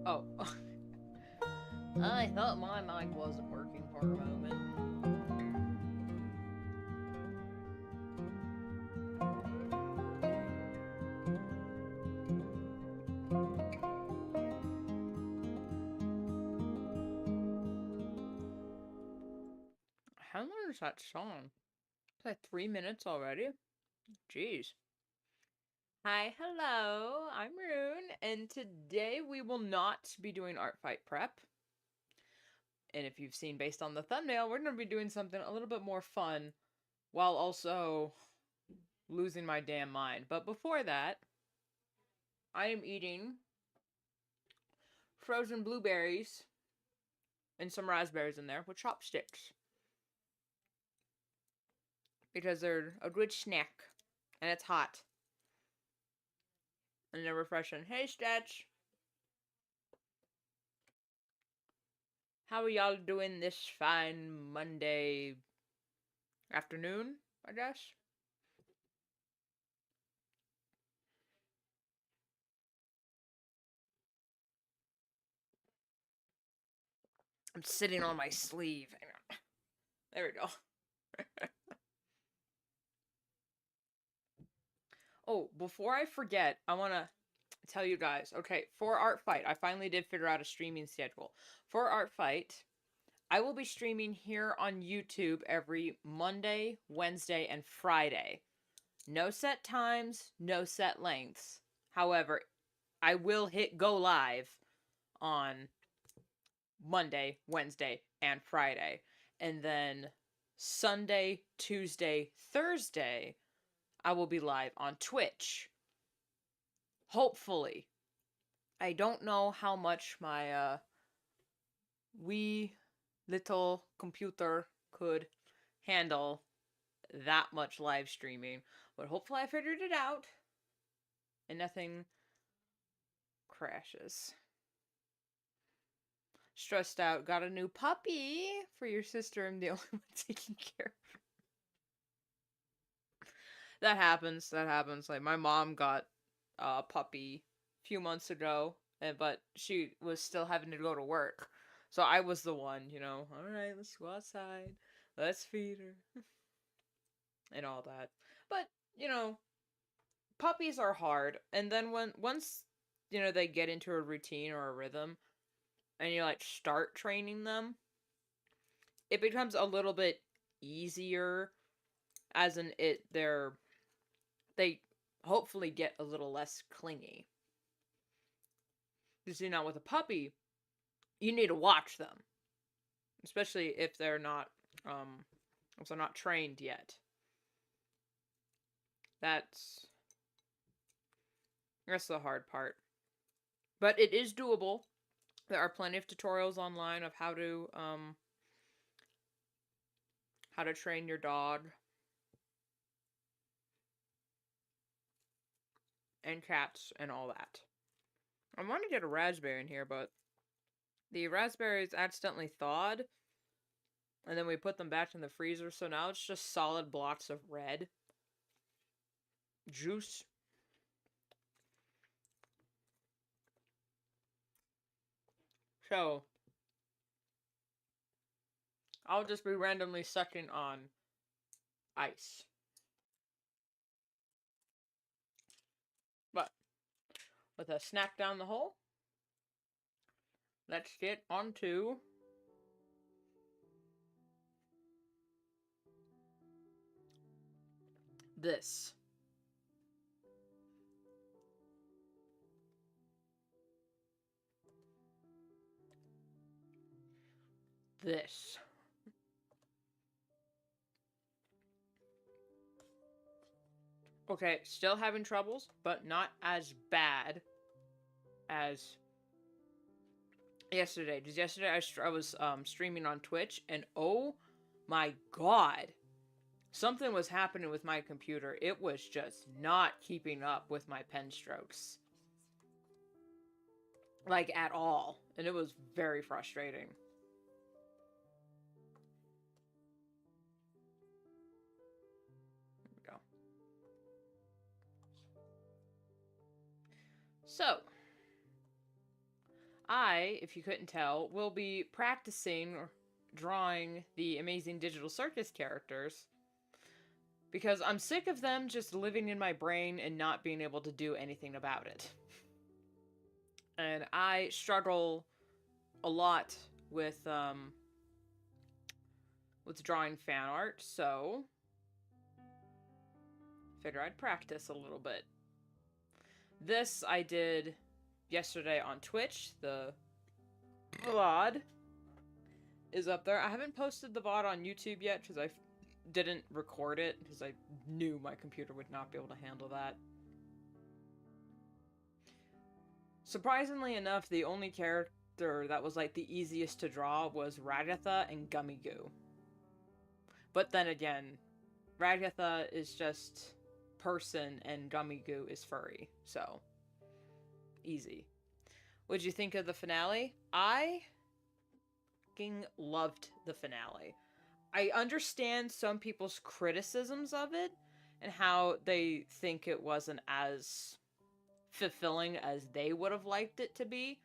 Oh. I thought my mic wasn't working for a moment. How long is that song? It's like 3 minutes already? Jeez. Hi, hello, I'm Rune, and today we will not be doing art fight prep. And if you've seen based on the thumbnail, we're going to be doing something a little bit more fun while also losing my damn mind. But before that, I am eating frozen blueberries and some raspberries in there with chopsticks. Because they're a good snack. And it's hot. And they're refreshing. Hey, Stats. How are y'all doing this fine Monday afternoon, I guess? I'm sitting on my sleeve. Hang on. There we go. Oh, before I forget, I want to tell you guys. Okay, for Art Fight, I finally did figure out a streaming schedule. For Art Fight, I will be streaming here on YouTube every Monday, Wednesday, and Friday. No set times, no set lengths. However, I will hit go live on Monday, Wednesday, and Friday. And then Sunday, Tuesday, Thursday, I will be live on Twitch. Hopefully. I don't know how much my wee little computer could handle that much live streaming, but hopefully I figured it out and nothing crashes. Stressed out. Got a new puppy for your sister. I'm the only one taking care of. That happens. That happens. Like my mom got a puppy a few months ago, but she was still having to go to work. So I was the one, all right, let's go outside. Let's feed her and all that. But, puppies are hard. And then once, they get into a routine or a rhythm and you like start training them, it becomes a little bit easier as in they hopefully get a little less clingy. Because with a puppy, you need to watch them, especially if they're not trained yet. That's the hard part, but it is doable. There are plenty of tutorials online of how to train your dog and cats and all that. I want to get a raspberry in here, but the raspberries accidentally thawed, and then we put them back in the freezer, so now it's just solid blocks of red juice. So, I'll just be randomly sucking on ice. But, with a snack down the hole, let's get onto this. This. Okay, still having troubles, but not as bad as yesterday. Because yesterday I was streaming on Twitch, and oh my god, something was happening with my computer. It was just not keeping up with my pen strokes. Like, at all. And it was very frustrating. There we go. So, I, if you couldn't tell, will be practicing drawing the amazing digital circus characters because I'm sick of them just living in my brain and not being able to do anything about it. And I struggle a lot with drawing fan art, so figure I'd practice a little bit. This I did yesterday on Twitch. The VOD is up there. I haven't posted the VOD on YouTube yet because I didn't record it because I knew my computer would not be able to handle that. Surprisingly enough, the only character that was like the easiest to draw was Ragatha and Gummy Goo. But then again, Ragatha is just person and Gummy Goo is furry, so easy. What'd you think of the finale? I fucking loved the finale. I understand some people's criticisms of it and how they think it wasn't as fulfilling as they would have liked it to be.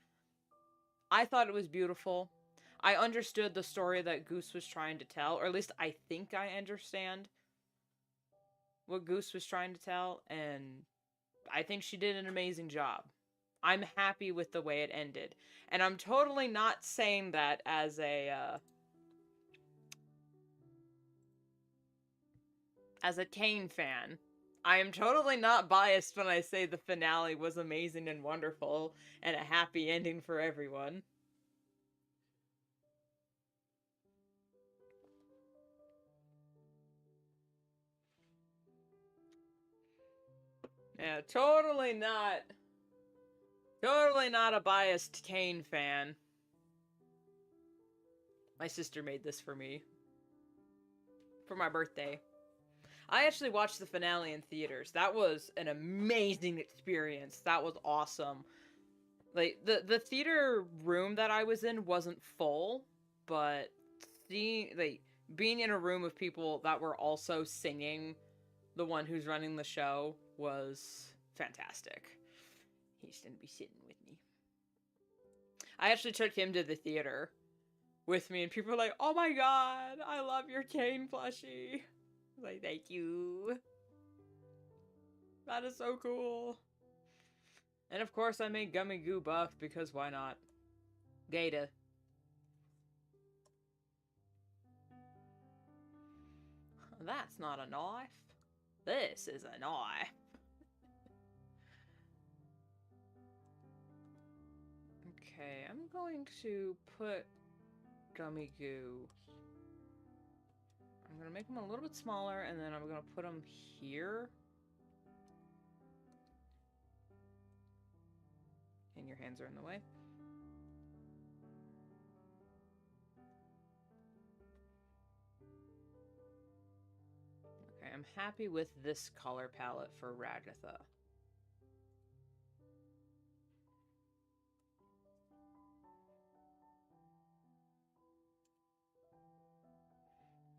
I thought it was beautiful. I understood the story that Goose was trying to tell, or at least I think I understand what Goose was trying to tell, and I think she did an amazing job. I'm happy with the way it ended. And I'm totally not saying that as a Kane fan. I am totally not biased when I say the finale was amazing and wonderful and a happy ending for everyone. Yeah, totally not a biased Kane fan. My sister made this for me. For my birthday. I actually watched the finale in theaters. That was an amazing experience. That was awesome. Like, the theater room that I was in wasn't full, but being in a room of people that were also singing the one who's running the show was fantastic. He's gonna be sitting with me. I actually took him to the theater with me, and people were like, "Oh my god, I love your Kane plushie." I was like, "Thank you. That is so cool." And of course I made Gummy Goo buff, because why not? Gata. That's not a knife. This is a knife. Okay, I'm going to put Gummy Goo. I'm gonna make him a little bit smaller, and then I'm gonna put him here. And your hands are in the way. Okay, I'm happy with this color palette for Ragatha.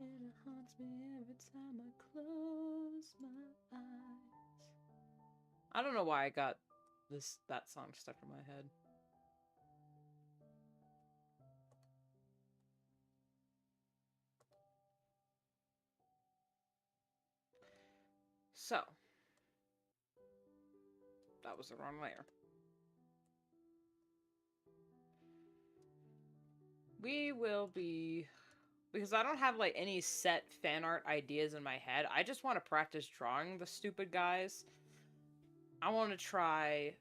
And it haunts me every time I close my eyes. I don't know why I got that song stuck in my head. So, that was the wrong layer. We will be, because I don't have like any set fan art ideas in my head. I just want to practice drawing the stupid guys. I want to try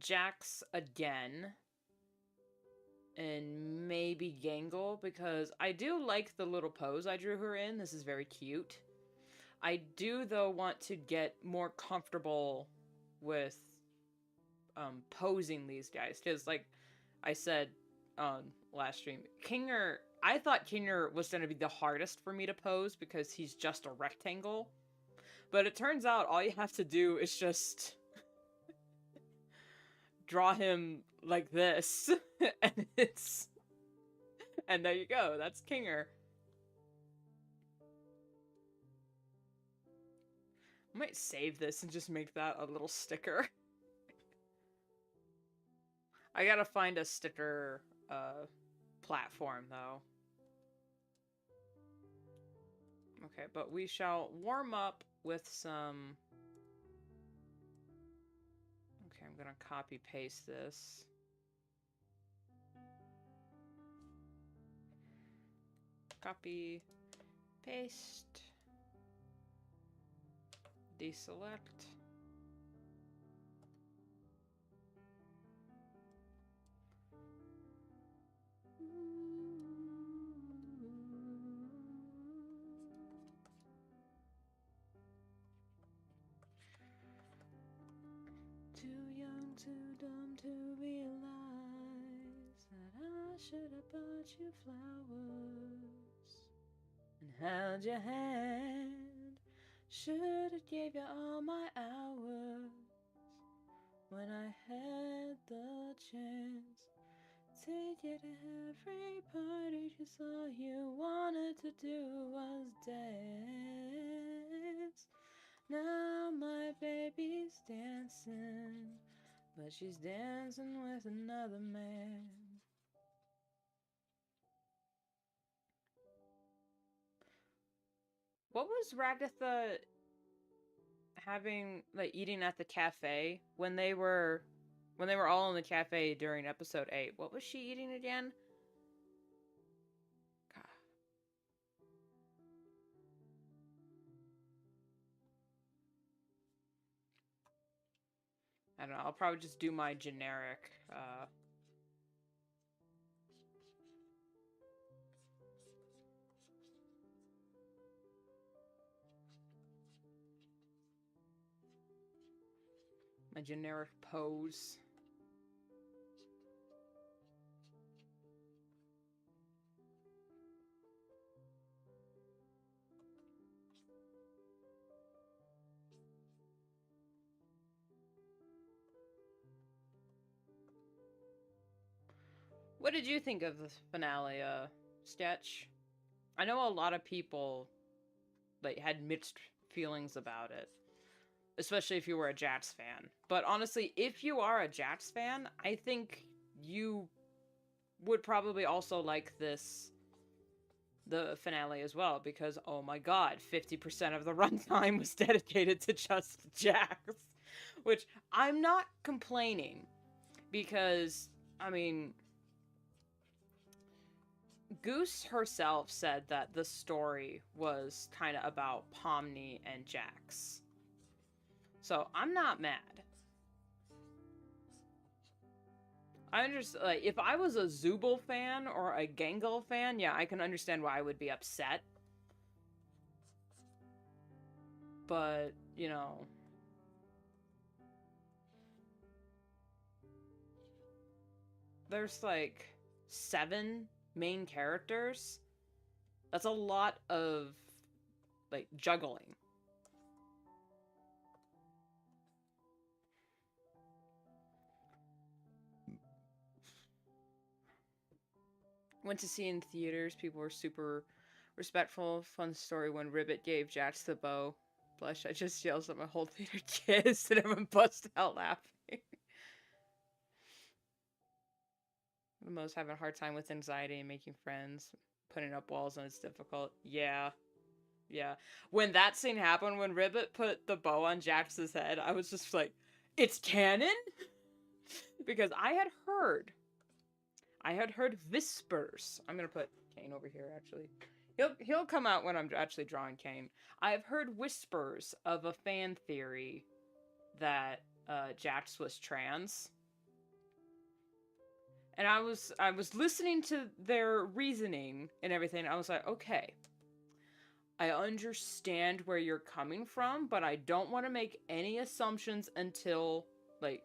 Jax again. And maybe Gangle, because I do like the little pose I drew her in. This is very cute. I do, though, want to get more comfortable with posing these guys. Because, like I said on last stream, Kinger, I thought Kinger was going to be the hardest for me to pose because he's just a rectangle. But it turns out all you have to do is just draw him like this. And there you go. That's Kinger. I might save this and just make that a little sticker. I gotta find a sticker platform though. Okay, but we shall warm up with some... Okay, I'm gonna copy paste this. Copy, paste, deselect. Too young, too dumb to realize that I should have bought you flowers and held your hand. Should have gave you all my hours when I had the chance. Take you to every party just all you wanted to do was dance. Now my baby's dancing, but she's dancing with another man. What was Ragatha having, like, eating at the cafe when they were all in the cafe during episode 8? What was she eating again? God. I don't know. I'll probably just do my generic pose. What did you think of the finale, Sketch? I know a lot of people, like, had mixed feelings about it, especially if you were a Jax fan. But honestly, if you are a Jax fan, I think you would probably also like the finale as well, because, oh my god, 50% of the runtime was dedicated to just Jax. Which, I'm not complaining, because, I mean, Goose herself said that the story was kind of about Pomni and Jax. So, I'm not mad. I understand, like, if I was a Zooble fan or a Gangle fan, yeah, I can understand why I would be upset. But, you know... There's, like, 7 main characters. That's a lot of, like, juggling. Went to see in theaters. People were super respectful. Fun story when Ribbit gave Jax the bow. Blush, I just yelled at my whole theater kids and everyone busted out laughing. The most having a hard time with anxiety and making friends. Putting up walls when it's difficult. Yeah. Yeah. When that scene happened, when Ribbit put the bow on Jax's head, I was just like, it's canon? Because I had heard whispers. I'm gonna put Kane over here, actually. He'll come out when I'm actually drawing Kane. I've heard whispers of a fan theory that Jax was trans. And I was listening to their reasoning and everything. I was like, okay, I understand where you're coming from, but I don't want to make any assumptions until, like,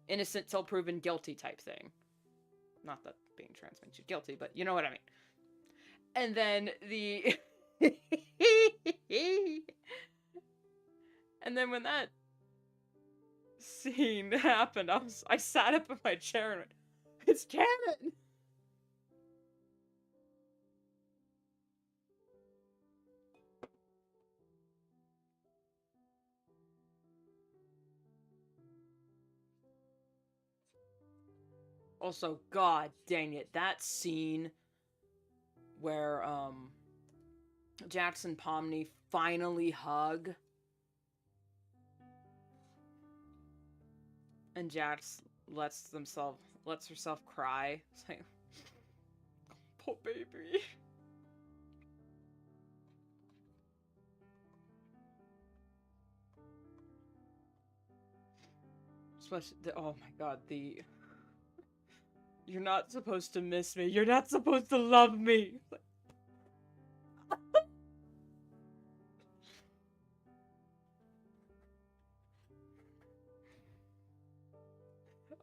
innocent till proven guilty type thing. Not that being trans makes you guilty, but you know what I mean. And then and then when that scene happened, I sat up in my chair and went, it's canon! Also, god dang it, that scene where Jax and Pomni finally hug and Jax lets herself cry. It's like, poor baby. Especially oh my god, the you're not supposed to miss me. You're not supposed to love me.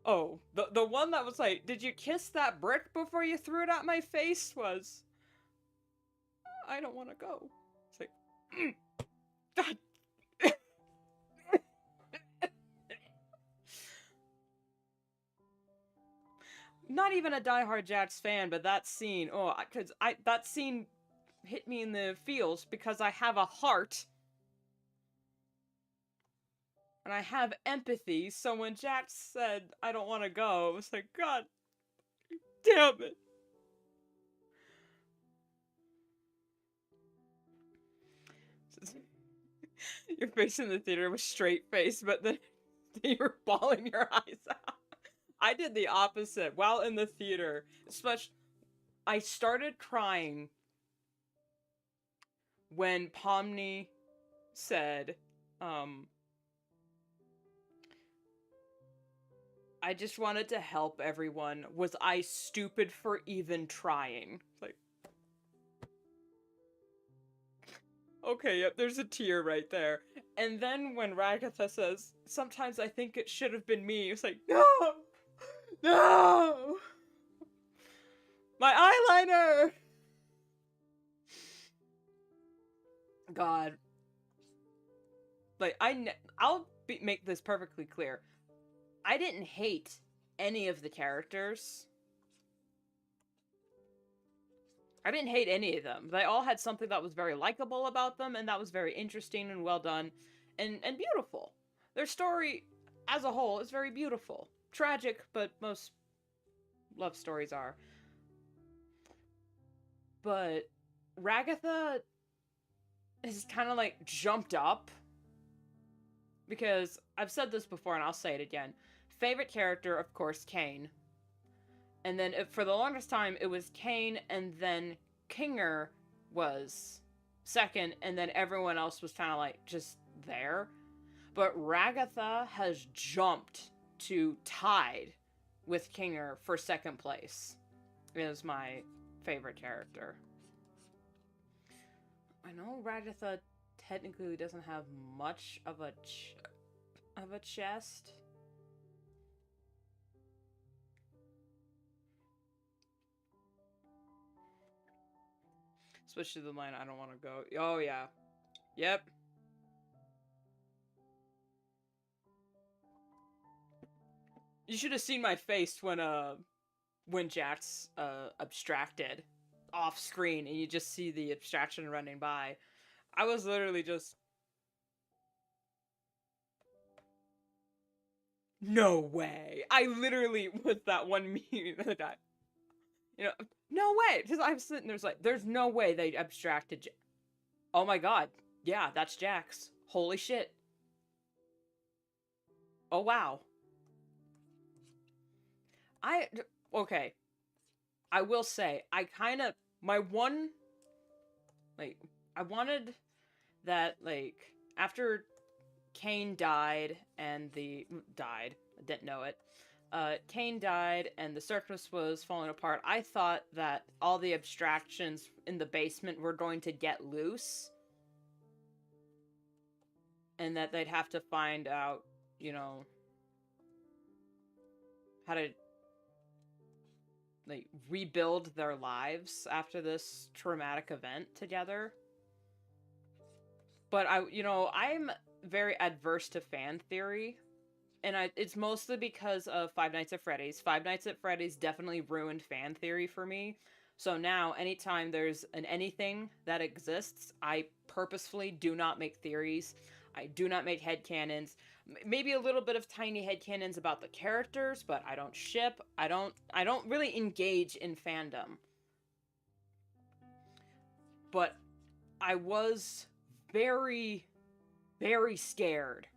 Oh, the one that was like, did you kiss that brick before you threw it at my face? Was I don't want to go. It's like, God. Not even a diehard Jax fan, but that scene, because that scene hit me in the feels because I have a heart and I have empathy. So when Jax said, I don't want to go, I was like, God damn it. Your face in the theater was straight face, but then you were bawling your eyes out. I did the opposite while in the theater. Especially, I started crying when Pomni said, I just wanted to help everyone. Was I stupid for even trying? Like, okay, yep, there's a tear right there. And then when Ragatha says, sometimes I think it should have been me, it's like, no! No! My eyeliner! God. Like, I'll make this perfectly clear. I didn't hate any of the characters. I didn't hate any of them. They all had something that was very likable about them, and that was very interesting and well done, and beautiful. Their story, as a whole, is very beautiful. Tragic, but most love stories are. But Ragatha has kind of like jumped up, because I've said this before and I'll say it again. Favorite character, of course, Kane. And then for the longest time, it was Kane, and then Kinger was second, and then everyone else was kind of like just there. But Ragatha has jumped to tied with Kinger for second place. It is my favorite character. I know Ragatha technically doesn't have much of a chest. Switch to the line, I don't want to go. Oh, yeah. Yep. You should have seen my face when Jax, abstracted off screen and you just see the abstraction running by. I was literally just... No way! I literally was that one meme that I... You know, no way! Because I'm sitting there's like, there's no way they abstracted oh my god. Yeah, that's Jax. Holy shit. Oh wow. Okay. I will say, I kind of, my one, like, I wanted that, like, after Kane died and died, I didn't know it, Kane died and the circus was falling apart, I thought that all the abstractions in the basement were going to get loose. And that they'd have to find out, you know, how to like rebuild their lives after this traumatic event together. But I'm very adverse to fan theory, and it's mostly because of Five Nights at Freddy's. Five Nights at Freddy's definitely ruined fan theory for me. So now, anytime there's an anything that exists, I purposefully do not make theories. I do not make headcanons. Maybe a little bit of tiny headcanons about the characters, but I don't ship. I don't really engage in fandom. But I was very, very scared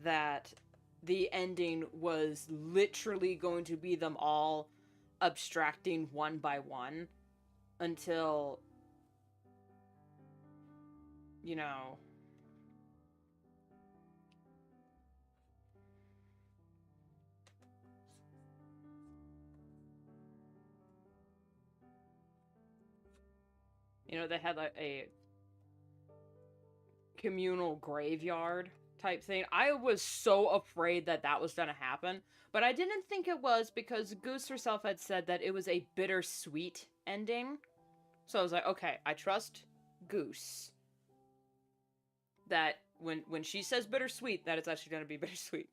that the ending was literally going to be them all abstracting one by one until, you know, they had like a communal graveyard type thing. I was so afraid that that was going to happen, but I didn't think it was because Goose herself had said that it was a bittersweet ending. So I was like, okay, I trust Goose that when she says bittersweet, that it's actually going to be bittersweet.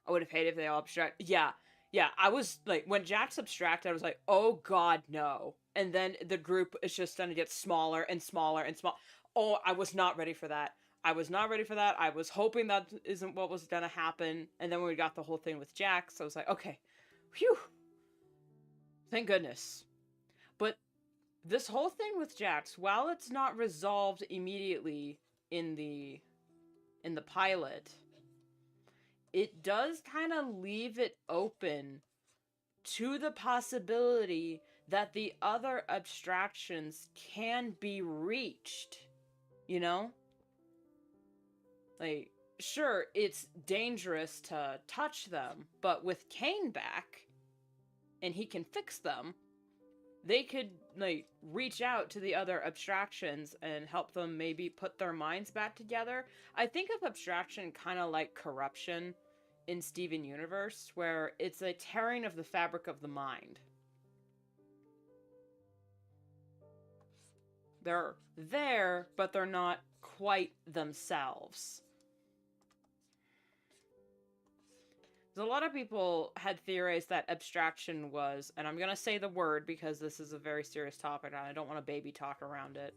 I would have hated if they all abstract. Yeah, yeah. I was like, when Jack's abstract, I was like, oh god, no. And then the group is just going to get smaller and smaller and small. Oh, I was not ready for that. I was not ready for that. I was hoping that isn't what was going to happen. And then when we got the whole thing with Jack, so I was like, okay, whew, thank goodness. But this whole thing with Jax, while it's not resolved immediately in the pilot, it does kind of leave it open to the possibility that the other abstractions can be reached. You know? Like, sure, it's dangerous to touch them, but with Kane back, and he can fix them, they could, like, reach out to the other abstractions and help them maybe put their minds back together. I think of abstraction kind of like corruption in Steven Universe, where it's a tearing of the fabric of the mind. They're there, but they're not quite themselves. A lot of people had theorized that abstraction was, and I'm going to say the word because this is a very serious topic and I don't want to baby talk around it,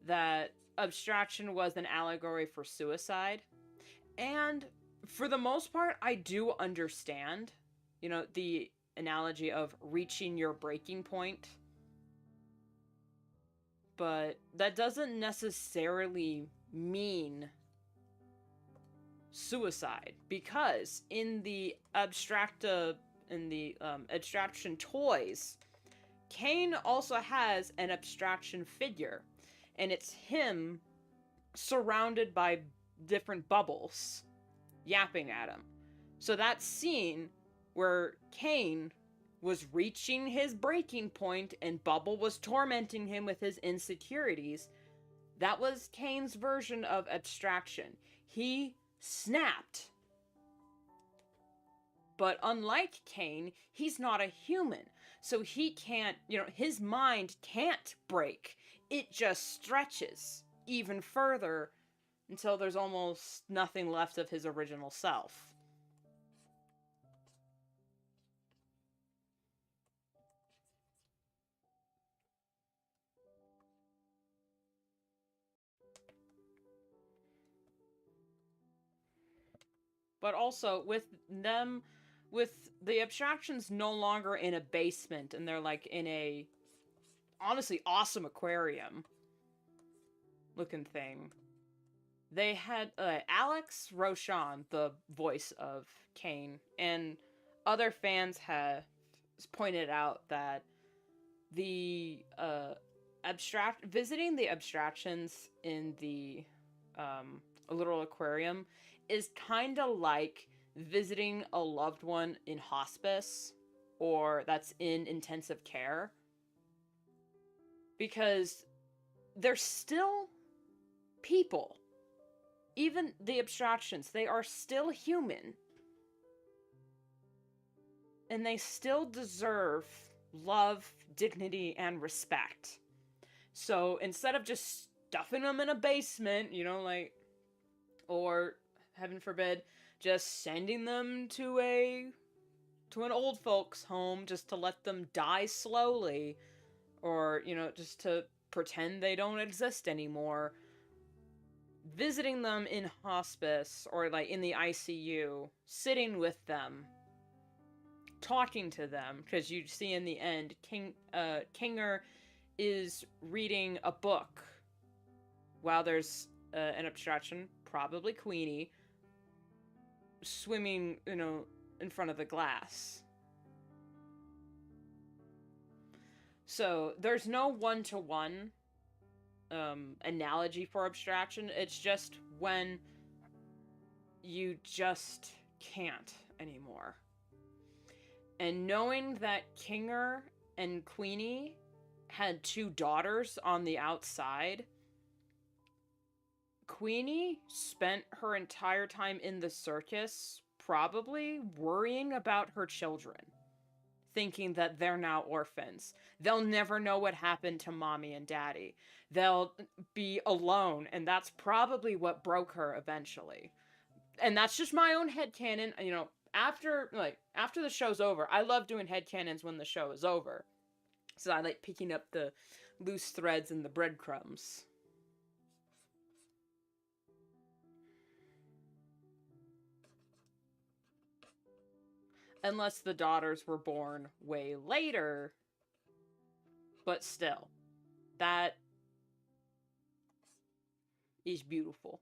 that abstraction was an allegory for suicide. And for the most part, I do understand, the analogy of reaching your breaking point. But that doesn't necessarily mean suicide, because in the abstraction toys, Kane also has an abstraction figure, and it's him surrounded by different bubbles yapping at him. So that scene where Kane was reaching his breaking point and Bubble was tormenting him with his insecurities, that was Kane's version of abstraction. He snapped. But unlike Kane, he's not a human. So he can't, his mind can't break. It just stretches even further until there's almost nothing left of his original self. But also with the abstractions no longer in a basement and they're like in a honestly awesome aquarium looking thing. They had Alex Roshan, the voice of Kane, and other fans have pointed out that the visiting the abstractions in the a little aquarium is kind of like visiting a loved one in hospice or that's in intensive care, because they're still people. Even the abstractions, they are still human. And they still deserve love, dignity, and respect. So instead of just stuffing them in a basement, or heaven forbid, just sending them to an old folks home just to let them die slowly, or, just to pretend they don't exist anymore, visiting them in hospice or like in the ICU, sitting with them, talking to them, because you see in the end, Kinger is reading a book while there's an abstraction, probably Queenie, swimming, in front of the glass. So there's no one-to-one analogy for abstraction. It's just when you just can't anymore. And knowing that Kinger and Queenie had 2 daughters on the outside, Queenie spent her entire time in the circus probably worrying about her children, thinking that they're now orphans. They'll never know what happened to mommy and daddy. They'll be alone, and that's probably what broke her eventually. And that's just my own headcanon. After the show's over, I love doing headcanons when the show is over. So I like picking up the loose threads and the breadcrumbs. Unless the daughters were born way later. But still, that is beautiful.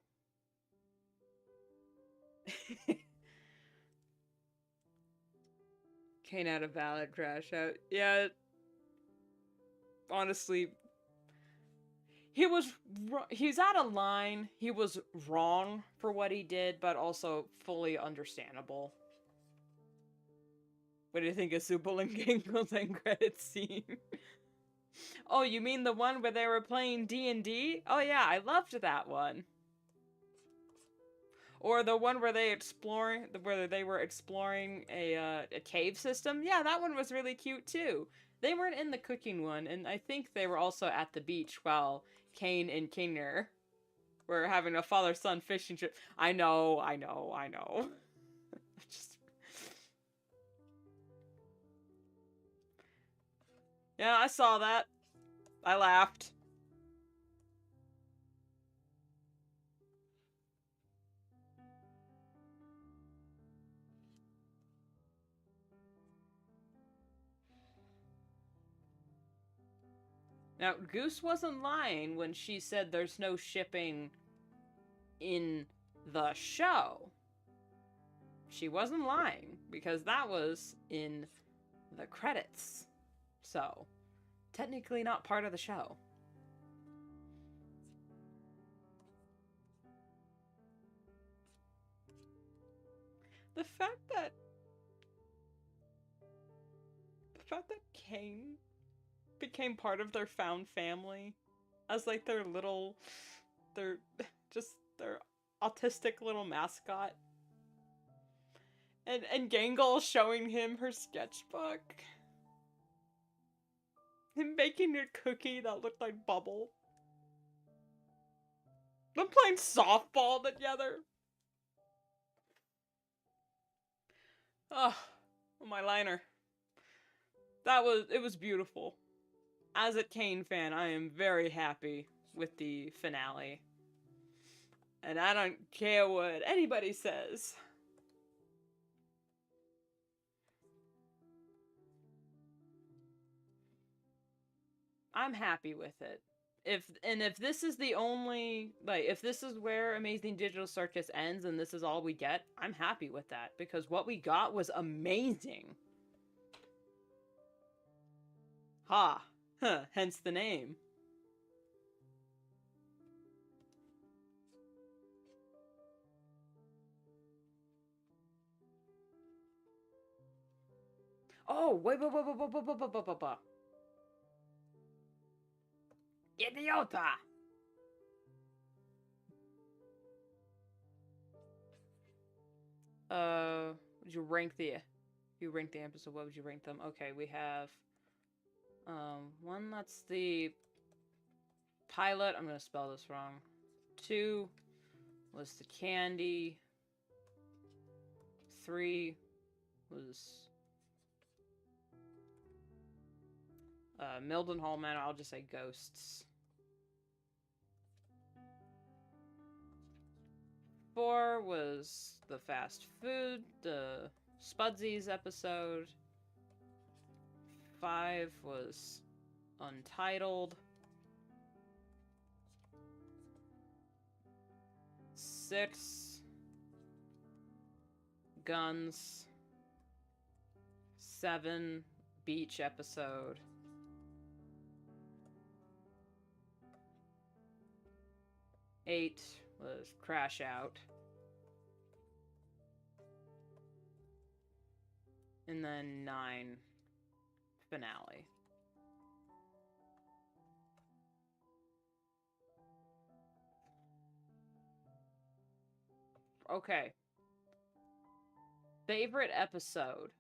Kane had a valid crash out. Yeah. Honestly, he's out of line. He was wrong for what he did, but also fully understandable. What do you think of Supple and Gingle's end credits scene? Oh, you mean the one where they were playing D&D? Oh yeah, I loved that one. Or the one where they were exploring a cave system. Yeah, that one was really cute too. They weren't in the cooking one, and I think they were also at the beach while Kane and Kinger were having a father-son fishing trip. I know. Just... Yeah, I saw that. I laughed. Now, Goose wasn't lying when she said there's no shipping in the show. She wasn't lying, because that was in the credits. So, technically not part of the show. The fact that Kane became part of their found family as like their autistic little mascot. And Gangle showing him her sketchbook. Him making a cookie that looked like Bubble. Them playing softball together. Oh, my liner. It was beautiful. As a Kane fan, I am very happy with the finale. And I don't care what anybody says. I'm happy with it. If this is the only, if this is where Amazing Digital Circus ends and this is all we get, I'm happy with that, because what we got was amazing. Ha! Huh, hence the name. Oh, wait. Idiota! Would you rank the episode? What would you rank them? Okay, we have one that's the pilot. I'm gonna spell this wrong. 2 was the candy. 3 was Mildenhall Man. I'll just say ghosts. 4 was the fast food, the Spudsies episode. 5 was Untitled. 6, Guns. 7, Beach episode. 8 was Crash Out. And then 9, Finale. Okay. Favorite episode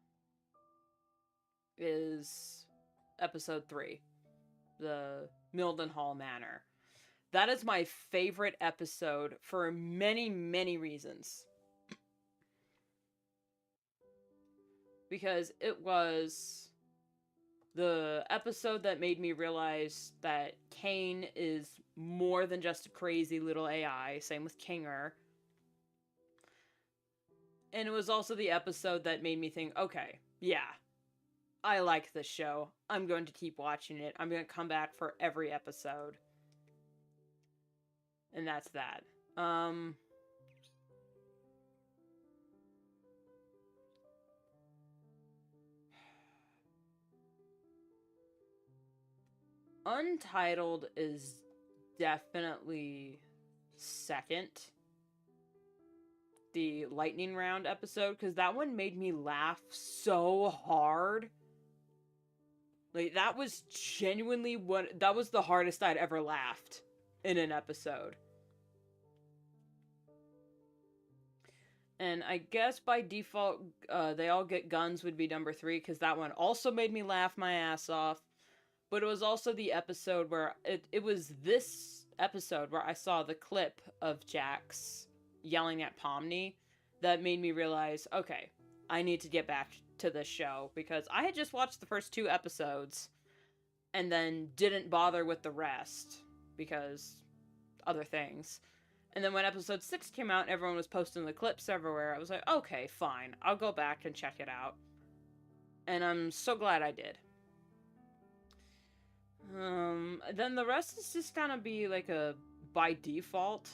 is episode 3, the Mildenhall Manor. That is my favorite episode for many, many reasons. Because it was the episode that made me realize that Kane is more than just a crazy little AI. Same with Kinger. And it was also the episode that made me think, okay, yeah, I like this show. I'm going to keep watching it. I'm going to come back for every episode. And that's that. Untitled is definitely second. The lightning round episode, because that one made me laugh so hard. Like, that was genuinely that was the hardest I'd ever laughed in an episode. And I guess by default, They All Get Guns would be number 3, because that one also made me laugh my ass off. But it was also the episode where, it was this episode where I saw the clip of Jax yelling at Pomni that made me realize, okay, I need to get back to this show, because I had just watched the first 2 episodes and then didn't bother with the rest because other things. And then when episode 6 came out and everyone was posting the clips everywhere, I was like, okay, fine, I'll go back and check it out. And I'm so glad I did. Then the rest is just gonna be like a by default.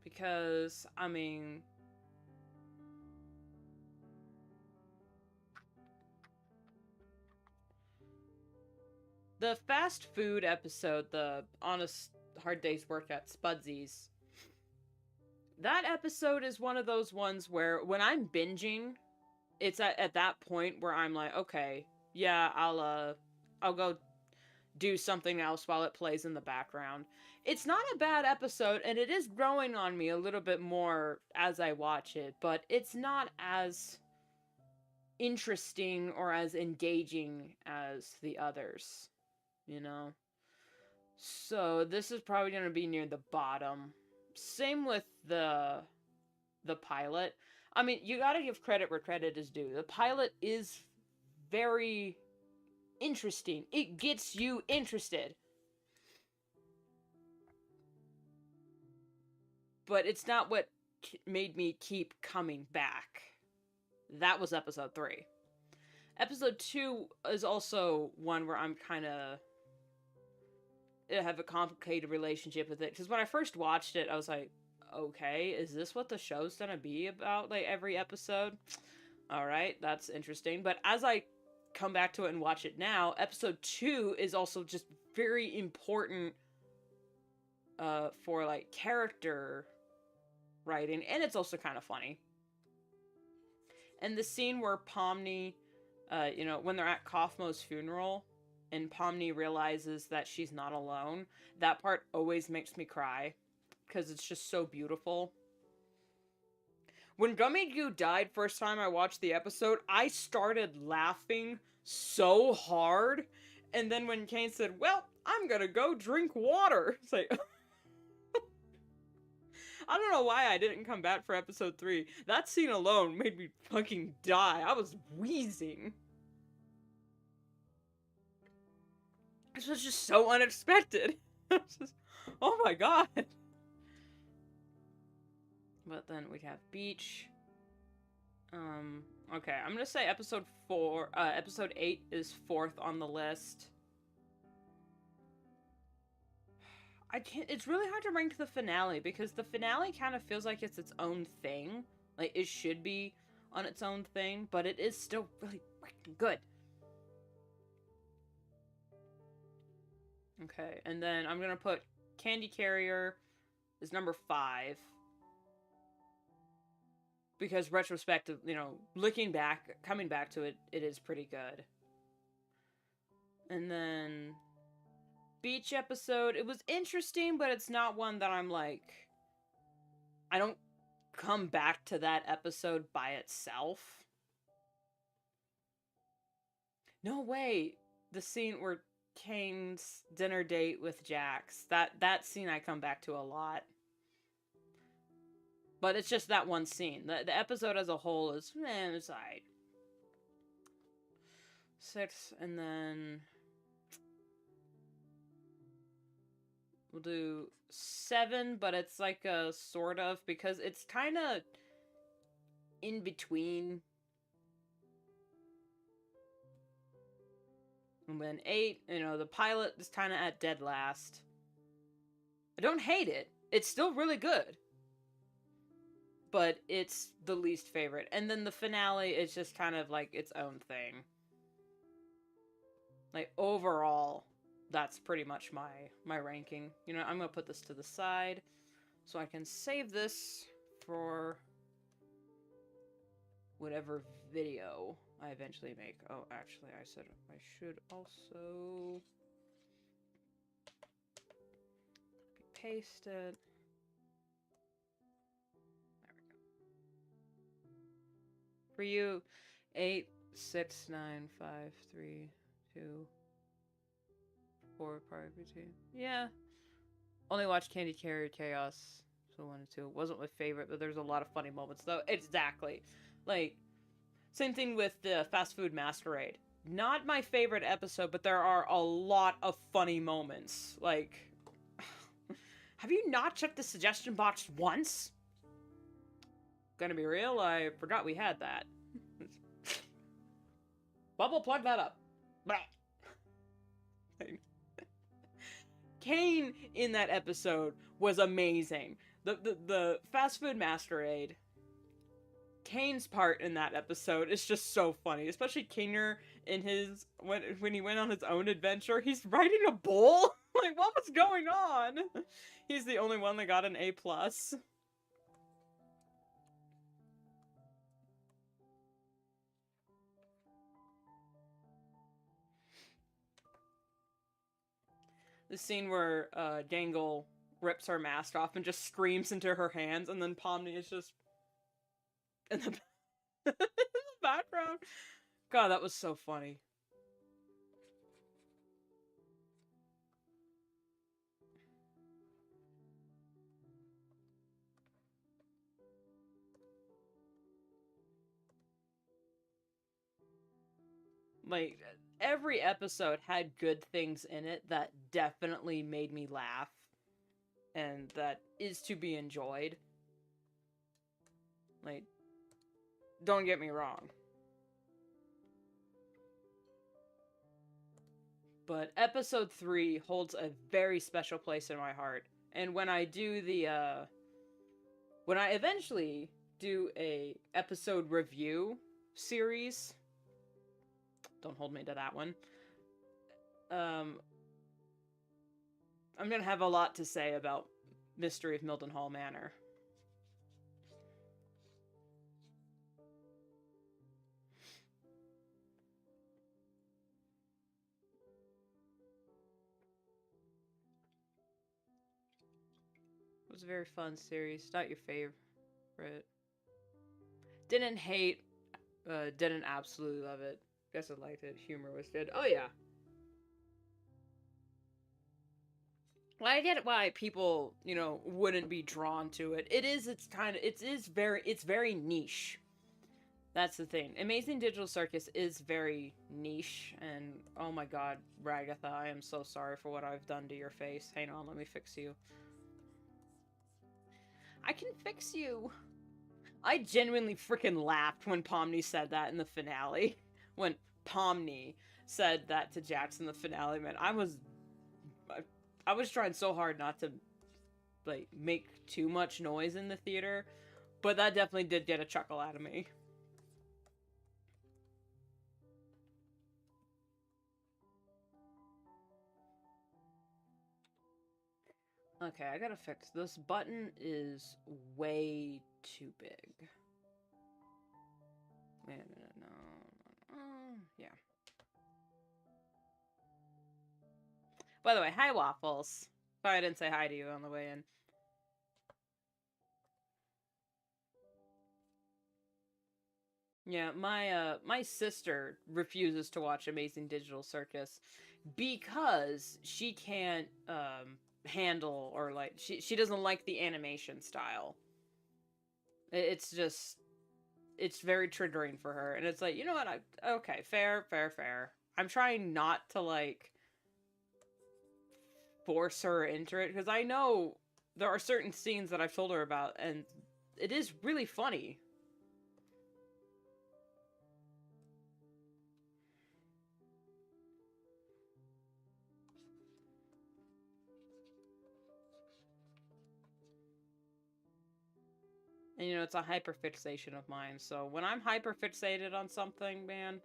Because, I mean, the fast food episode, the Honest Hard Day's Work at Spudsies, that episode is one of those ones where when I'm binging, it's at that point where I'm like, okay, yeah, I'll go do something else while it plays in the background. It's not a bad episode, and it is growing on me a little bit more as I watch it, but it's not as interesting or as engaging as the others, you know? So this is probably going to be near the bottom. Same with the pilot. I mean, you gotta give credit where credit is due. The pilot is very interesting. It gets you interested. But it's not what made me keep coming back. That was episode 3. Episode 2 is also one where I'm kind of have a complicated relationship with it. Because when I first watched it, I was like, okay, is this what the show's gonna be about, like, every episode? Alright, that's interesting. But as I come back to it and watch it now, episode 2 is also just very important for, like, character writing, and it's also kind of funny. And the scene where Pomni, when they're at Kaufmo's funeral, and Pomni realizes that she's not alone, that part always makes me cry, because it's just so beautiful. When Gummy Goo died first time I watched the episode, I started laughing so hard, and then when Kane said, well, I'm gonna go drink water, it's like... I don't know why I didn't come back for episode 3. That scene alone made me fucking die. I was wheezing. This was just so unexpected. Oh my god. But then we have beach. Okay, I'm gonna say episode 8 is 4th on the list. I can't, it's really hard to rank the finale, because the finale kind of feels like it's its own thing. Like, it should be on its own thing, but it is still really freaking good. Okay, and then I'm gonna put Candy Carrier is number 5. Because retrospective, looking back, coming back to it, it is pretty good. And then beach episode, it was interesting, but it's not one that I'm like, I don't come back to that episode by itself. No way. The scene where Kane's dinner date with Jax, that scene I come back to a lot. But it's just that one scene. The episode as a whole is, it's alright. 6, and then we'll do 7, but it's like a sort of, because it's kind of in between. And then 8, the pilot is kind of at dead last. I don't hate it. It's still really good. But it's the least favorite. And then the finale is just kind of like its own thing. Like, overall, that's pretty much my ranking. I'm gonna put this to the side so I can save this for whatever video I eventually make. Oh, actually, I said I should also paste it. For you, 8, 6, 9, 5, 3, 2, 4, probably 2. Yeah. Only watched Candy Carrier Chaos, so 1 and 2. Wasn't my favorite, but there's a lot of funny moments, though. Exactly. Like, same thing with the Fast Food Masquerade. Not my favorite episode, but there are a lot of funny moments. Like, have you not checked the suggestion box once? Gonna be real, I forgot we had that. Bubble, plug that up. Kane in that episode was amazing. The Fast Food Masquerade, Kane's part in that episode is just so funny. Especially Kaner in his, when he went on his own adventure, he's riding a bull? Like, what was going on? He's the only one that got an A+. The scene where Gangle rips her mask off and just screams into her hands, and then Pomni is just in the, in the background. God, that was so funny. Like, every episode had good things in it that definitely made me laugh. And that is to be enjoyed. Like, don't get me wrong. But episode 3 holds a very special place in my heart. And when I do the, when I eventually do a episode review series, don't hold me to that one, I'm gonna have a lot to say about Mystery of Mildenhall Manor. It was a very fun series. Not your favorite. Didn't hate, didn't absolutely love it. Guess I liked it. Humor was good. Oh yeah. Well, I get why people, wouldn't be drawn to it. It's very niche. That's the thing. Amazing Digital Circus is very niche, and oh my god, Ragatha, I am so sorry for what I've done to your face. Hang on, let me fix you. I can fix you! I genuinely freaking laughed when Pomni said that in the finale. When Pomni said that to Jax in the finale, man, I was trying so hard not to, like, make too much noise in the theater, but that definitely did get a chuckle out of me. Okay, I gotta fix this. Button is way too big. Wait a minute, no. Yeah. By the way, hi Waffles. Sorry I didn't say hi to you on the way in. Yeah, my sister refuses to watch Amazing Digital Circus because she can't handle, or like she doesn't like the animation style. It's just it's very triggering for her, and it's like, you know what, okay, fair. I'm trying not to like force her into it, because I know there are certain scenes that I've told her about, and it is really funny. And, you know, it's a hyperfixation of mine. So when I'm hyperfixated on something, man,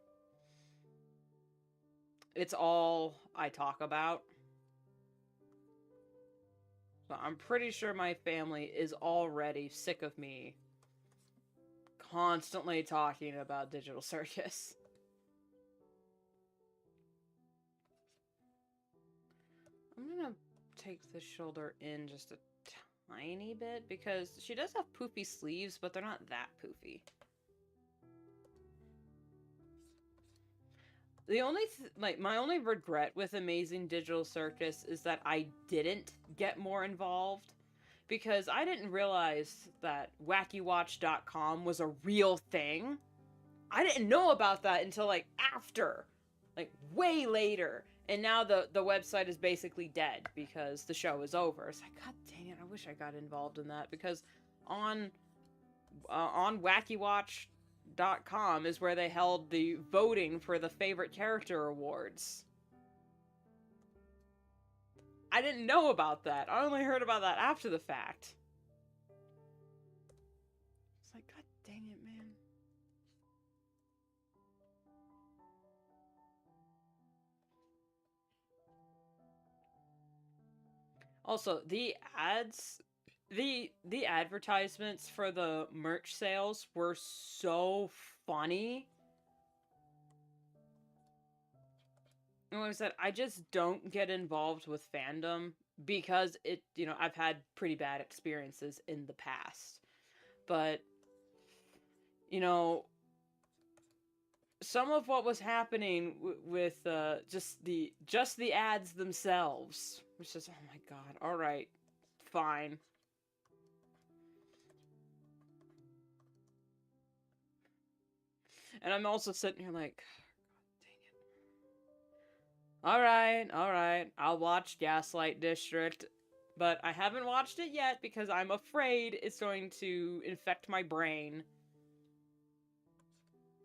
it's all I talk about. So I'm pretty sure my family is already sick of me constantly talking about Digital Circus. I'm gonna take the shoulder in just a tiny bit, because she does have poofy sleeves, but they're not that poofy. The only like my only regret with Amazing Digital Circus is that I didn't get more involved, because I didn't realize that wackywatch.com was a real thing. I didn't know about that until like after, like way later. And now the website is basically dead because the show is over. It's like, god dang it, I wish I got involved in that, because on wackywatch.com is where they held the voting for the favorite character awards. I didn't know about that. I only heard about that after the fact. It's like, god dang it, man. Also, the ads, the advertisements for the merch sales were so funny. And like I said, I just don't get involved with fandom because it, you know, I've had pretty bad experiences in the past. But, you know, some of what was happening with just the ads themselves was just, oh my god, all right, fine. And I'm also sitting here like, all right, I'll watch Gaslight District, but I haven't watched it yet because I'm afraid it's going to infect my brain.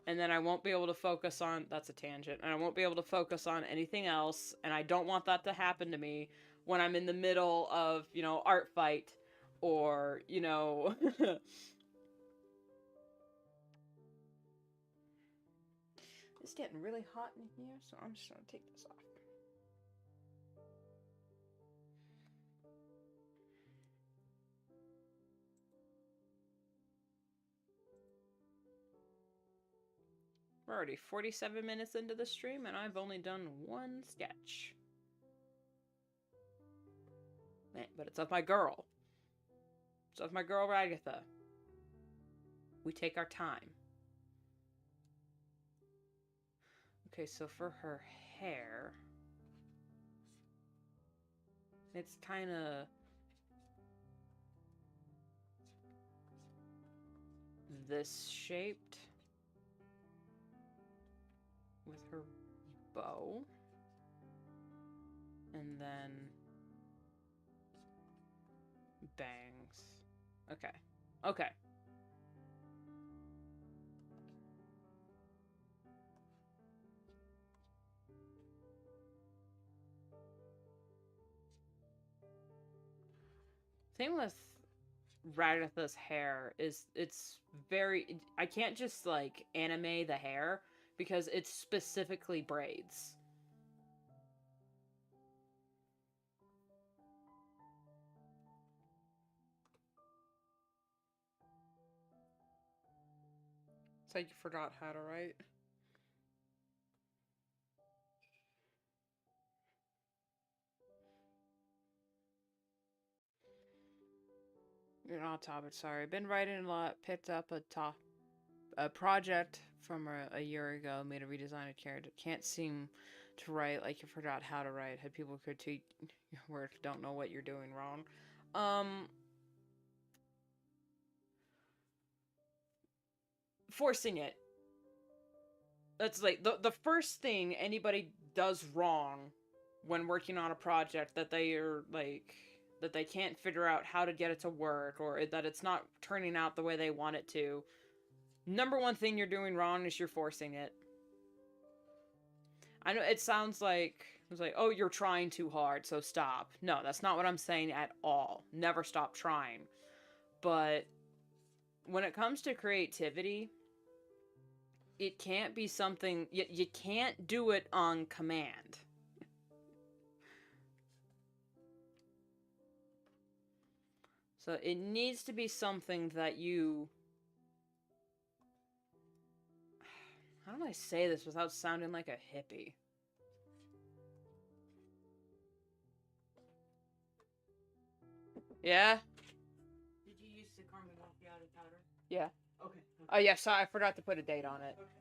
And then I won't be able to focus on, that's a tangent, and I won't be able to focus on anything else, and I don't want that to happen to me when I'm in the middle of, you know, art fight, or, you know... It's getting really hot in here, so I'm just gonna take this off. We're already 47 minutes into the stream, and I've only done one sketch. Man, but it's of my girl. It's of my girl, Ragatha. We take our time. Okay, so for her hair... It's kind of... this shaped. with her bow. And then bangs. Okay. Okay. Thing with Ragatha's hair is it's very... I can't just, like, anime the hair because it's specifically braids. It's like you forgot how to write. You're not topic, sorry. Been writing a lot, picked up a project from a year ago, made a redesign of character. Can't seem to write like you forgot how to write. Had people critique your work, don't know what you're doing wrong. Forcing it. That's like the first thing anybody does wrong when working on a project that they are like that they can't figure out how to get it to work or that it's not turning out the way they want it to. Number one thing you're doing wrong is you're forcing it. I know it sounds like it's like, oh, you're trying too hard, so stop. No, that's not what I'm saying at all. Never stop trying. But when it comes to creativity, it can't be something you can't do it on command. So it needs to be something that you... How do I say this without sounding like a hippie? Yeah? Did you use the caramel macchiato powder? Yeah. Okay. Oh, yeah, sorry, I forgot to put a date on it. Okay.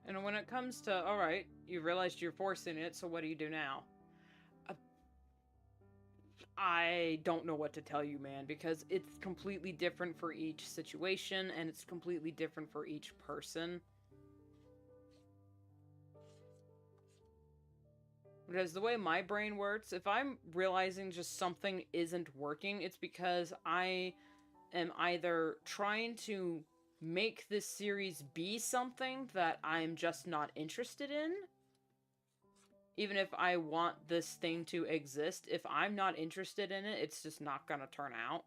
And when it comes to, alright, you realized you're forcing it, so what do you do now? I don't know what to tell you, man, because it's completely different for each situation, and it's completely different for each person. Because the way my brain works, if I'm realizing just something isn't working, it's because I am either trying to make this series be something that I'm just not interested in. Even if I want this thing to exist, if I'm not interested in it, it's just not gonna turn out.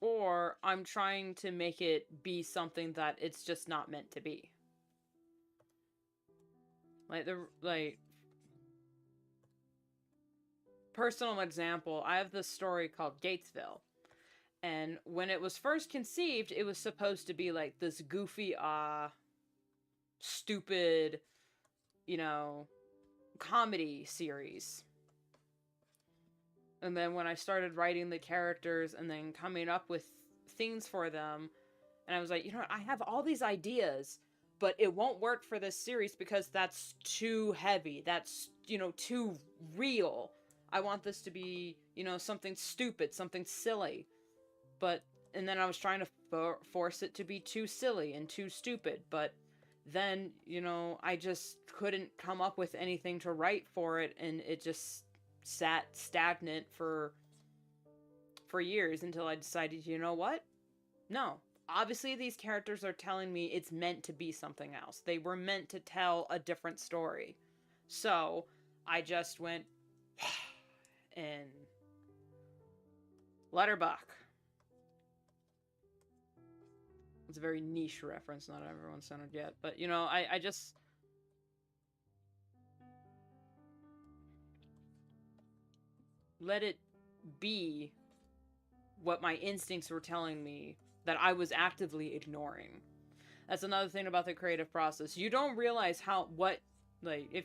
Or I'm trying to make it be something that it's just not meant to be. Like, personal example, I have this story called Gatesville. And when it was first conceived, it was supposed to be like this goofy, stupid, you know, comedy series. And then when I started writing the characters and then coming up with things for them, and I was like, you know what, I have all these ideas, but it won't work for this series because that's too heavy. That's, you know, too real. I want this to be, you know, something stupid, something silly. But, and then I was trying to force it to be too silly and too stupid, but then, you know, I just couldn't come up with anything to write for it, and it just sat stagnant for years until I decided, you know what? No. Obviously, these characters are telling me it's meant to be something else. They were meant to tell a different story. So, I just went and let her buck. It's a very niche reference, not everyone's centered yet. But, you know, I just... let it be what my instincts were telling me that I was actively ignoring. That's another thing about the creative process. You don't realize if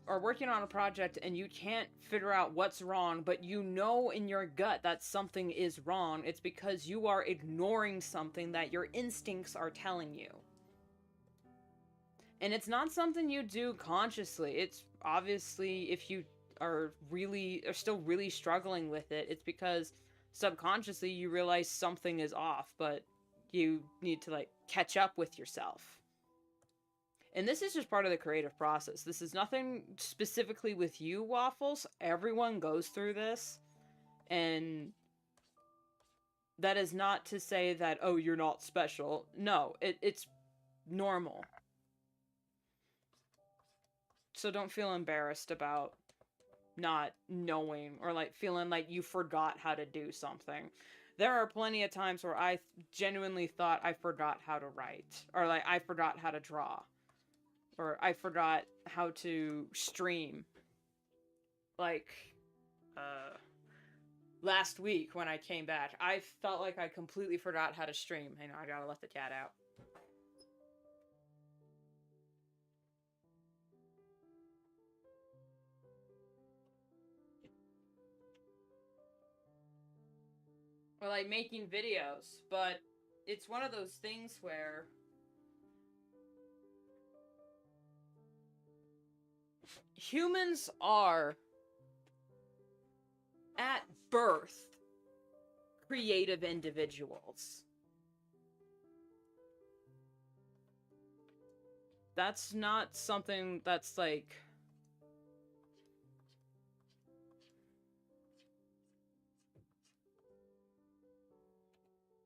are working on a project and you can't figure out what's wrong, but you know in your gut that something is wrong, it's because you are ignoring something that your instincts are telling you. And it's not something you do consciously. It's obviously, if you are still really struggling with it, it's because subconsciously you realize something is off, but you need to like catch up with yourself. And this is just part of the creative process. This is nothing specifically with you, Waffles. Everyone goes through this. And that is not to say that, oh, you're not special. No, it's normal. So don't feel embarrassed about not knowing or like feeling like you forgot how to do something. There are plenty of times where I genuinely thought I forgot how to write, or like I forgot how to draw, or I forgot how to stream. Like, last week when I came back, I felt like I completely forgot how to stream. Hang on, I gotta let the cat out. Or like making videos, but it's one of those things where humans are, at birth, creative individuals. That's not something that's like...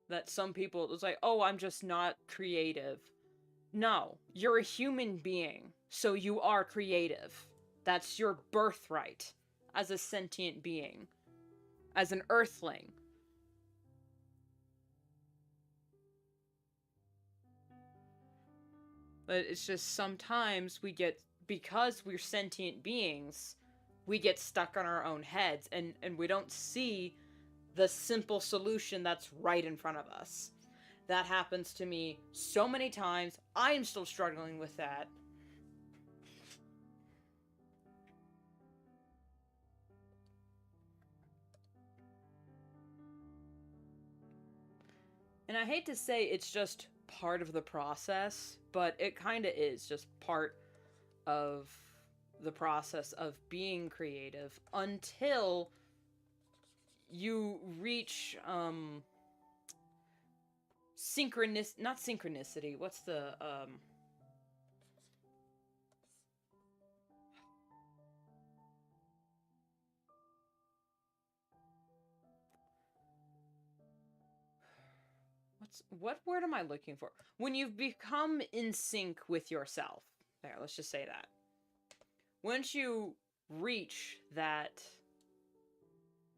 that some people, it's like, oh, I'm just not creative. No, you're a human being, so you are creative. That's your birthright as a sentient being, as an earthling. But it's just sometimes we get, because we're sentient beings, we get stuck on our own heads and we don't see the simple solution that's right in front of us. That happens to me so many times. I am still struggling with that. And I hate to say it's just part of the process, but it kind of is just part of the process of being creative until you reach not synchronicity, what's the what word am I looking for? When you've become in sync with yourself. There, let's just say that. Once you reach that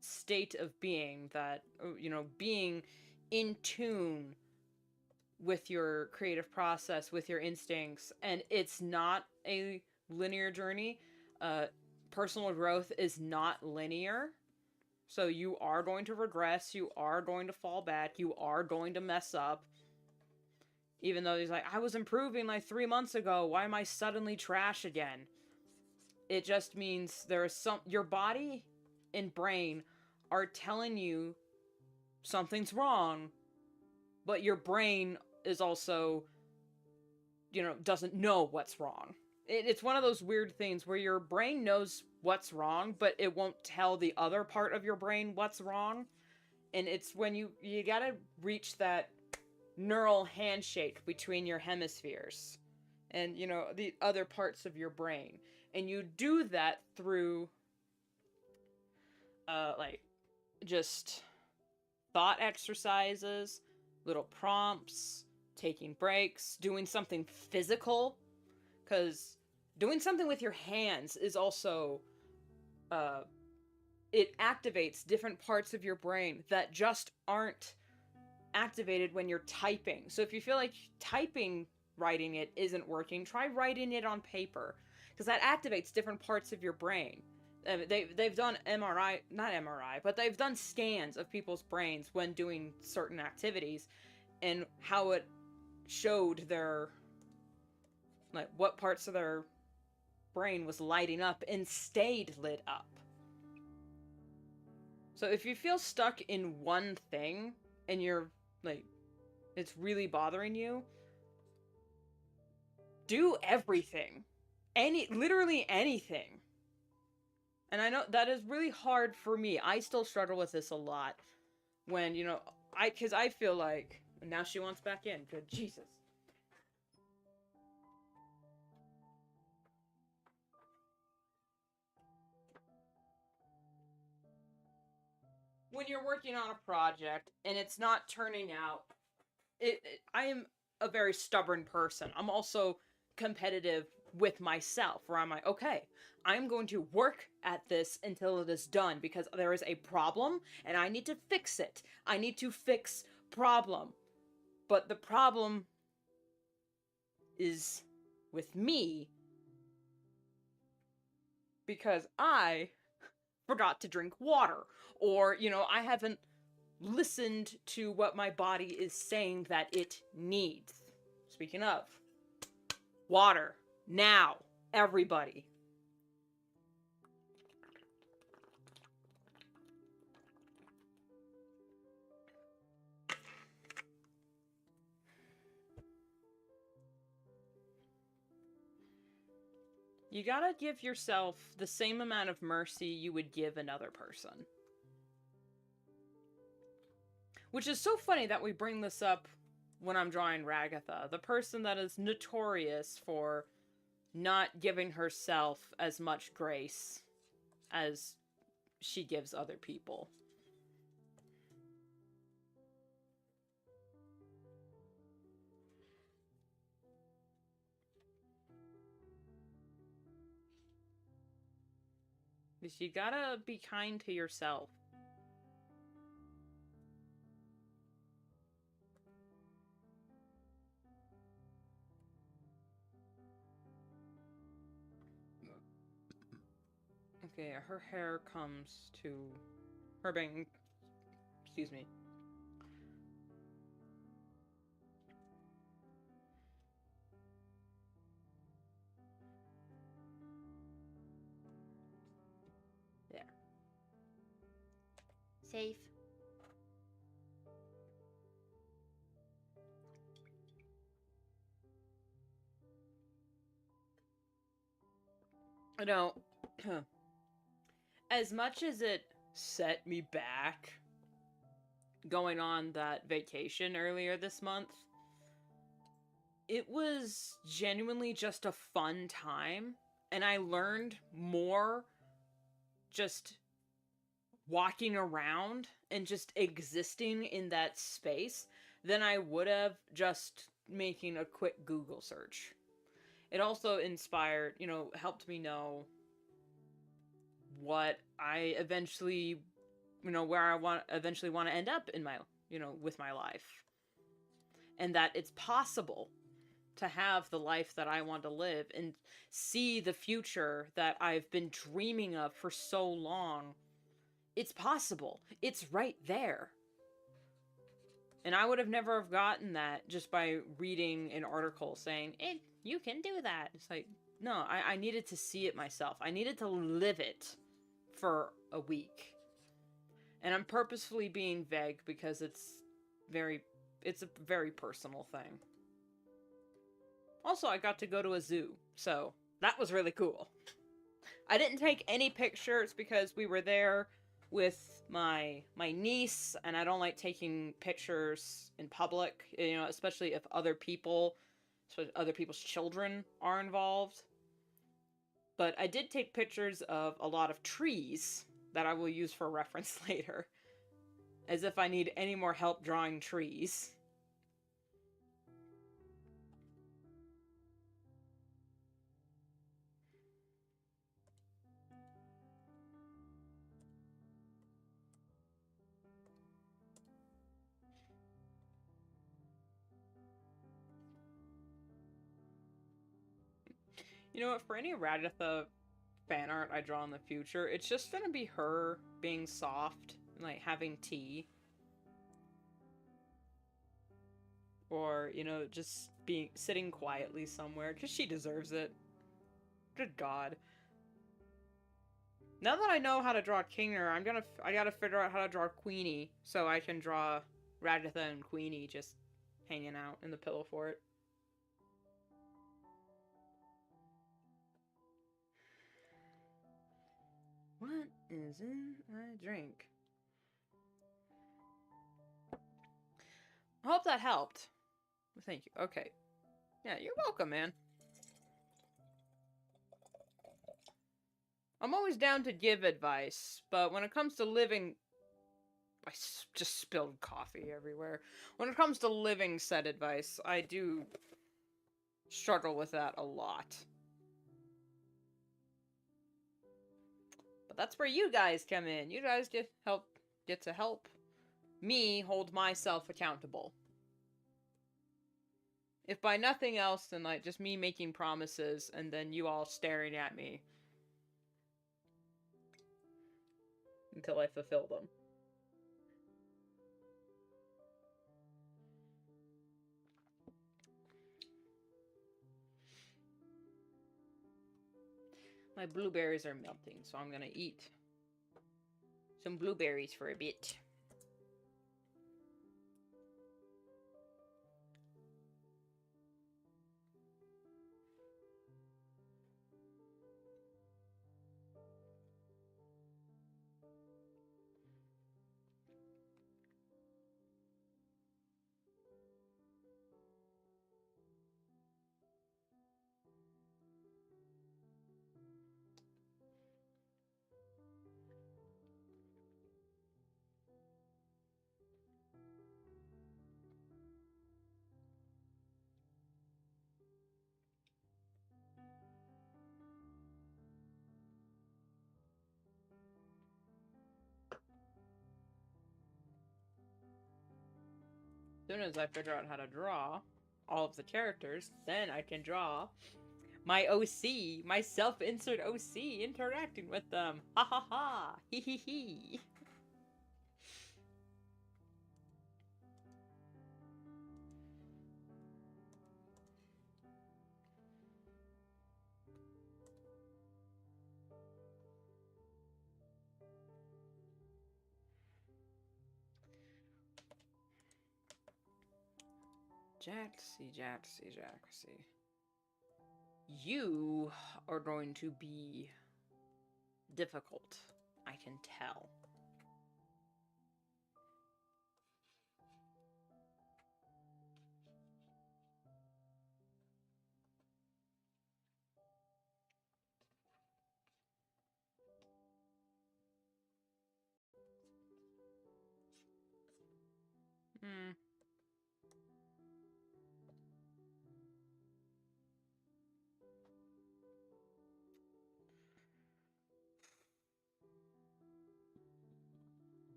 state of being, that, you know, being in tune with your creative process, with your instincts, and it's not a linear journey. Personal growth is not linear. So you are going to regress, you are going to fall back, you are going to mess up. Even though he's like, I was improving like 3 months ago, why am I suddenly trash again? It just means there is your body and brain are telling you something's wrong, but your brain is also, you know, doesn't know what's wrong. It's one of those weird things where your brain knows what's wrong, but it won't tell the other part of your brain what's wrong. And it's when you gotta reach that neural handshake between your hemispheres and, you know, the other parts of your brain. And you do that through, like, just thought exercises, little prompts, taking breaks, doing something physical. Because doing something with your hands is also, it activates different parts of your brain that just aren't activated when you're typing. So if you feel like writing it isn't working, try writing it on paper. Because that activates different parts of your brain. They've done not MRI, but they've done scans of people's brains when doing certain activities and how it showed their, like, what parts of their brain was lighting up and stayed lit up. So if you feel stuck in one thing and you're like, it's really bothering you, do everything. Literally anything. And I know that is really hard for me. I still struggle with this a lot when, because I feel like, now she wants back in. Good Jesus. When you're working on a project and it's not turning out, I am a very stubborn person. I'm also competitive with myself, where I'm like, okay, I'm going to work at this until it is done because there is a problem and I need to fix it. I need to fix problem. But the problem is with me because I forgot to drink water, or, I haven't listened to what my body is saying that it needs. Speaking of, water. Now, everybody. You gotta give yourself the same amount of mercy you would give another person. Which is so funny that we bring this up when I'm drawing Ragatha, the person that is notorious for not giving herself as much grace as she gives other people. Because you gotta be kind to yourself. Okay, her hair comes to her being, excuse me. There. Safe. I know, as much as it set me back going on that vacation earlier this month, it was genuinely just a fun time, and I learned more just walking around and just existing in that space than I would have just making a quick Google search. It also inspired, helped me know what I eventually, where I eventually want to end up in my, with my life. And that it's possible to have the life that I want to live and see the future that I've been dreaming of for so long. It's possible. It's right there. And I would have never have gotten that just by reading an article saying, you can do that. It's like, no, I needed to see it myself. I needed to live it for a week. And I'm purposefully being vague because it's a very personal thing. Also, I got to go to a zoo, so that was really cool. I didn't take any pictures because we were there with my niece, and I don't like taking pictures in public, especially if other people's children are involved. But I did take pictures of a lot of trees that I will use for reference later, as if I need any more help drawing trees. You know what, for any Ragatha fan art I draw in the future, it's just gonna be her being soft and, like, having tea. Or, just sitting quietly somewhere, because she deserves it. Good God. Now that I know how to draw Kingner, I gotta figure out how to draw Queenie so I can draw Ragatha and Queenie just hanging out in the pillow fort. What is in my drink? I hope that helped. Thank you. Okay. Yeah, you're welcome, man. I'm always down to give advice, but when it comes to living... I just spilled coffee everywhere. When it comes to living said advice, I do struggle with that a lot. But that's where you guys come in. You guys get to help me hold myself accountable. If by nothing else, then like just me making promises and then you all staring at me until I fulfill them. My blueberries are melting, so I'm gonna eat some blueberries for a bit. As soon as I figure out how to draw all of the characters, then I can draw my OC, my self-insert OC, interacting with them. Ha ha ha! Hee hee hee! Jaxie. You are going to be difficult. I can tell.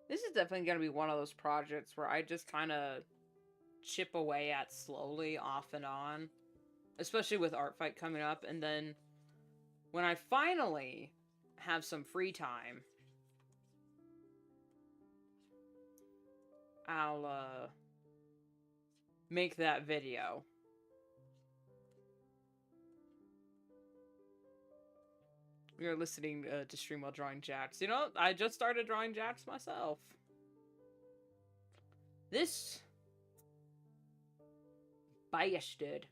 This is definitely going to be one of those projects where I just kind of chip away at slowly, off and on. Especially with Art Fight coming up. And then when I finally have some free time, I'll make that video. You're listening to Stream While Drawing Jax. You know, I just started drawing Jax myself. This bastard.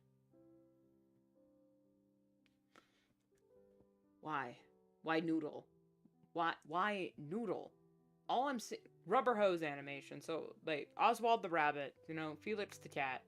Why? Why Noodle? Why Noodle? All I'm seeing... Rubber hose animation. So, like, Oswald the rabbit. You know, Felix the cat.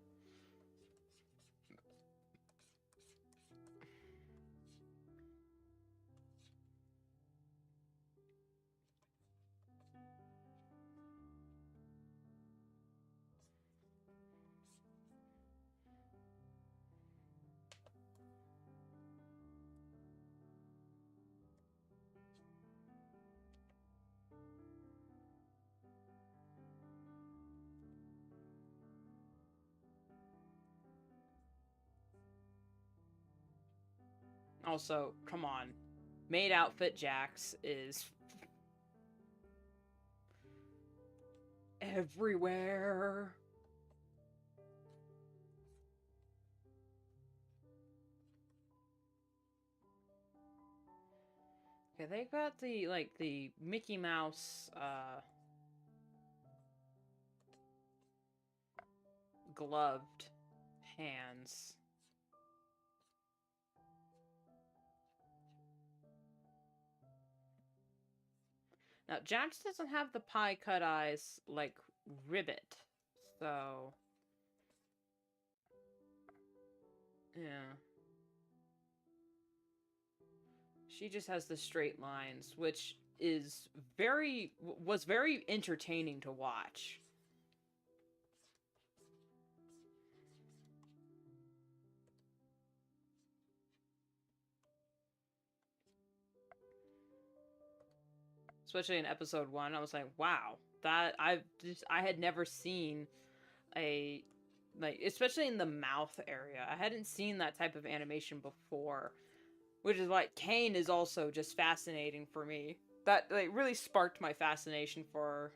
Also, come on. Maid outfit Jax is everywhere. Okay, they got the, like, the Mickey Mouse, gloved hands. Now, Jax doesn't have the pie cut eyes like Ribbit, so yeah. She just has the straight lines, which is was very entertaining to watch. Especially in episode 1, I was like, wow, that I had never seen a, like, especially in the mouth area. I hadn't seen that type of animation before, which is why Kane is also just fascinating for me. That, like, really sparked my fascination for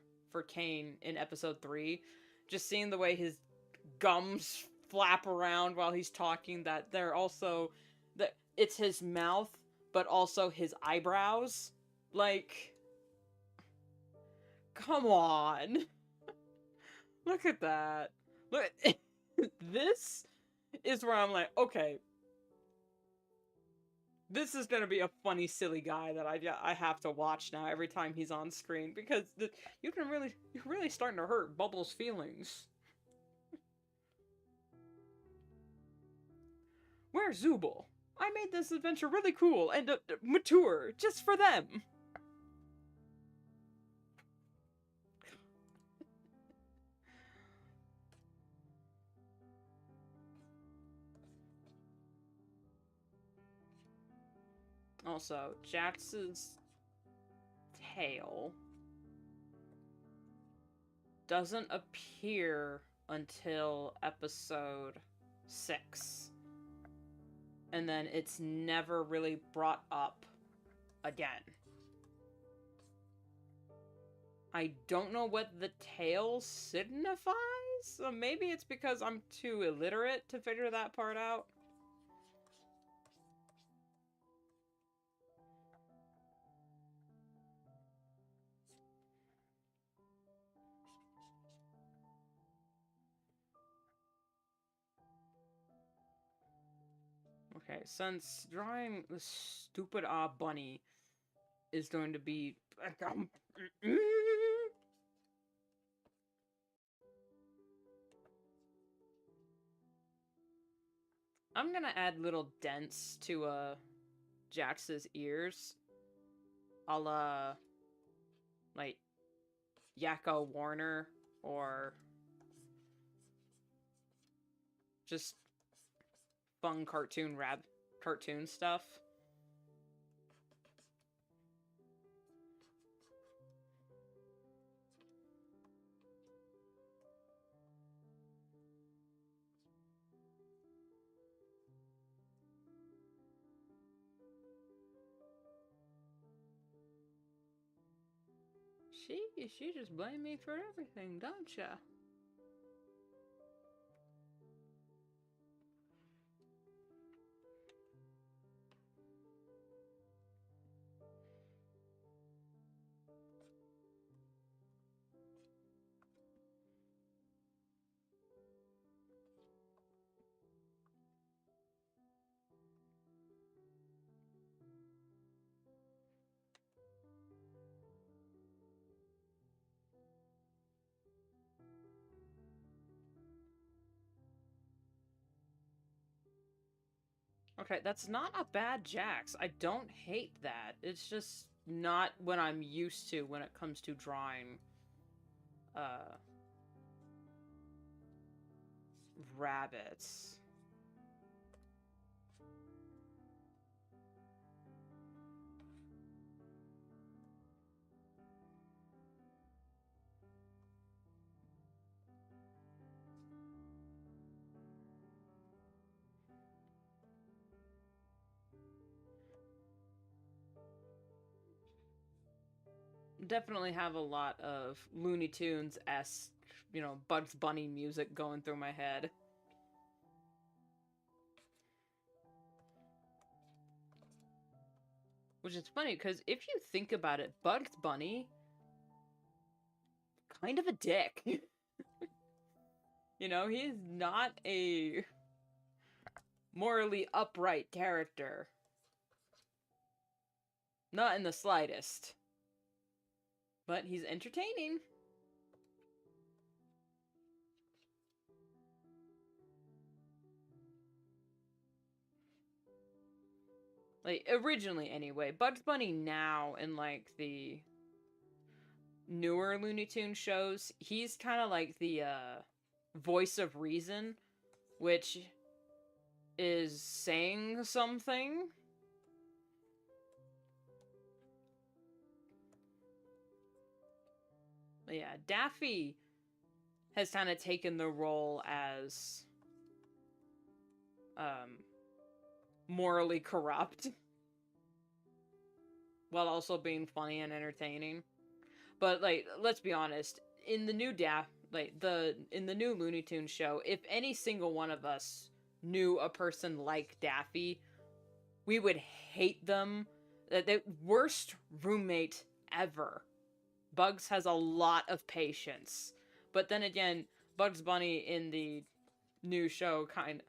Kane in episode 3. Just seeing the way his gums flap around while he's talking, that they're also that it's his mouth but also his eyebrows. Like, come on. Look at that. Look, this is where I'm like, okay, this is gonna be a funny, silly guy that I have to watch now every time he's on screen, because you're really starting to hurt Bubbles' feelings. Where's Zooble? I made this adventure really cool and mature just for them. Also, Jax's tail doesn't appear until episode 6. And then it's never really brought up again. I don't know what the tail signifies. So maybe it's because I'm too illiterate to figure that part out. Okay, since drawing the stupid bunny is going to be... I'm gonna add little dents to Jax's ears. I'll like Yakko Warner, or just fun cartoon stuff. She just blame me for everything, don't ya? Okay, that's not a bad Jax. I don't hate that. It's just not what I'm used to when it comes to drawing rabbits. Definitely have a lot of Looney Tunes-esque, Bugs Bunny music going through my head. Which is funny, because if you think about it, Bugs Bunny, kind of a dick. You know, he's not a morally upright character. Not in the slightest. But he's entertaining. Like, originally anyway. Bugs Bunny now, in, like, the newer Looney Tunes shows, he's kind of like the, voice of reason, which is saying something. But yeah, Daffy has kind of taken the role as, morally corrupt, while also being funny and entertaining. But, like, let's be honest, in the new in the new Looney Tunes show, if any single one of us knew a person like Daffy, we would hate them. The worst roommate ever. Bugs has a lot of patience. But then again, Bugs Bunny in the new show kind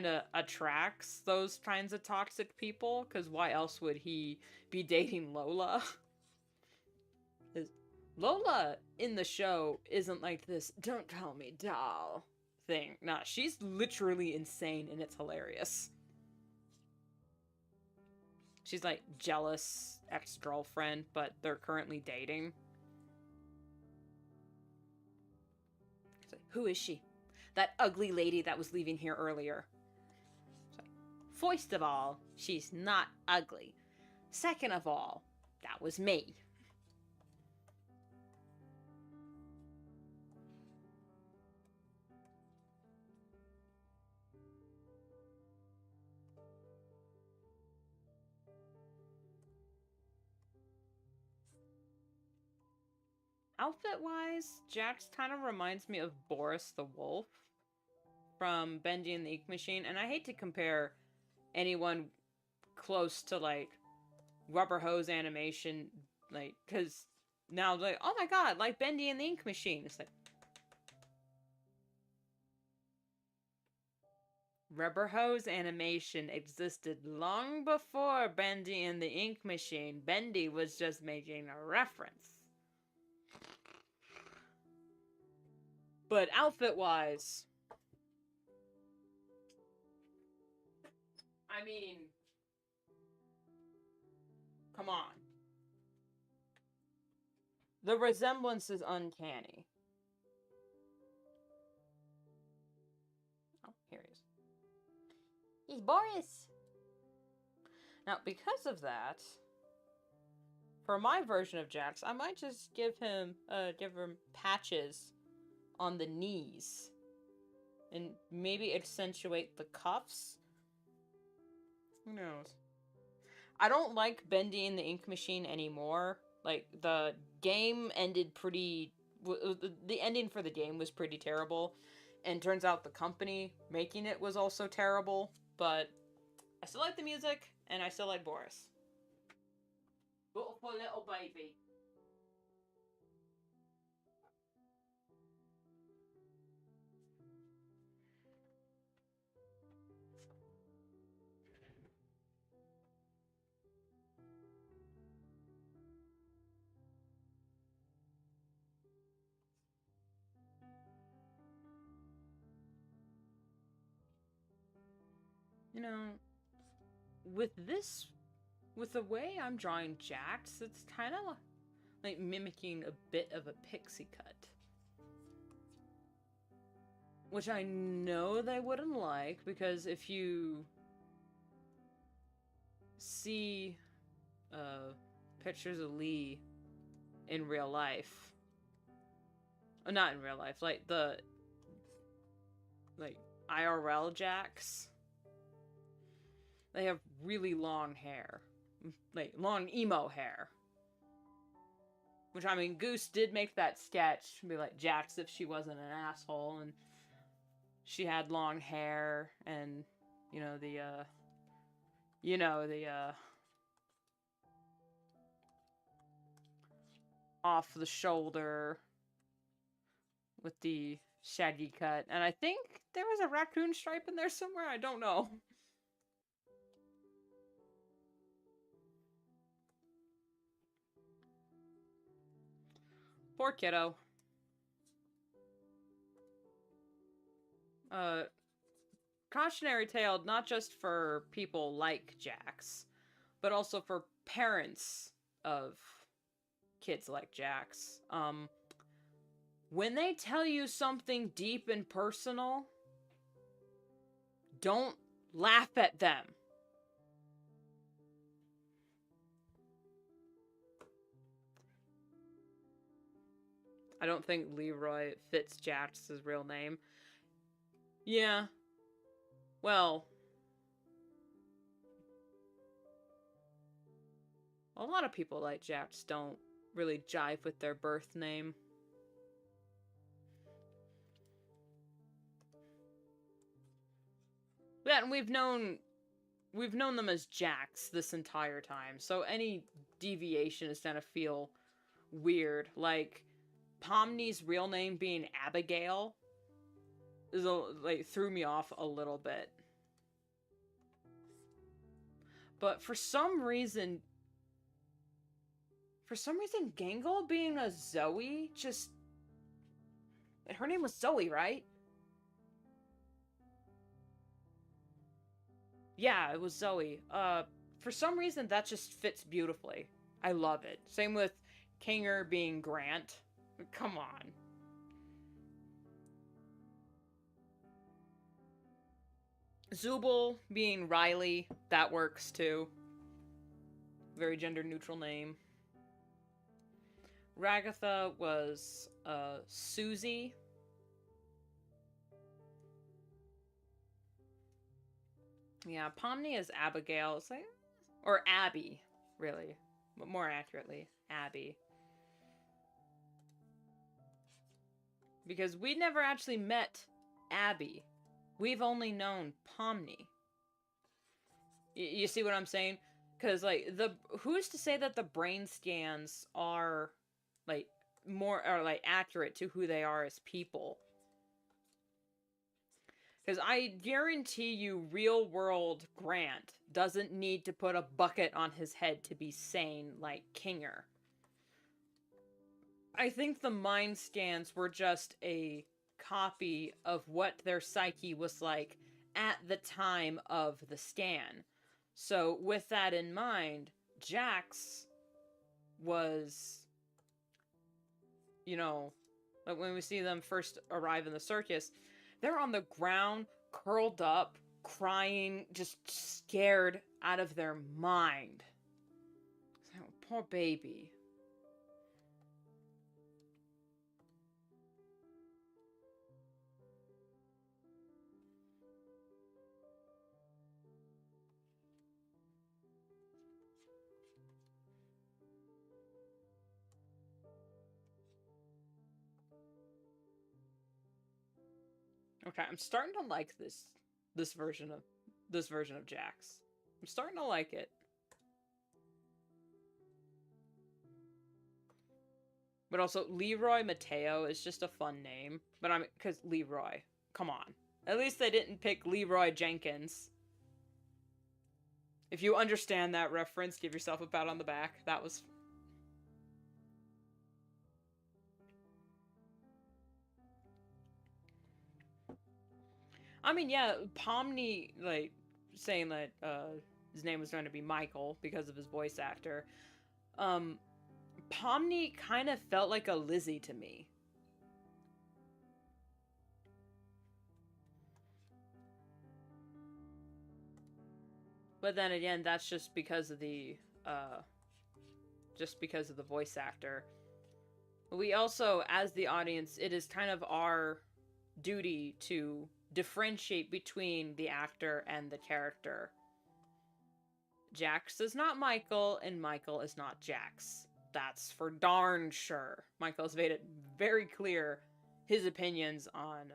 of attracts those kinds of toxic people, because why else would he be dating Lola? Lola in the show isn't like this "don't call me doll" thing. Nah, she's literally insane and it's hilarious. She's like jealous ex-girlfriend, but they're currently dating. It's like, who is she? That ugly lady that was leaving here earlier. Like, first of all, she's not ugly. Second of all, that was me. Outfit-wise, Jax kind of reminds me of Boris the Wolf from Bendy and the Ink Machine, and I hate to compare anyone close to, like, Rubber Hose animation, like, because now, like, oh my god, like Bendy and the Ink Machine. It's like, Rubber Hose animation existed long before Bendy and the Ink Machine. Bendy was just making a reference. But outfit-wise, I mean, come on. The resemblance is uncanny. Oh, here he is. He's Boris! Now, because of that, for my version of Jax, I might just give him patches on the knees. And maybe accentuate the cuffs? Who knows? I don't like Bendy and the Ink Machine anymore. Like, the game ended pretty... The ending for the game was pretty terrible. And turns out the company making it was also terrible. But I still like the music, and I still like Boris. Beautiful little baby. You know, with the way I'm drawing Jax, it's kind of like mimicking a bit of a pixie cut. Which I know they wouldn't like, because if you see pictures of Lee in real life, or not in real life, like the IRL Jax, they have really long hair. Like, long emo hair. Which, I mean, Goose did make that sketch, be like Jax if she wasn't an asshole, and she had long hair, and, off the shoulder with the shaggy cut. And I think there was a raccoon stripe in there somewhere. I don't know. Poor kiddo. Cautionary tale, not just for people like Jax, but also for parents of kids like Jax. When they tell you something deep and personal, don't laugh at them. I don't think Leroy fits Jax's real name. Yeah. Well, a lot of people like Jax don't really jive with their birth name. Yeah, and we've known them as Jax this entire time, so any deviation is gonna feel weird. Like Pomni's real name being Abigail is threw me off a little bit. But for some reason Gangle being a Zoe just... Her name was Zoe, right? Yeah, it was Zoe. For some reason that just fits beautifully. I love it. Same with Kinger being Grant. Come on. Zubul being Riley, that works too. Very gender neutral name. Ragatha was Susie. Yeah, Pomni is Abigail. It's like, or Abby, really. But more accurately, Abby. Because we never actually met Abby. We've only known Pomni. You see what I'm saying? Because, like, who's to say that the brain scans are, like, more, or, like, accurate to who they are as people? Because I guarantee you real world Grant doesn't need to put a bucket on his head to be sane like Kinger. I think the mind scans were just a copy of what their psyche was like at the time of the scan. So with that in mind, Jax was, you know, like when we see them first arrive in the circus, they're on the ground, curled up, crying, just scared out of their mind. Oh, poor baby. Okay, I'm starting to like this version of Jax. I'm starting to like it. But also, Leroy Mateo is just a fun name. But because Leroy. Come on. At least they didn't pick Leroy Jenkins. If you understand that reference, give yourself a pat on the back. That was... I mean, yeah, Pomni, like, saying that his name was going to be Michael because of his voice actor. Pomni kind of felt like a Lizzie to me. But then again, that's just because of the voice actor. We also, as the audience, it is kind of our duty to differentiate between the actor and the character. Jax is not Michael, and Michael is not Jax. That's for darn sure. Michael's made it very clear his opinions on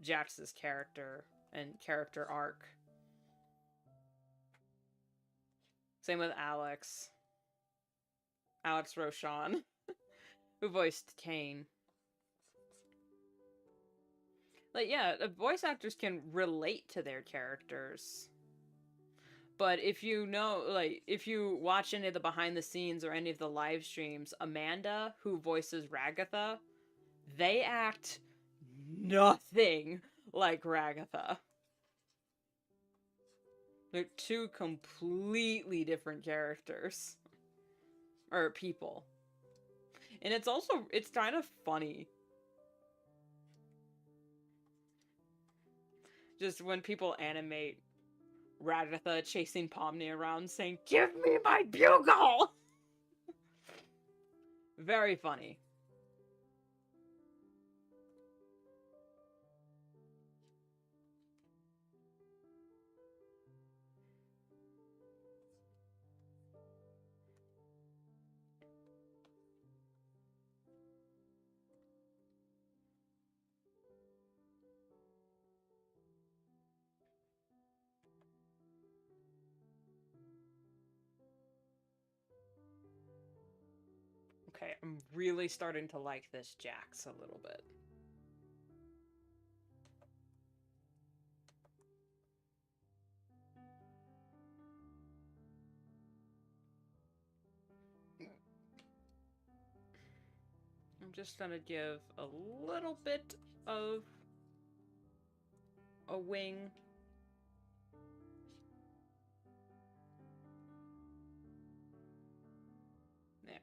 Jax's character and character arc. Same with Alex. Alex Roshan. who voiced Kane. Like, yeah, voice actors can relate to their characters. But if you know, like, if you watch any of the behind the scenes or any of the live streams, Amanda, who voices Ragatha, they act nothing like Ragatha. They're two completely different characters. Or people. And it's kind of funny. Just when people animate Ragatha chasing Pomni around saying, "Give me my bugle!" Very funny. Okay, I'm really starting to like this Jax a little bit. I'm just gonna give a little bit of a wing. There.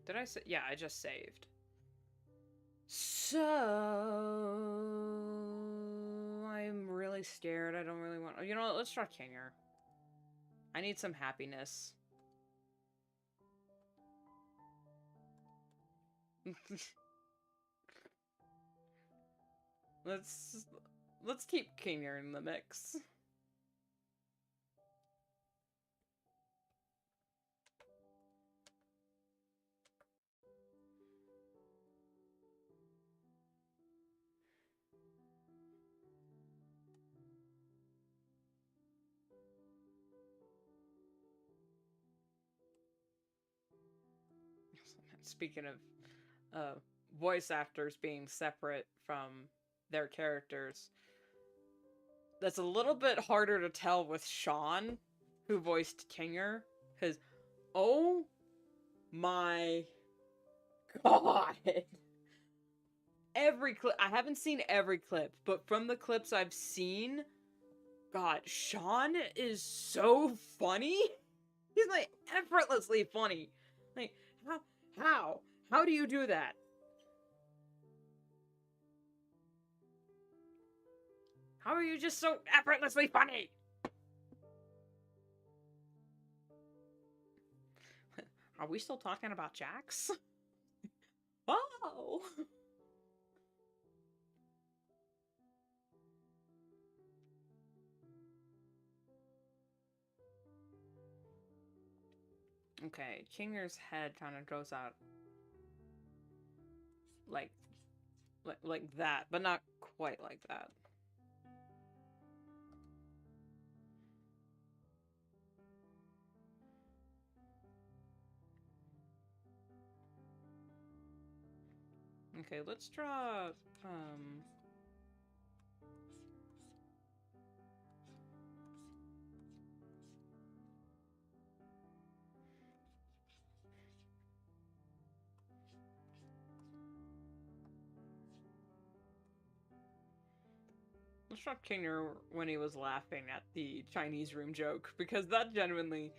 Did I say? Yeah, I just saved. So I'm really scared. I don't really want. You know what? Let's try Kinger. I need some happiness. let's keep Kinger in the mix. Speaking of voice actors being separate from their characters, that's a little bit harder to tell with Sean, who voiced Kinger, because oh my god. Every clip, I haven't seen every clip, but from the clips I've seen, god, Sean is so funny. He's like effortlessly funny. Like, how do you do that? How are you just so effortlessly funny? Are we still talking about Jax? Oh! Okay, Kinger's head kind of goes out like, like that, but not quite like that. Okay, let's draw, let's draw Kinger when he was laughing at the Chinese room joke, because that genuinely,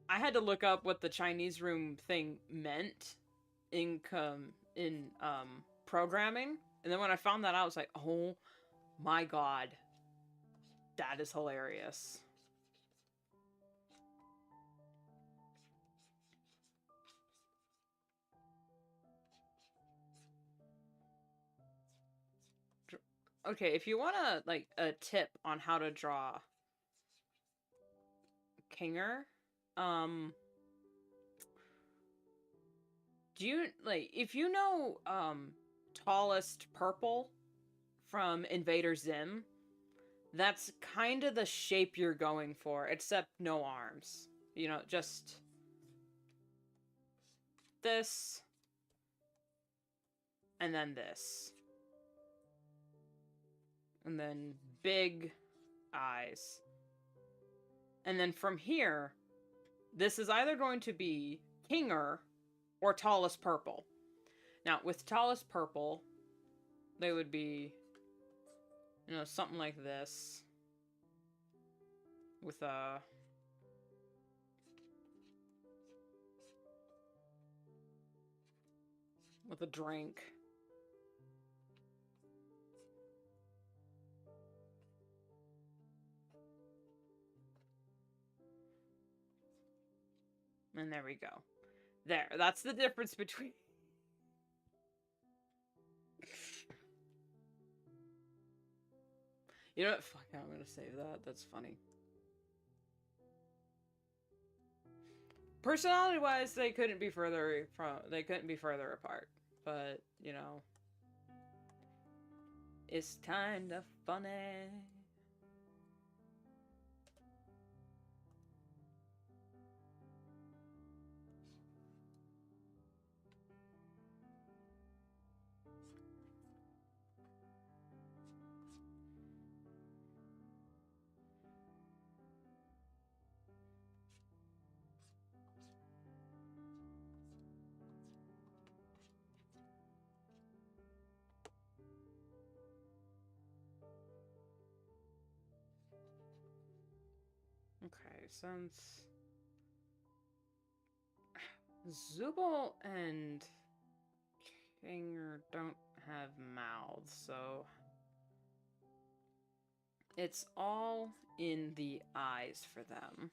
I had to look up what the Chinese room thing meant in programming, and then when I found that out, I was like, oh my god, that is hilarious. Okay, if you want like a tip on how to draw Kinger, Do you, like, if you know, Tallest Purple from Invader Zim, that's kind of the shape you're going for, except no arms. You know, just this, and then this. And then big eyes. And then from here, this is either going to be Kinger or Tallest Purple. Now, with Tallest Purple, they would be, you know, something like this. With a... with a drink. And there we go. There, that's the difference between... You know what? Fuck, I'm gonna save that. That's funny. Personality-wise, they couldn't be further apart. But, you know, it's kinda funny. Okay, since Zubal and Kinger don't have mouths, so it's all in the eyes for them.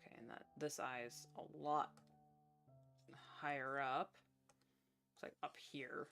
Okay, and this eye is a lot higher up. It's like up here.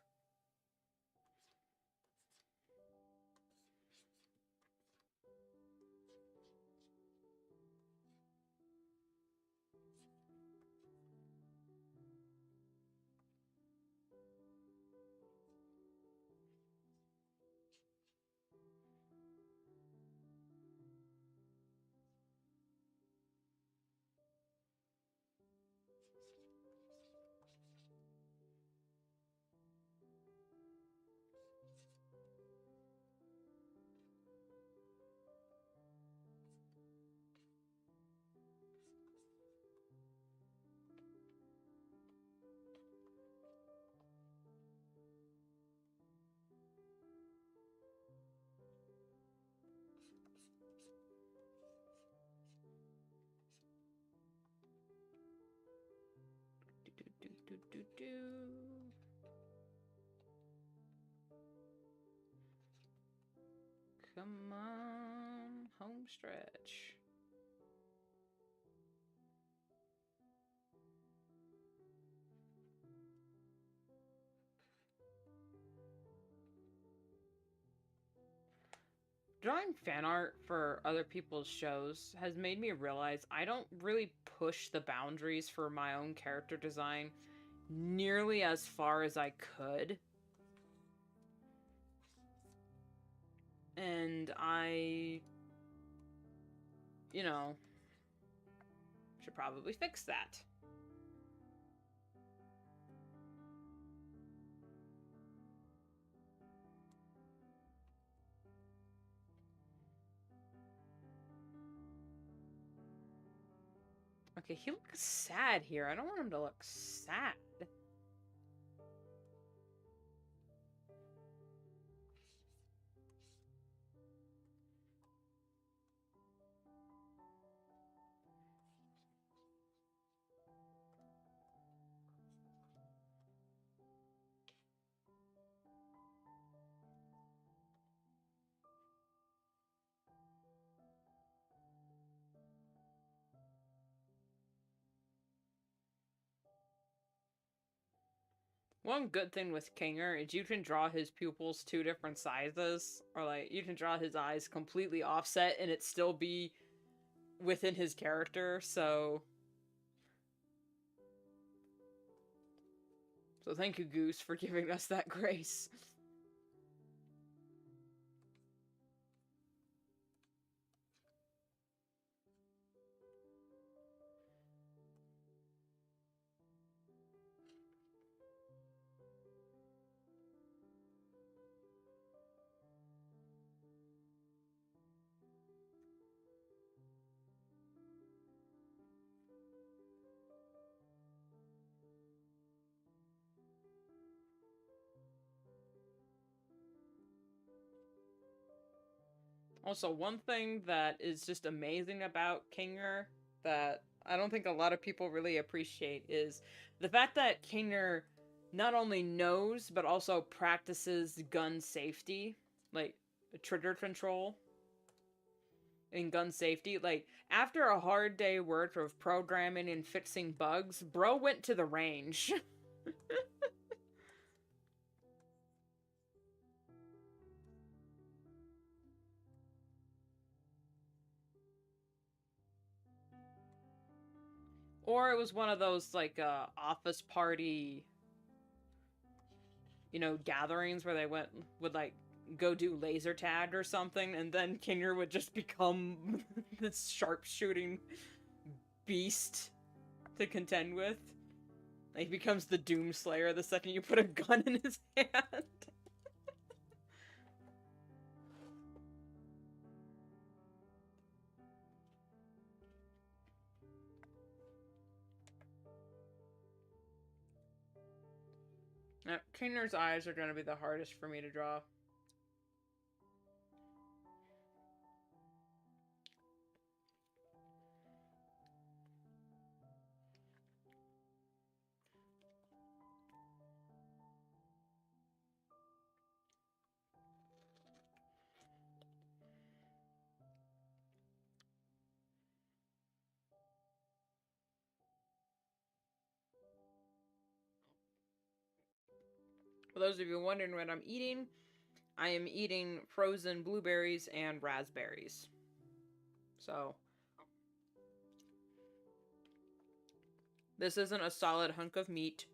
Do. Come on, home stretch. Drawing fan art for other people's shows has made me realize I don't really push the boundaries for my own character design nearly as far as I could. And I, you know, should probably fix that. Okay, he looks sad here. I don't want him to look sad. One good thing with Kinger is you can draw his pupils two different sizes, or like you can draw his eyes completely offset and it still be within his character, so So thank you, Goose, for giving us that grace. Also, one thing that is just amazing about Kinger that I don't think a lot of people really appreciate is the fact that Kinger not only knows but also practices gun safety, like trigger control and gun safety. Like, after a hard day work of programming and fixing bugs, bro went to the range. Or it was one of those, like, office party, gatherings where they would, like, go do laser tag or something, and then Kinger would just become this sharpshooting beast to contend with. Like, he becomes the Doomslayer the second you put a gun in his hand. Now, Kinger's eyes are going to be the hardest for me to draw. For those of you wondering what I'm eating, I am eating frozen blueberries and raspberries. So, this isn't a solid hunk of meat.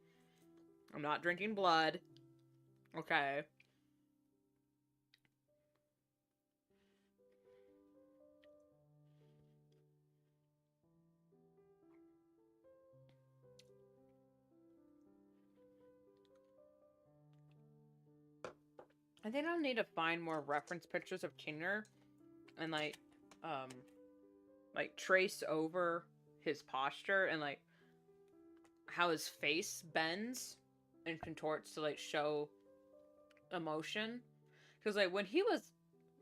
I'm not drinking blood. Okay. I think I'll need to find more reference pictures of Kinger and, like trace over his posture and, like, how his face bends and contorts to, like, show emotion. Because, like, when he was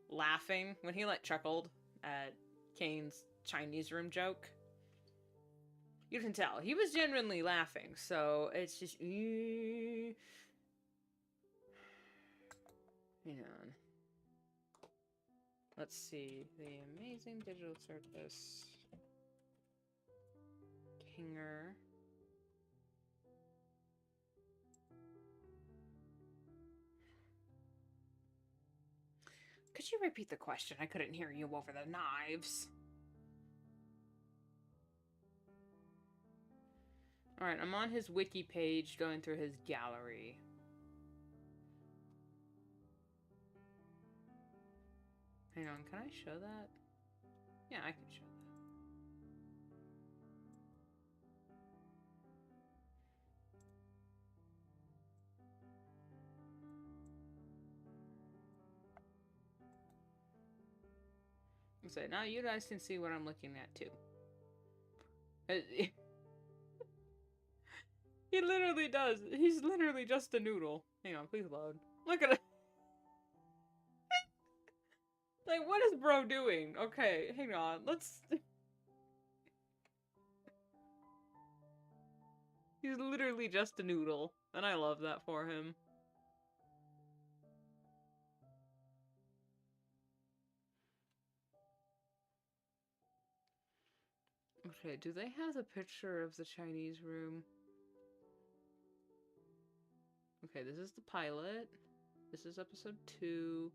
laughing, when he, like, chuckled at Kane's Chinese room joke, you can tell he was genuinely laughing. So it's just, hang on. Let's see. The amazing digital circus. Kinger. Could you repeat the question? I couldn't hear you over the knives. Alright, I'm on his wiki page going through his gallery. Hang on, can I show that? Yeah, I can show that. So now you guys can see what I'm looking at too. He literally does. He's literally just a noodle. Hang on, please load. Look at it. Like, what is bro doing? Okay, hang on. Let's... He's literally just a noodle. And I love that for him. Okay, do they have the picture of the Chinese room? Okay, this is the pilot. This is episode 2.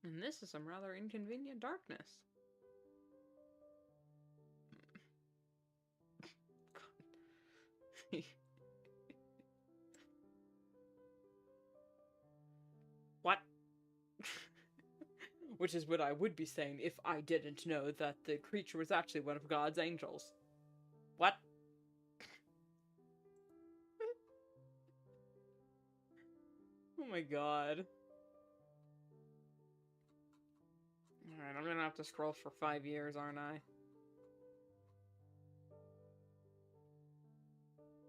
And this is some rather inconvenient darkness. What? Which is what I would be saying if I didn't know that the creature was actually one of God's angels. What? Oh my god. Alright, I'm gonna have to scroll for 5 years, aren't I?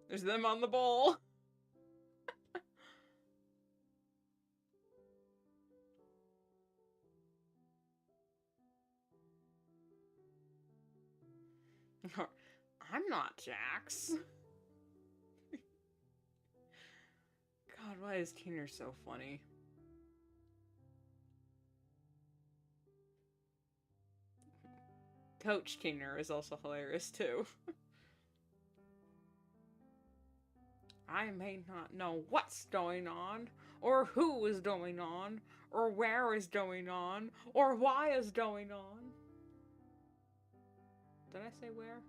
There's them on the bowl! I'm not Jax. God, why is Keener so funny? Coach Keener is also hilarious too. I may not know what's going on, or who is going on, or where is going on, or why is going on. Did I say where?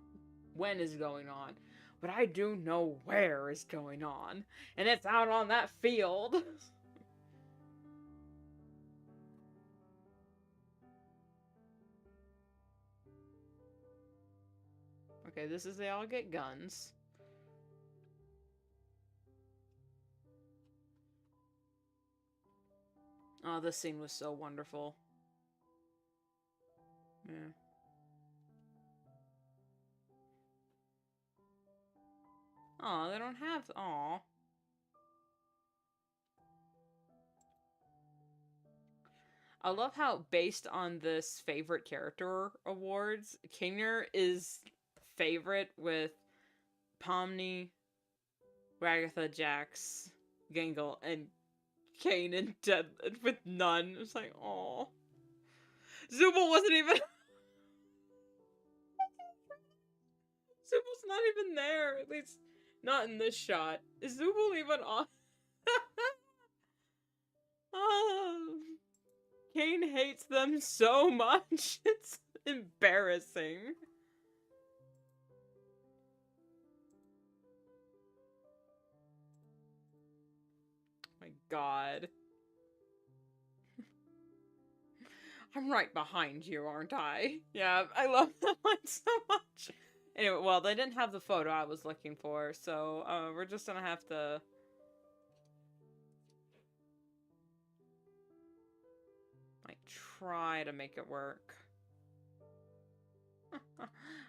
When is going on. But I do know where is going on, and it's out on that field. Okay, this is they all get guns. Oh, this scene was so wonderful. Yeah. Oh, they don't have... Aw. I love how, based on this favorite character awards, Kingner is favorite with Pomni, Ragatha, Jax, Gangle, and Kane and Dead with none. It's like, aw. Zubul wasn't even... Zubal's not even there. At least, not in this shot. Is Zubul even on? Oh, Kane hates them so much. It's embarrassing. My god. I'm right behind you, aren't I? Yeah, I love that line so much. Anyway, well, they didn't have the photo I was looking for, so we're just gonna have to... like, try to make it work.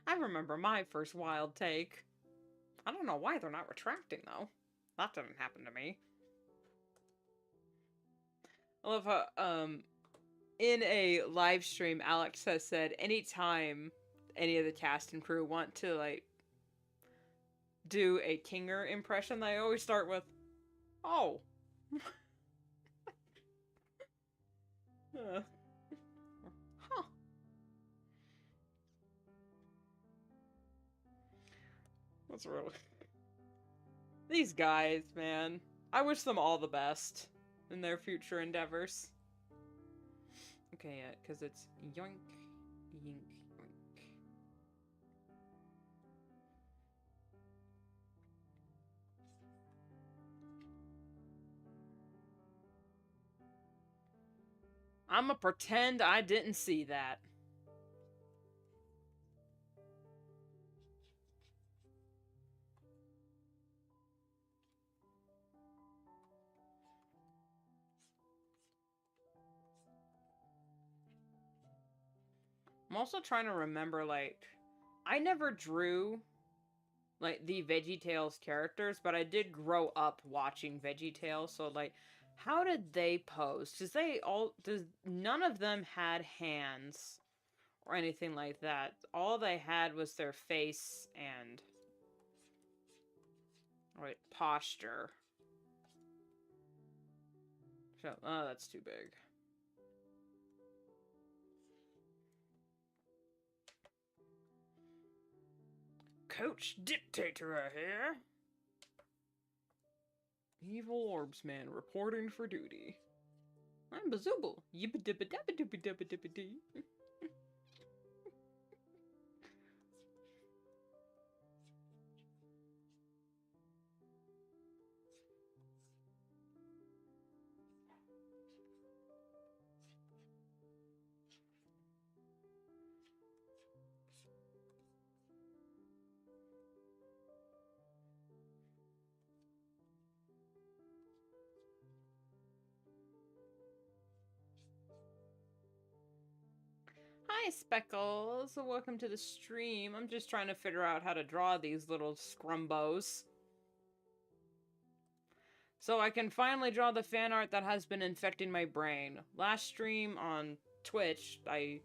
I remember my first wild take. I don't know why they're not retracting, though. That didn't happen to me. I love how, in a live stream, Alex has said anytime any of the cast and crew want to, like, do a Kinger impression, they always start with, oh. Huh. That's really... These guys, man. I wish them all the best in their future endeavors. Okay, yeah, because it's yoink, yink, yoink. I'ma pretend I didn't see that. I'm also trying to remember, like, I never drew, like, the VeggieTales characters, but I did grow up watching VeggieTales, so, like, how did they pose? None of them had hands or anything like that. All they had was their face and, wait, posture. So, oh, that's too big. Coach Dictator here. Evil Orbsman reporting for duty. I'm Bazooble. Yibba dibba dabba dibba dabba dibba dee. Hi, Speckles. Welcome to the stream. I'm just trying to figure out how to draw these little scrumbos, so I can finally draw the fan art that has been infecting my brain. Last stream on Twitch, I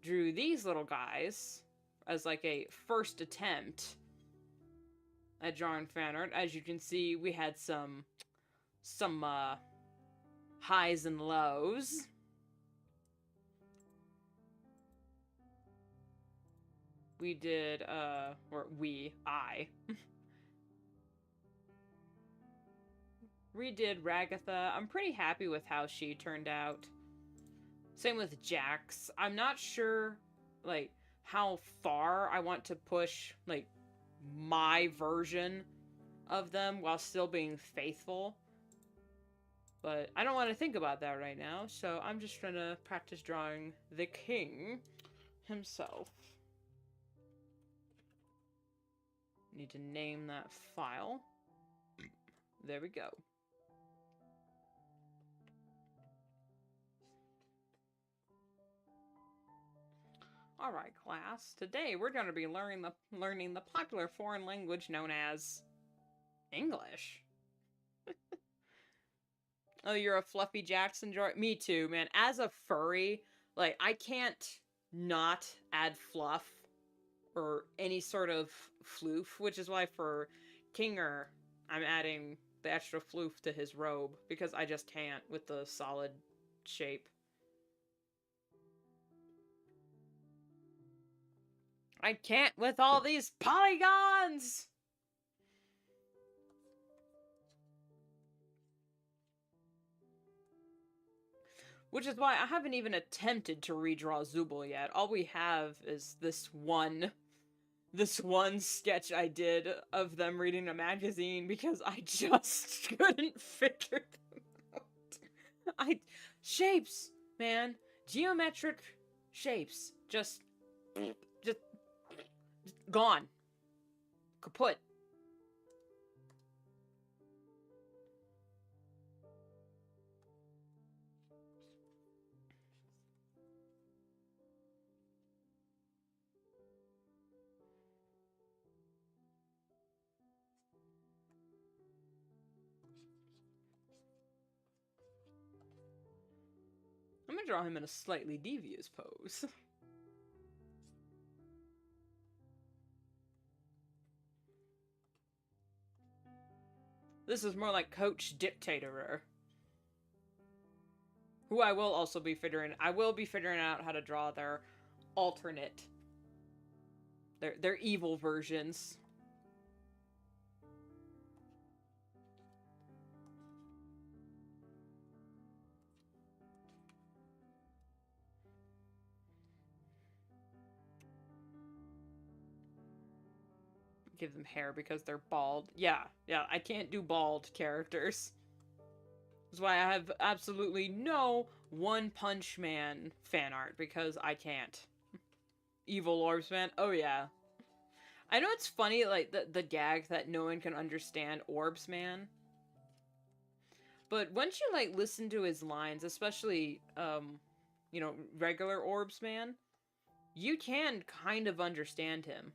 drew these little guys as like a first attempt at drawing fan art. As you can see, we had some highs and lows. We did, I redid Ragatha. I'm pretty happy with how she turned out. Same with Jax. I'm not sure, like, how far I want to push, like, my version of them while still being faithful. But I don't want to think about that right now, so I'm just trying to practice drawing the king himself. Need to name that file. There we go. Alright, class. Today we're going to be learning the popular foreign language known as English. Oh, you're a Fluffy Jackson drawer? Me too, man. As a furry, like, I can't not add fluff or any sort of floof, which is why for Kinger, I'm adding the extra floof to his robe, because I just can't with the solid shape. I can't with all these polygons! Which is why I haven't even attempted to redraw Zooble yet. All we have is this one sketch I did of them reading a magazine because I just couldn't figure them out. Shapes, man. Geometric shapes. Just gone. Kaput. I'm gonna draw him in a slightly devious pose. This is more like Coach Dictatorer. Who I will also be figuring out how to draw their alternate, their evil versions. Give them hair because they're bald. Yeah, I can't do bald characters. That's why I have absolutely no One Punch Man fan art, because I can't. Evil Orbs Man? Oh yeah. I know it's funny, like, the gag that no one can understand Orbs Man. But once you, like, listen to his lines, especially, you know, regular Orbs Man, you can kind of understand him.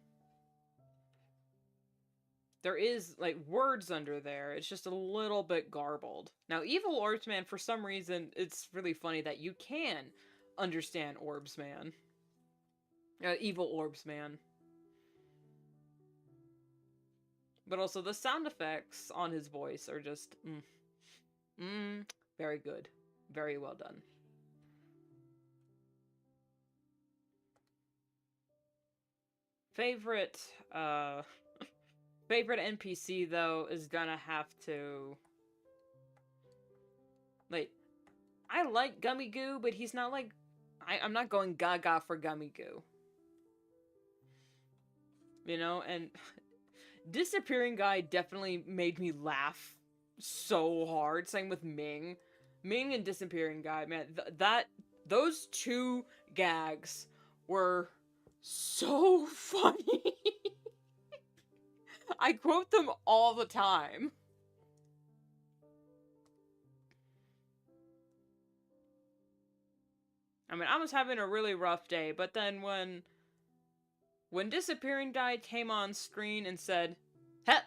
There is, like, words under there. It's just a little bit garbled. Now, Evil Orbs Man, for some reason, it's really funny that you can understand Orbs Man. Evil Orbs Man. But also, the sound effects on his voice are just, very good. Very well done. Favorite NPC, though, is gonna have to... Like, I like Gummy Goo, but he's not like... I'm not going gaga for Gummy Goo. You know, and Disappearing Guy definitely made me laugh so hard. Same with Ming. Ming and Disappearing Guy, man, those two gags were so funny. I quote them all the time. I mean, I was having a really rough day, but then when Disappearing Guy came on screen and said, "Heh,"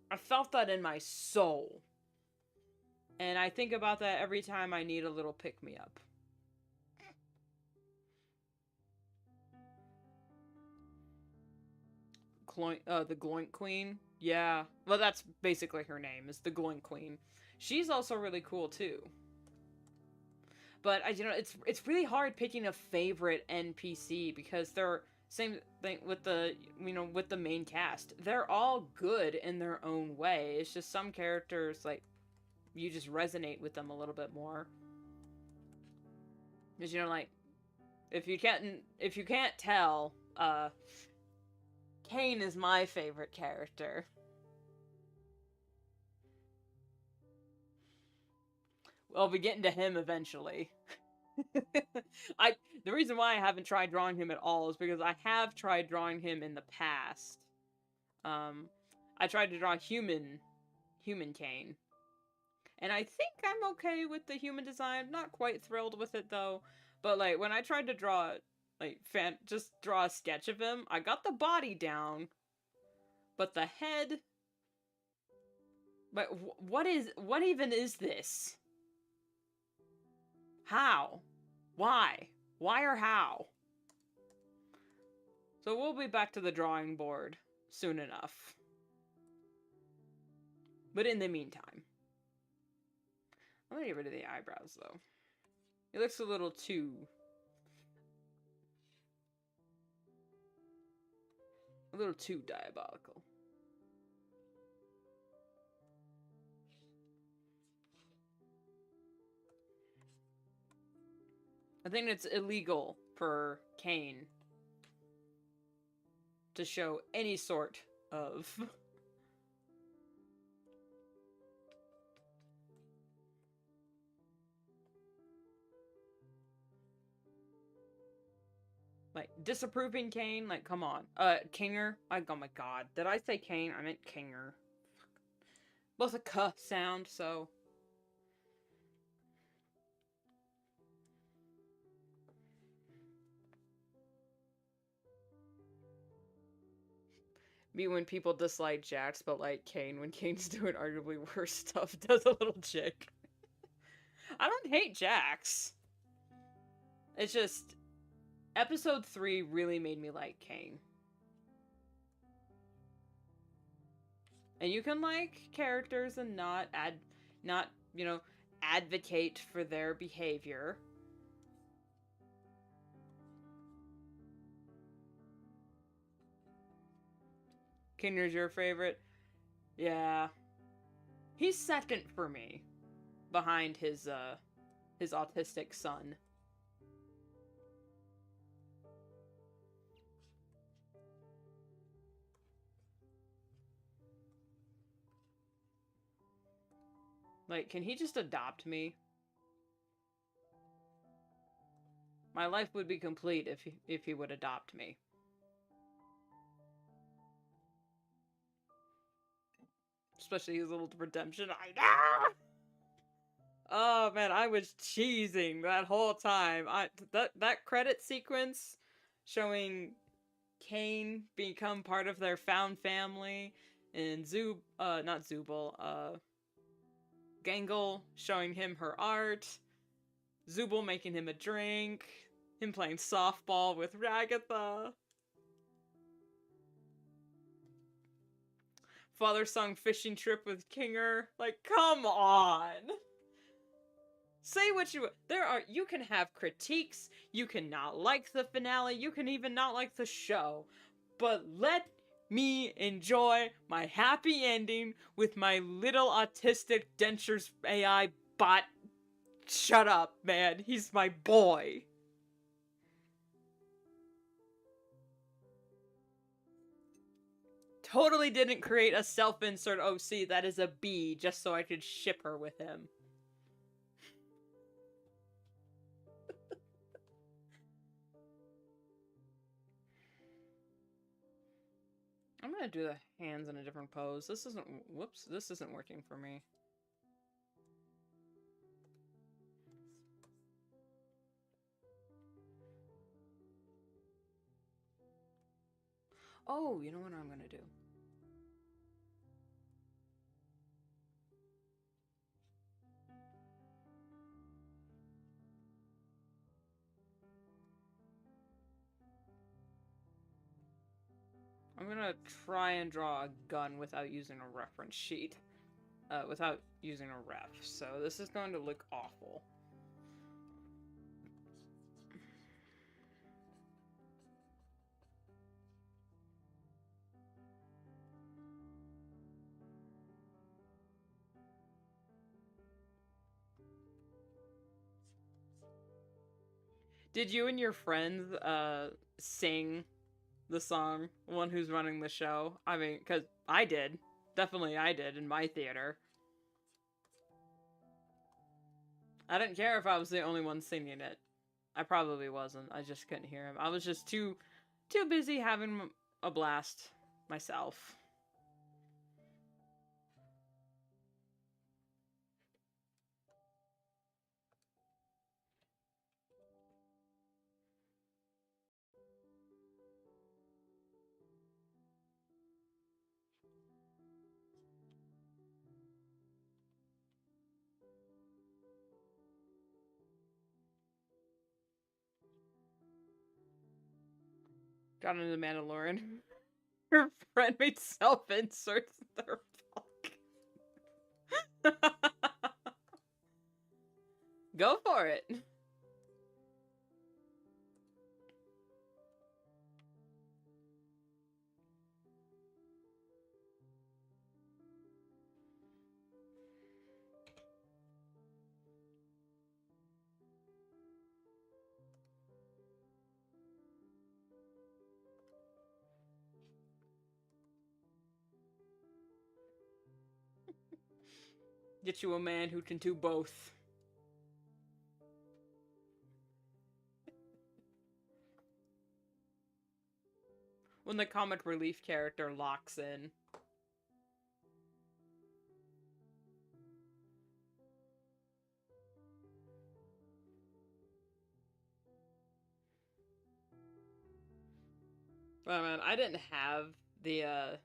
I felt that in my soul. And I think about that every time I need a little pick-me-up. The Gloink Queen? Yeah. Well, that's basically her name, is the Gloink Queen. She's also really cool, too. But, it's really hard picking a favorite NPC, because they're... Same thing with with the main cast. They're all good in their own way. It's just some characters, like, you just resonate with them a little bit more. Because, like, if you can't tell, Kane is my favorite character. I'll be getting to him eventually. The reason why I haven't tried drawing him at all is because I have tried drawing him in the past. I tried to draw human Kane. And I think I'm okay with the human design. Not quite thrilled with it, though. But, like, when I tried to draw, like, just draw a sketch of him, I got the body down. But the head... But what even is this? How? Why? Why or how? So we'll be back to the drawing board soon enough. But in the meantime... I'm gonna get rid of the eyebrows, though. It looks a little too... diabolical. I think it's illegal for Kane to show any sort of... like, disapproving Kane? Like, come on. Kinger? Like, oh my god. Did I say Kane? I meant Kinger. Both a cuh sound, so... Me when people dislike Jax, but like Kane when Kane's doing arguably worse stuff, does a little chick. I don't hate Jax. It's just... Episode 3 really made me like Kane. And you can like characters and not, advocate for their behavior. Kinder's your favorite? Yeah. He's second for me. Behind his autistic son. Like, can he just adopt me? My life would be complete if he would adopt me. Especially his little redemption. Oh man, I was cheesing that whole time. That credit sequence showing Kane become part of their found family, and not Zubul, Gangle showing him her art, Zubul making him a drink, him playing softball with Ragatha, father-son fishing trip with Kinger. Like, come on! Say what you... You can have critiques, you can not like the finale, you can even not like the show, but let me enjoy my happy ending with my little autistic dentures AI bot. Shut up, man. He's my boy. Totally didn't create a self-insert OC that is a B just so I could ship her with him. I'm gonna do the hands in a different pose. This isn't, whoops, this isn't working for me. Oh, you know what I'm gonna do? I'm gonna try and draw a gun without using a reference sheet. Without using a ref. So this is going to look awful. Did you and your friends sing the song One Who's Running the Show? I mean, because I did. Definitely I did in my theater. I didn't care if I was the only one singing it. I probably wasn't. I just couldn't hear him. I was just too busy having a blast myself. Got into the Mandalorian. Her friend made self-inserts in their book. Go for it. Get you a man who can do both. When the comic relief character locks in. Well, man, I didn't have the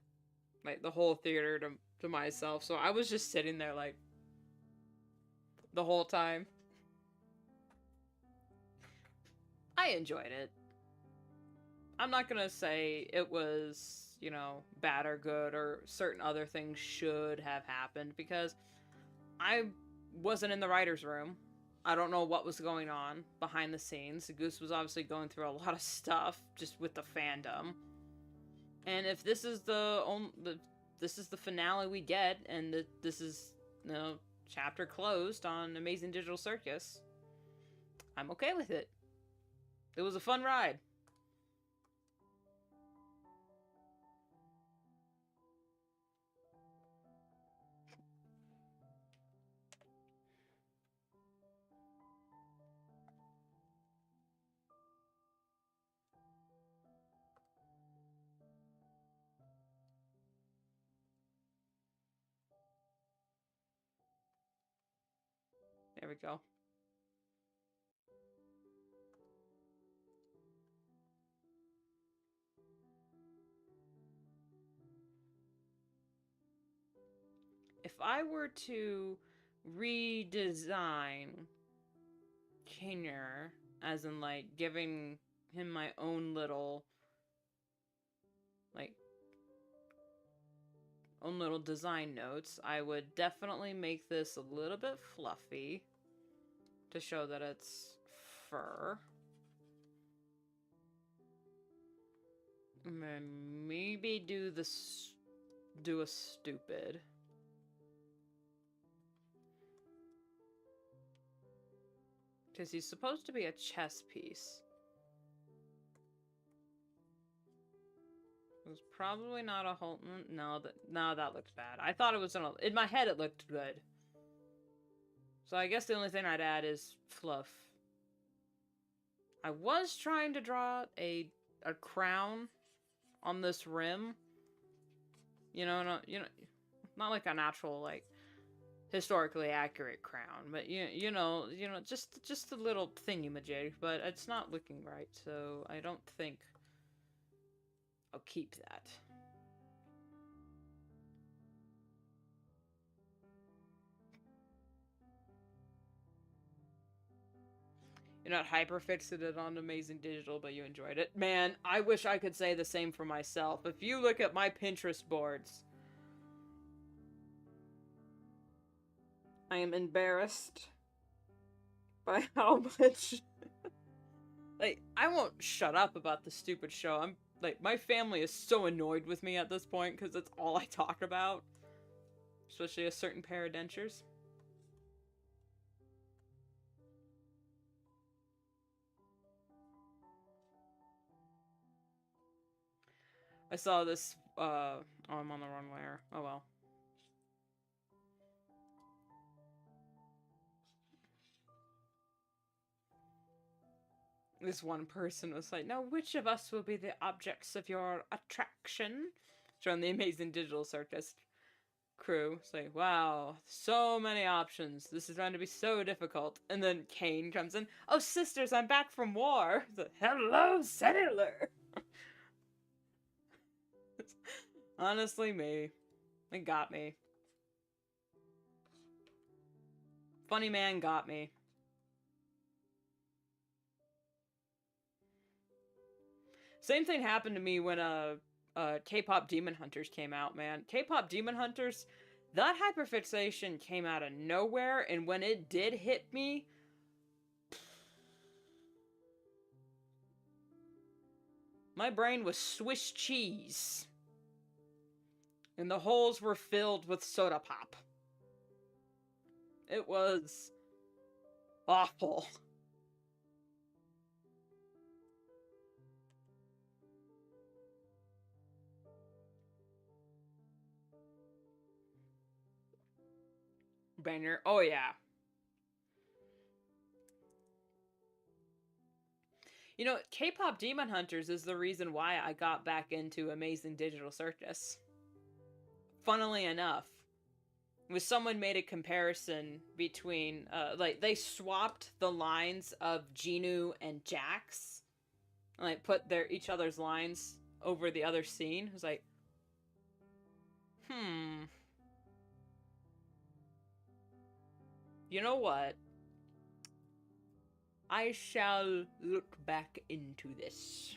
like the whole theater to myself, so I was just sitting there like the whole time. I enjoyed it. I'm not gonna say it was, you know, bad or good or certain other things should have happened because I wasn't in the writer's room. I don't know what was going on behind the scenes. Goose was obviously going through a lot of stuff just with the fandom. And if this is this is the finale we get, and this is, you know, chapter closed on Amazing Digital Circus, I'm okay with it. It was a fun ride. There we go. If I were to redesign Kinger, as in like giving him my own little like own little design notes, I would definitely make this a little bit fluffy to show that it's fur. Maybe do a stupid. Because he's supposed to be a chess piece. It was probably not a whole... No, that looks bad. I thought it was in my head it looked good. So I guess the only thing I'd add is fluff. I was trying to draw a crown on this rim. Not like a natural, like, historically accurate crown, but just a little thingy-majig, but it's not looking right, so I don't think I'll keep that. You're not hyper-fixated on Amazing Digital, but you enjoyed it. Man, I wish I could say the same for myself. If you look at my Pinterest boards, I am embarrassed by how much... like, I won't shut up about the stupid show. My family is so annoyed with me at this point, because it's all I talk about. Especially a certain pair of dentures. I saw this, oh, I'm on the wrong layer. Oh well. This one person was like, now which of us will be the objects of your attraction? Showing the Amazing Digital Circus crew. It's like, wow, so many options. This is going to be so difficult. And then Kane comes in. Oh, sisters, I'm back from war. It's like, hello, settler. Honestly, me. It got me. Funny man got me. Same thing happened to me when K-pop Demon Hunters came out, man. K-pop Demon Hunters, that hyperfixation came out of nowhere, and when it did hit me, my brain was Swiss cheese. And the holes were filled with soda pop. It was awful. Banger. Oh, yeah. K-pop Demon Hunters is the reason why I got back into Amazing Digital Circus. Funnily enough, was someone made a comparison between, they swapped the lines of Genu and Jax. And, put each other's lines over the other scene. It was like, you know what? I shall look back into this.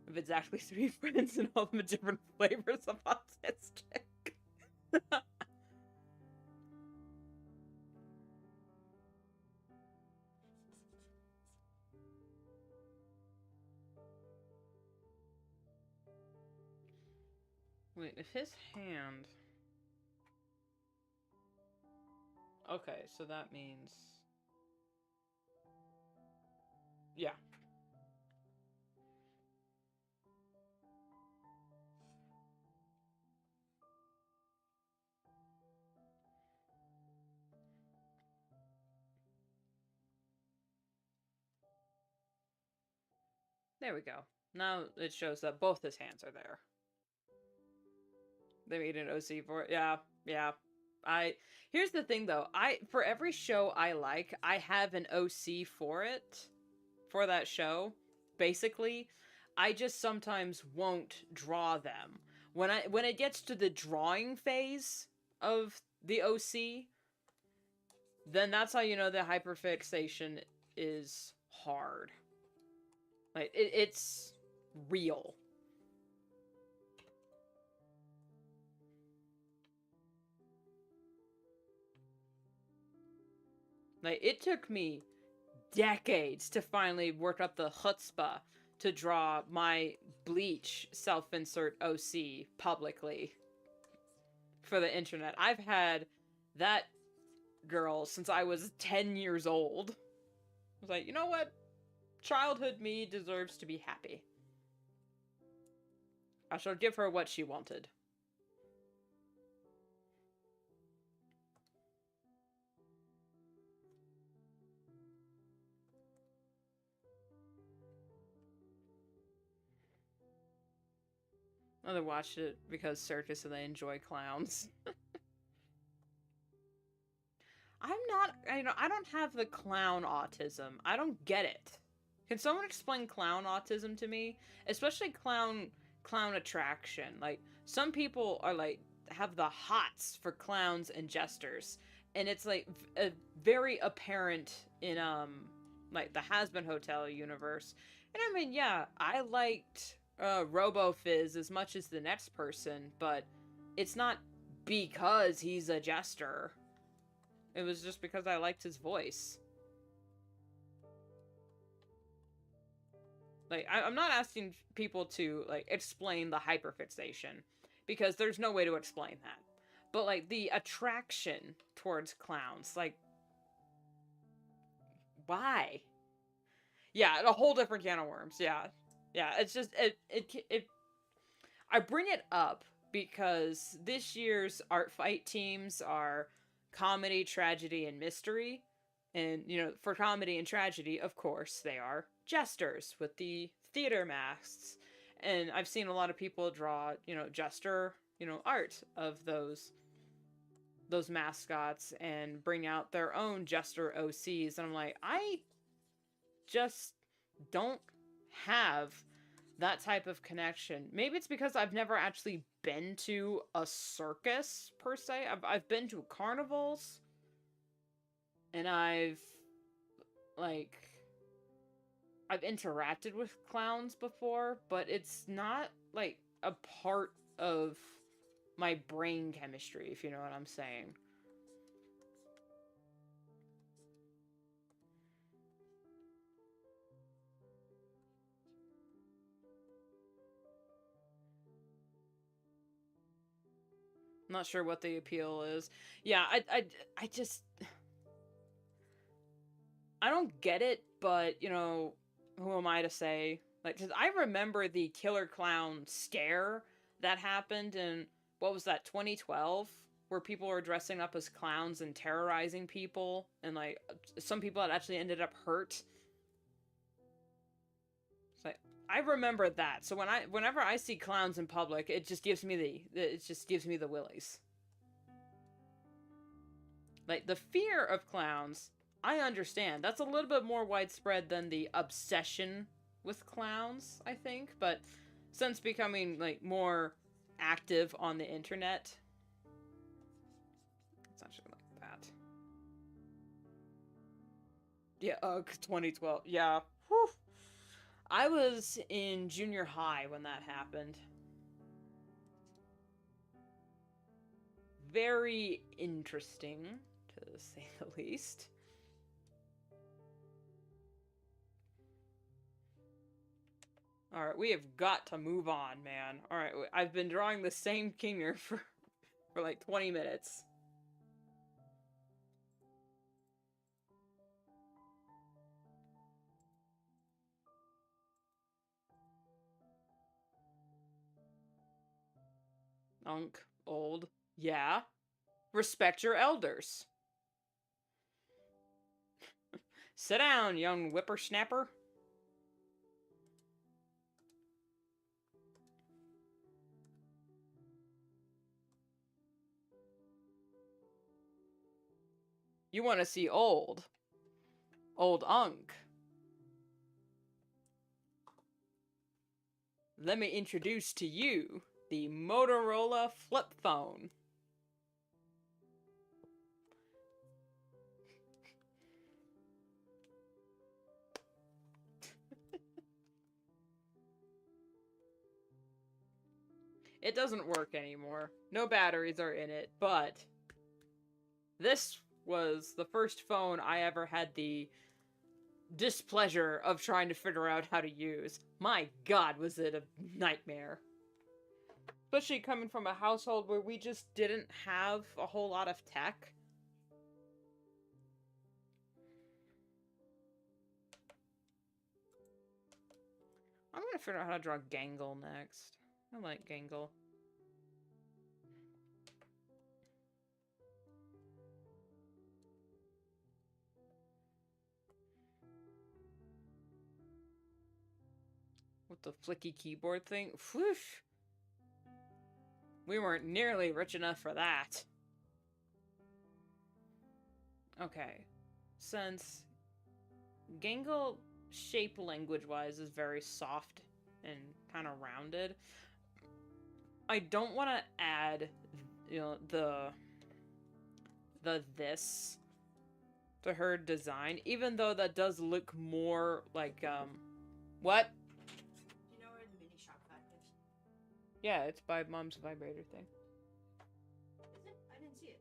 If it's actually 3 friends and all the different flavors of autistic. Wait, if his hand... Okay, so that means... Yeah. There we go. Now it shows that both his hands are there. They made an OC for it. Yeah, yeah. Here's the thing though. For every show I like, I have an OC for it. For that show. Basically. I just sometimes won't draw them. When it gets to the drawing phase of the OC, then that's how you know the hyperfixation is hard. Like, it's real. Like, it took me decades to finally work up the chutzpah to draw my bleach self-insert OC publicly for the internet. I've had that girl since I was 10 years old. I was like, you know what? Childhood me deserves to be happy. I shall give her what she wanted. I watched it because circus and they enjoy clowns. I don't have the clown autism. I don't get it. Can someone explain clown autism to me? Especially clown attraction. Like, some people are like, have the hots for clowns and jesters. And it's like very apparent in like the Has-Been Hotel universe. And I mean, yeah, I liked RoboFizz as much as the next person, but it's not because he's a jester. It was just because I liked his voice. Like, I'm not asking people to, like, explain the hyperfixation, because there's no way to explain that. But, like, the attraction towards clowns, like, why? Yeah, a whole different can of worms, yeah. Yeah, it's just, I bring it up because this year's art fight teams are comedy, tragedy, and mystery. And, you know, for comedy and tragedy, of course, they are jesters with the theater masks. And I've seen a lot of people draw, you know, jester, you know, art of those mascots and bring out their own jester OCs. And I'm like, I just don't have that type of connection. Maybe it's because I've never actually been to a circus, per se. I've been to carnivals. And I've interacted with clowns before, but it's not, like, a part of my brain chemistry, if you know what I'm saying. Not sure what the appeal is. Yeah, I just... I don't get it, but, you know, who am I to say? Like, 'cause I remember the killer clown scare that happened in, what was that, 2012? Where people were dressing up as clowns and terrorizing people, and, like, some people had actually ended up hurt. It's like, I remember that. So whenever I see clowns in public, it just gives me the willies. Like, the fear of clowns, I understand. That's a little bit more widespread than the obsession with clowns, I think. But since becoming, like, more active on the internet, it's actually like that. Yeah, 2012. Yeah. Whew. I was in junior high when that happened. Very interesting, to say the least. Alright, we have got to move on, man. Alright, I've been drawing the same Kinger for like 20 minutes. Unk, old. Yeah. Respect your elders. Sit down, young whippersnapper. You want to see old. Old Unk. Let me introduce to you the Motorola flip phone. It doesn't work anymore. No batteries are in it, but this was the first phone I ever had the displeasure of trying to figure out how to use. My god, was it a nightmare. Especially coming from a household where we just didn't have a whole lot of tech. I'm gonna figure out how to draw Gangle next. I like Gangle. With the flicky keyboard thing. Whoosh! We weren't nearly rich enough for that. Okay. Since Gangle shape language-wise is very soft and kind of rounded, I don't want to add, you know, the this to her design, even though that does look more like, what? Do you know where the mini shop vac is? Yeah, it's by Mom's vibrator thing. Is it? I didn't see it.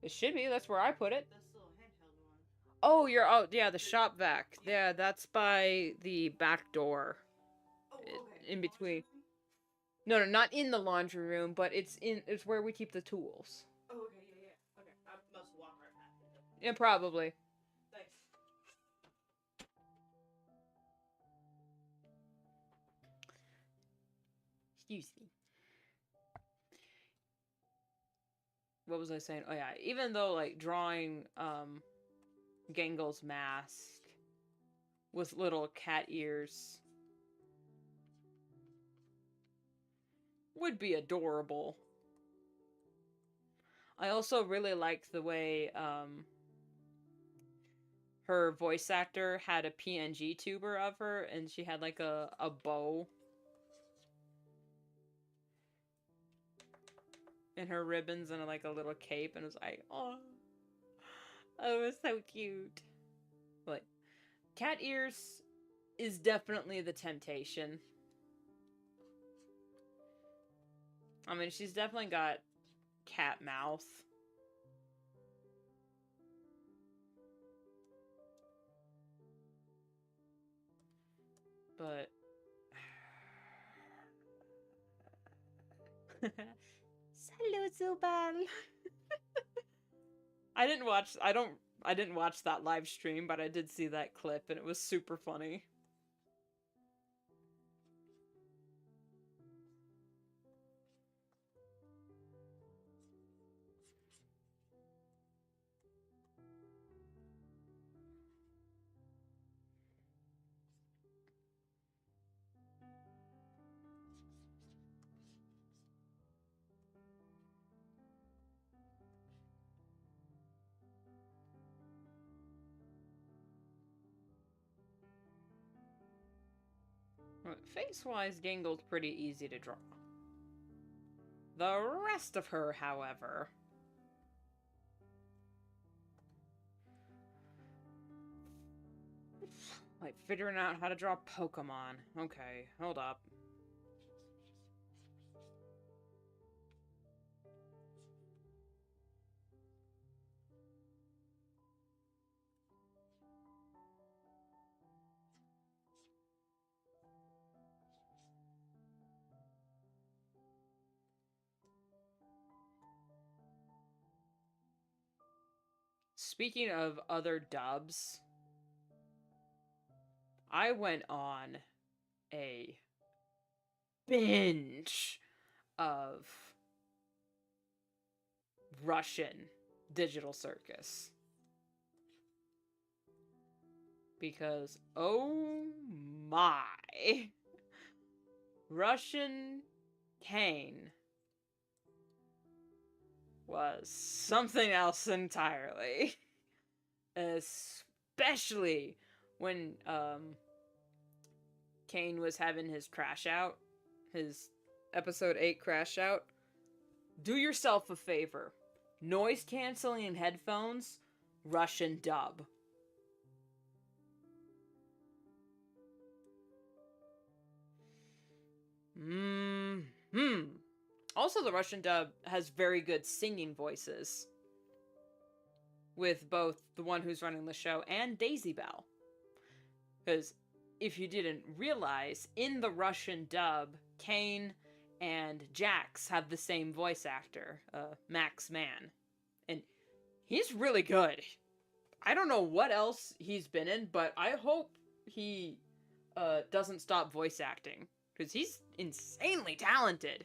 It should be, that's where I put it. That's the little handheld one. Oh, yeah, the shop vac. Yeah, that's by the back door. Oh, okay. In between. No, not in the laundry room, but it's where we keep the tools. Oh, okay, yeah. Okay, I must walk right past it. Yeah, probably. Thanks. Excuse me. What was I saying? Oh yeah, even though like drawing Gangle's mask with little cat ears would be adorable. I also really liked the way her voice actor had a PNG tuber of her, and she had like a bow in her ribbons and like a little cape, and it was like, oh, it was so cute. But cat ears is definitely the temptation. I mean, she's definitely got cat mouth. But Salut, Zubal. I didn't watch that live stream, but I did see that clip and it was super funny. Face-wise, Gangle's pretty easy to draw. The rest of her, however... like, figuring out how to draw Pokemon. Okay, hold up. Speaking of other dubs, I went on a binge of Russian Digital Circus. Because, oh my, Russian Kane was something else entirely. Especially when Kane was having his crash out, his episode 8 crash out. Do yourself a favor. Noise canceling headphones, Russian dub. Also, the Russian dub has very good singing voices. With both the one who's running the show and Daisy Bell. Because if you didn't realize, in the Russian dub, Kane and Jax have the same voice actor, Max Mann. And he's really good. I don't know what else he's been in, but I hope he doesn't stop voice acting. Because he's insanely talented.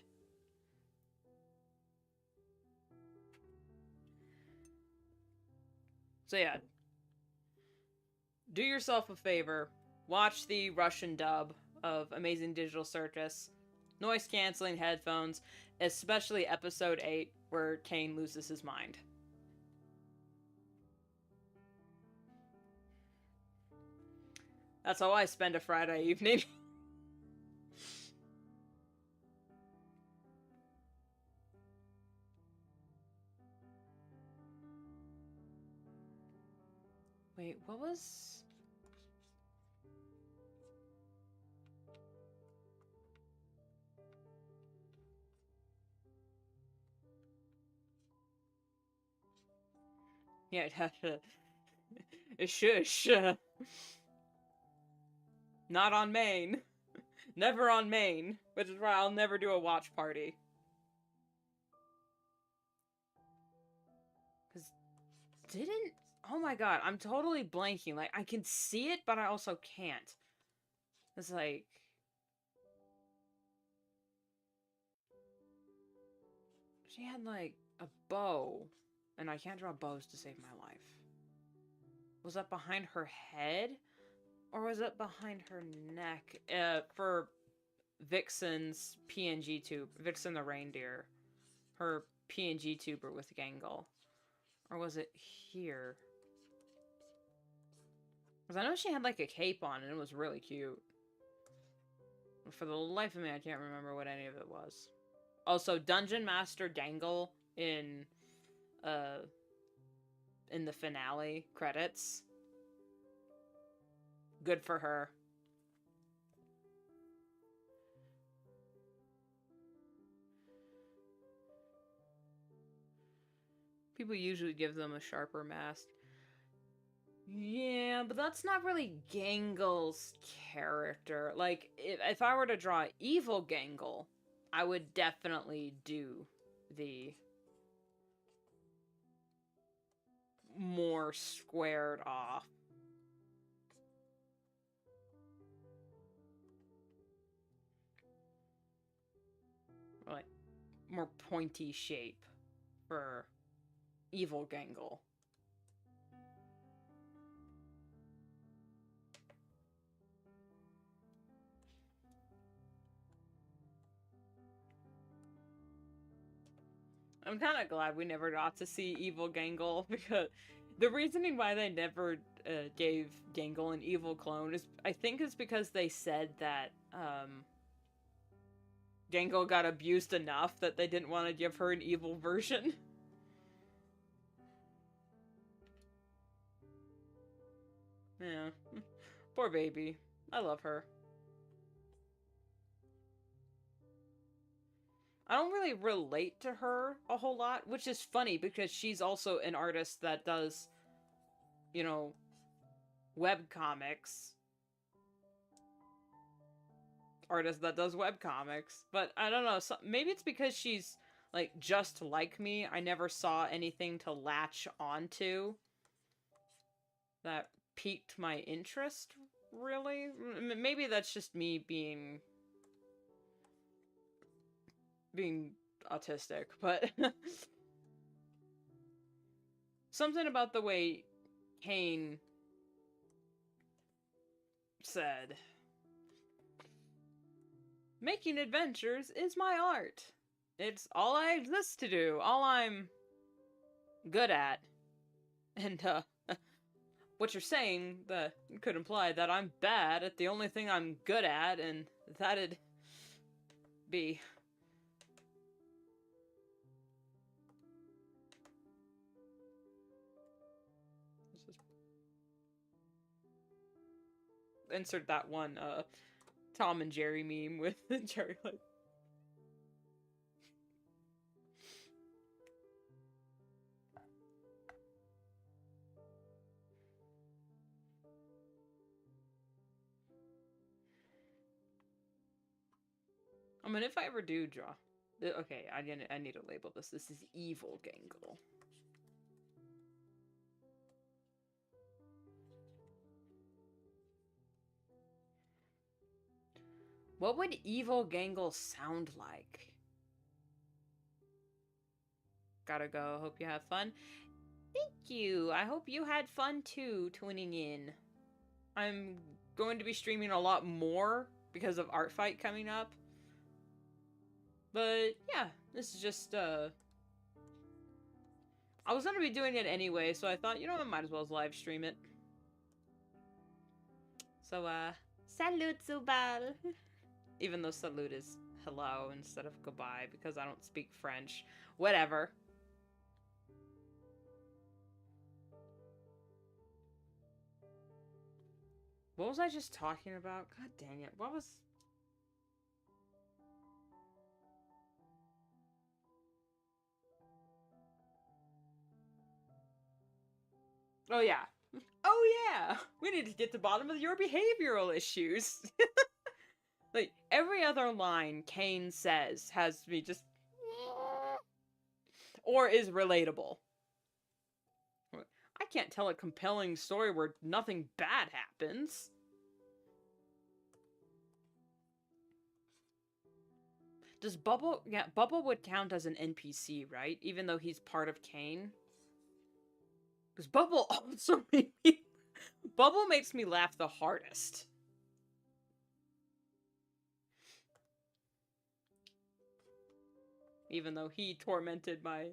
So yeah, do yourself a favor. Watch the Russian dub of Amazing Digital Circus. Noise canceling headphones, especially episode 8 where Kane loses his mind. That's how I spend a Friday evening. Wait, what was... Yeah, I'd have to... Shush. Not on main. Never on main. Which is why I'll never do a watch party. Because didn't... Oh my god, I'm totally blanking. Like, I can see it, but I also can't. It's like... She had, like, a bow. And I can't draw bows to save my life. Was that behind her head? Or was it behind her neck? For Vixen's PNG tube. Vixen the reindeer. Her PNG tuber with Gangle. Or was it here? Because I know she had like a cape on and it was really cute. But for the life of me, I can't remember what any of it was. Also, Dungeon Master Gangle in the finale credits. Good for her. People usually give them a sharper mask. Yeah, but that's not really Gangle's character. Like, if I were to draw evil Gangle, I would definitely do the more squared off. Like, more pointy shape for evil Gangle. I'm kind of glad we never got to see evil Gangle, because the reasoning why they never gave Gangle an evil clone is, I think, is because they said that Gangle got abused enough that they didn't want to give her an evil version. Yeah. Poor baby. I love her. I don't really relate to her a whole lot, which is funny because she's also an artist that does, you know, webcomics. Artist that does webcomics. But I don't know, maybe it's because she's, like, just like me. I never saw anything to latch onto that piqued my interest, really. Maybe that's just me being autistic, but something about the way Kane said, "Making adventures is my art. It's all I exist to do, all I'm good at." And, what you're saying that could imply that I'm bad at the only thing I'm good at, and that'd be... Insert that one, Tom and Jerry meme with Jerry like... I mean, if I ever do draw... Okay, I need to label this. This is evil Gangle. What would evil Gangle sound like? Gotta go. Hope you have fun. Thank you. I hope you had fun too, tuning in. I'm going to be streaming a lot more because of Art Fight coming up. But yeah, this is just I was gonna be doing it anyway, so I thought, you know, I might as well live stream it. So salut Zubal. Even though salute is hello instead of goodbye because I don't speak French. Whatever. What was I just talking about? God dang it. What was... Oh, yeah. Oh, yeah! We need to get to the bottom of your behavioral issues. Like, every other line Kane says has me just... Or is relatable. I can't tell a compelling story where nothing bad happens. Does Bubble... Yeah, Bubble would count as an NPC, right? Even though he's part of Kane. Because Bubble also made me... Bubble makes me laugh the hardest. Even though he tormented my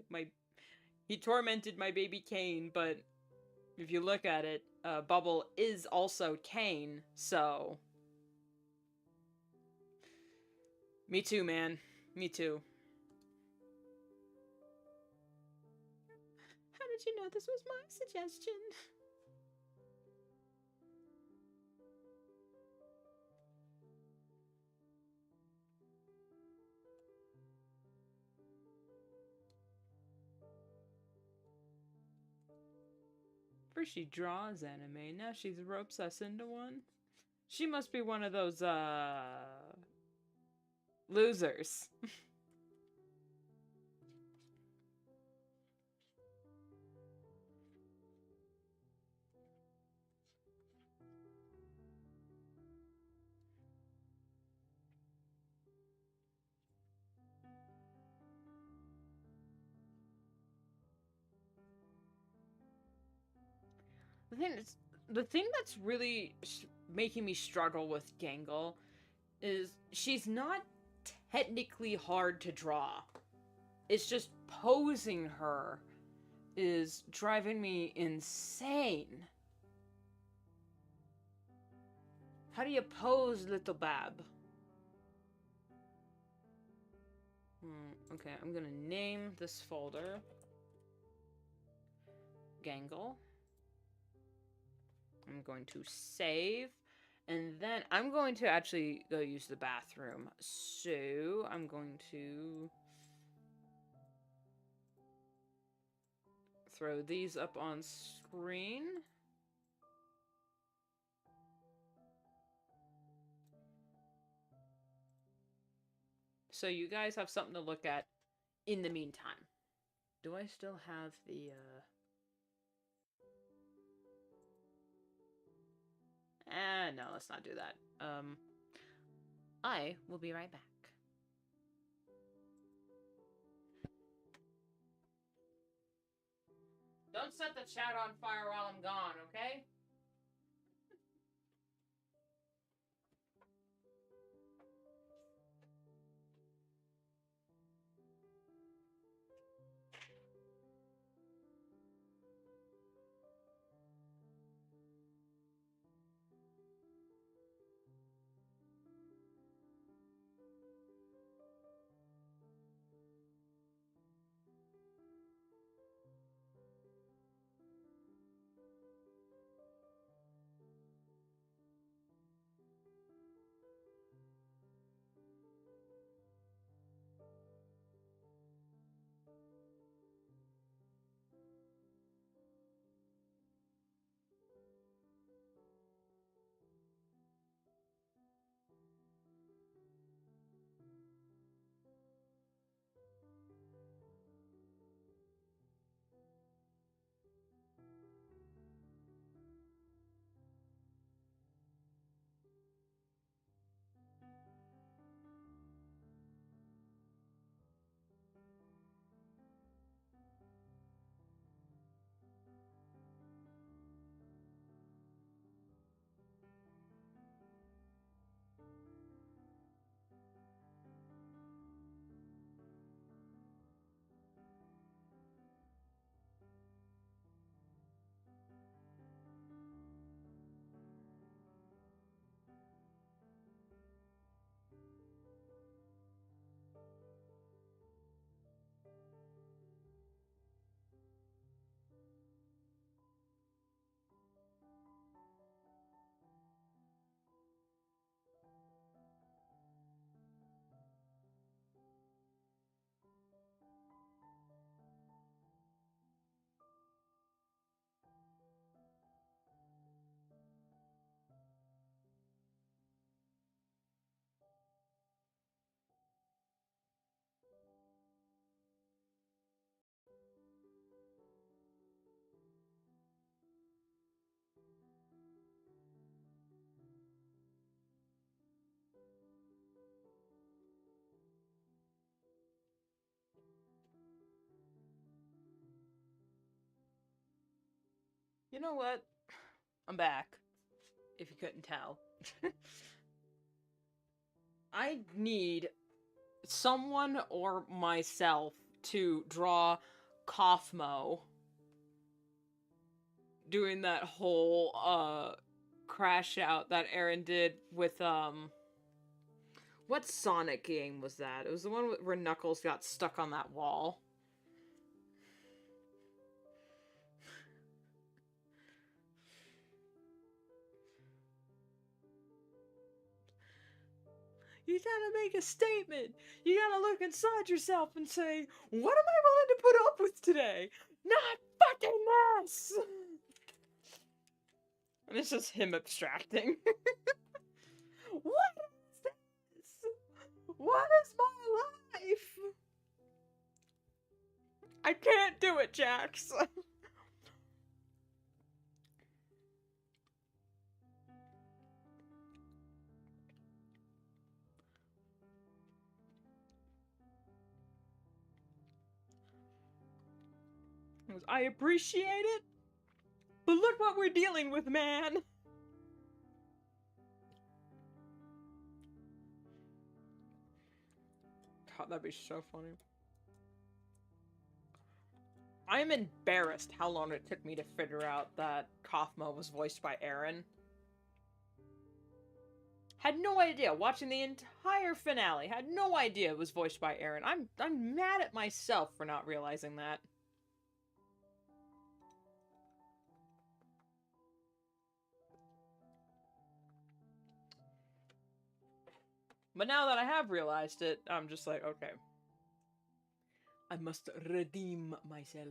baby Kane, but if you look at it, Bubble is also Kane, so... Me too, man. Me too. How did you know this was my suggestion? First she draws anime, now she's ropes us into one. She must be one of those, losers. The thing that's really making me struggle with Gangle is she's not technically hard to draw. It's just posing her is driving me insane. How do you pose Little Bab? Okay, I'm gonna name this folder Gangle. I'm going to save, and then I'm going to actually go use the bathroom. So I'm going to throw these up on screen. So you guys have something to look at in the meantime. Do I still have the, no, let's not do that. I will be right back. Don't set the chat on fire while I'm gone, okay? You know what? I'm back. If you couldn't tell. I need someone or myself to draw Kaufmo doing that whole crash out that Aaron did with what Sonic game was that? It was the one where Knuckles got stuck on that wall. You gotta make a statement. You gotta look inside yourself and say, what am I willing to put up with today? Not fucking this! And it's just him abstracting. What is this? What is my life? I can't do it, Jax. I appreciate it, but look what we're dealing with, man. God, that'd be so funny. I'm embarrassed how long it took me to figure out that Kaufmo was voiced by Aaron. Had no idea. Watching the entire finale, had no idea it was voiced by Aaron. I'm mad at myself for not realizing that. But now that I have realized it, I'm just like, okay. I must redeem myself.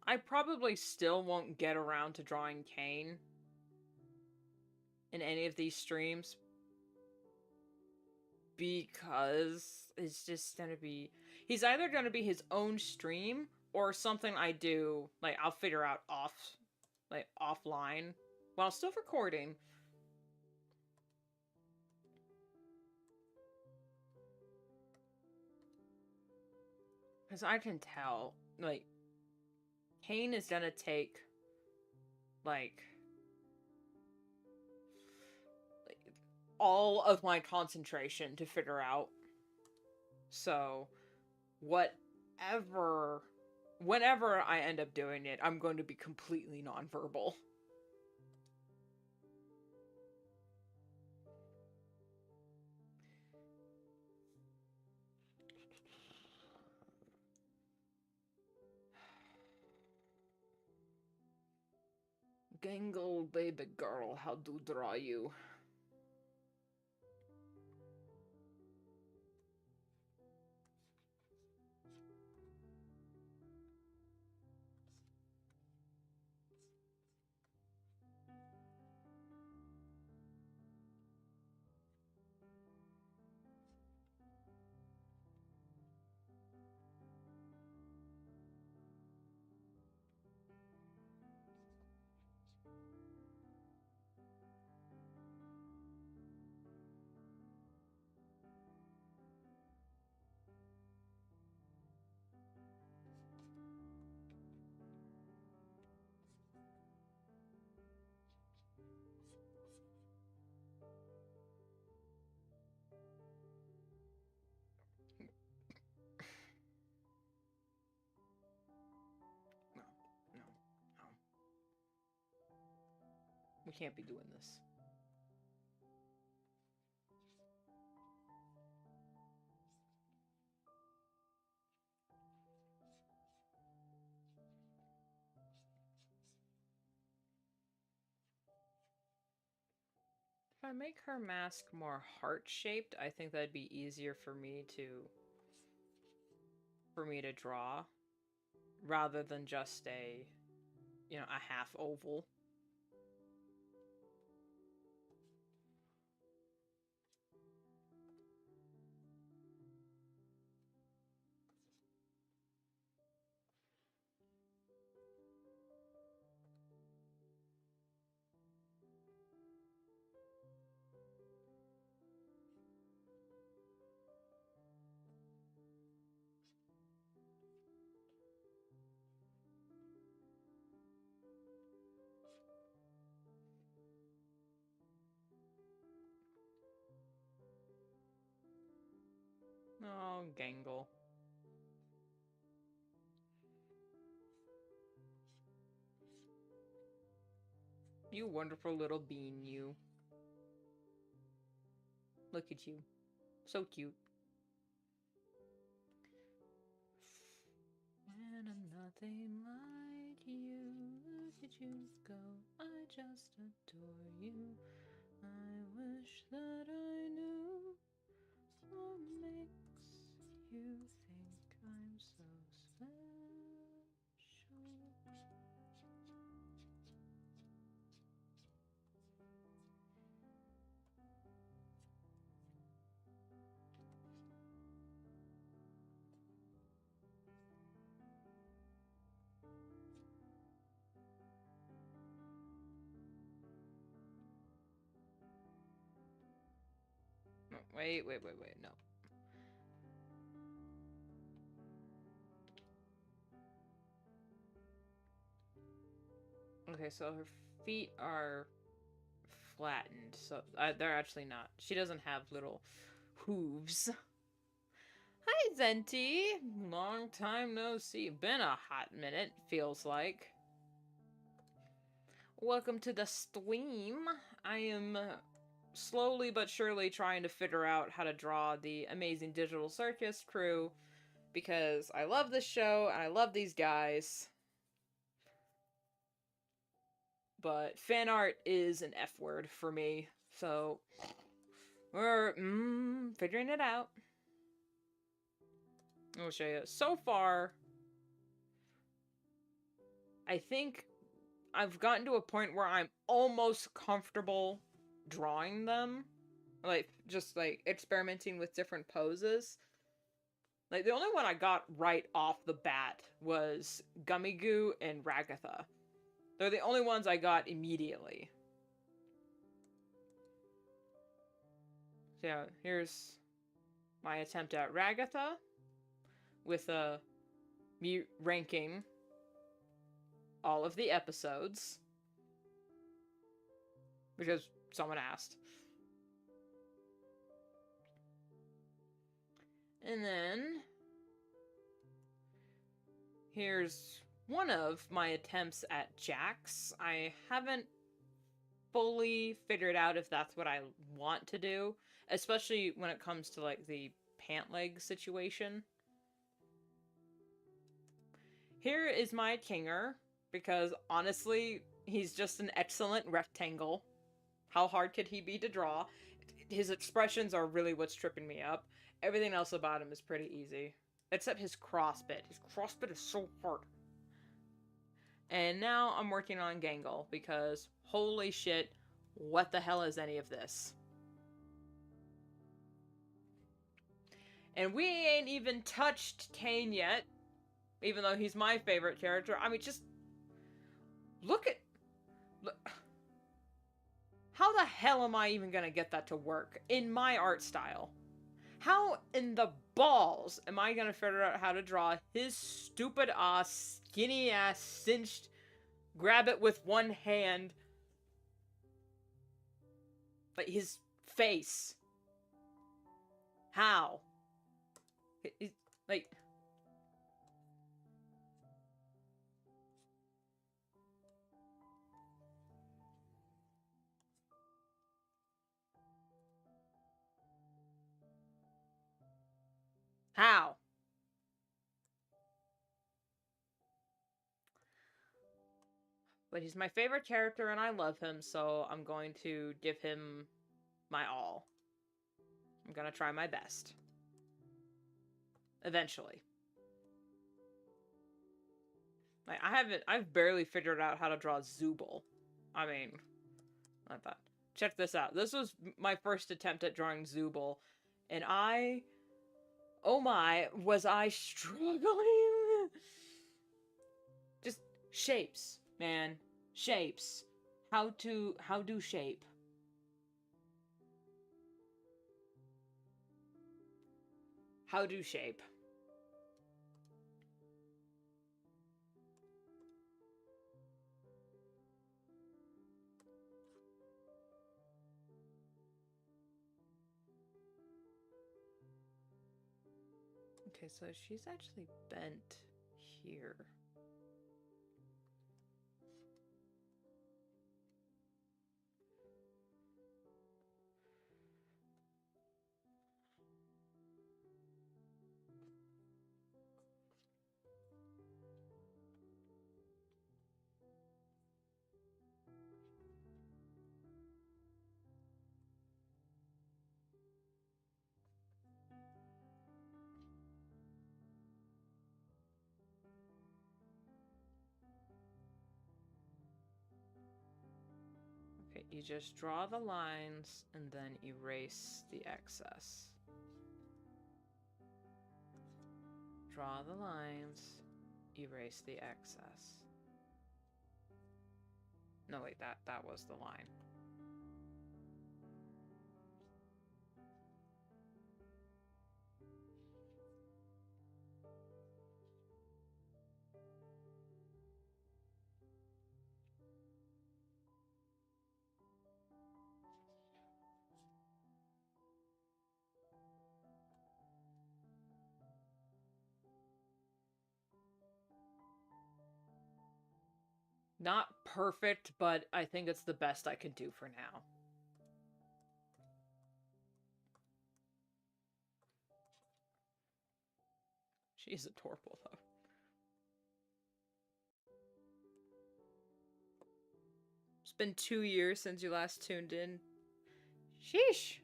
I probably still won't get around to drawing Kane in any of these streams because it's just gonna be... He's either gonna be his own stream or something I do, like, I'll figure out offline while still recording. Because I can tell, like, Kane is gonna take, like, all of my concentration to figure out. So, whenever I end up doing it, I'm going to be completely nonverbal. Gangle baby girl, how do draw you? No. We can't be doing this. If I make her mask more heart-shaped, I think that'd be easier for me to draw, rather than just a half oval. Oh, Gangle. You wonderful little bean, you. Look at you. So cute. And I'm nothing like you. Look at you go. I just adore you. I wish that I knew what makes you think I'm so special. No, wait, no. Okay, so her feet are flattened, so they're actually not. She doesn't have little hooves. Hi, Zenti! Long time no see. Been a hot minute, feels like. Welcome to the stream. I am slowly but surely trying to figure out how to draw the amazing Digital Circus crew because I love this show and I love these guys. But fan art is an F word for me, so we're figuring it out. I'll show you. So far, I think I've gotten to a point where I'm almost comfortable drawing them. Like, just, like, experimenting with different poses. Like, the only one I got right off the bat was Gummy Goo and Ragatha. They're the only ones I got immediately. So yeah, here's my attempt at Ragatha with me ranking all of the episodes because someone asked. And then here's one of my attempts at Jax. I haven't fully figured out if that's what I want to do, especially when it comes to like the pant leg situation. Here is my Kinger, because honestly, he's just an excellent rectangle. How hard could he be to draw? His expressions are really what's tripping me up. Everything else about him is pretty easy. Except his crossbit. His crossbit is so hard. And now I'm working on Gangle, because holy shit, what the hell is any of this? And we ain't even touched Kane yet, even though he's my favorite character. I mean, just look at... How the hell am I even gonna get that to work in my art style? How in the balls am I gonna figure out how to draw his stupid ass, skinny ass, cinched, grab it with one hand, like his face? How? Like... How? But he's my favorite character and I love him, so I'm going to give him my all. I'm gonna try my best. Eventually. Like, I've barely figured out how to draw Zooble. I mean, I thought, check this out. This was my first attempt at drawing Zooble, and oh my, was I struggling? Just shapes, man. Shapes. How do shape? How do shape? Okay, so she's actually bent here. Okay, you just draw the lines and then erase the excess. Draw the lines, erase the excess. No, wait, that was the line. Not perfect, but I think it's the best I can do for now. She's adorable, though. It's been 2 years since you last tuned in. Sheesh.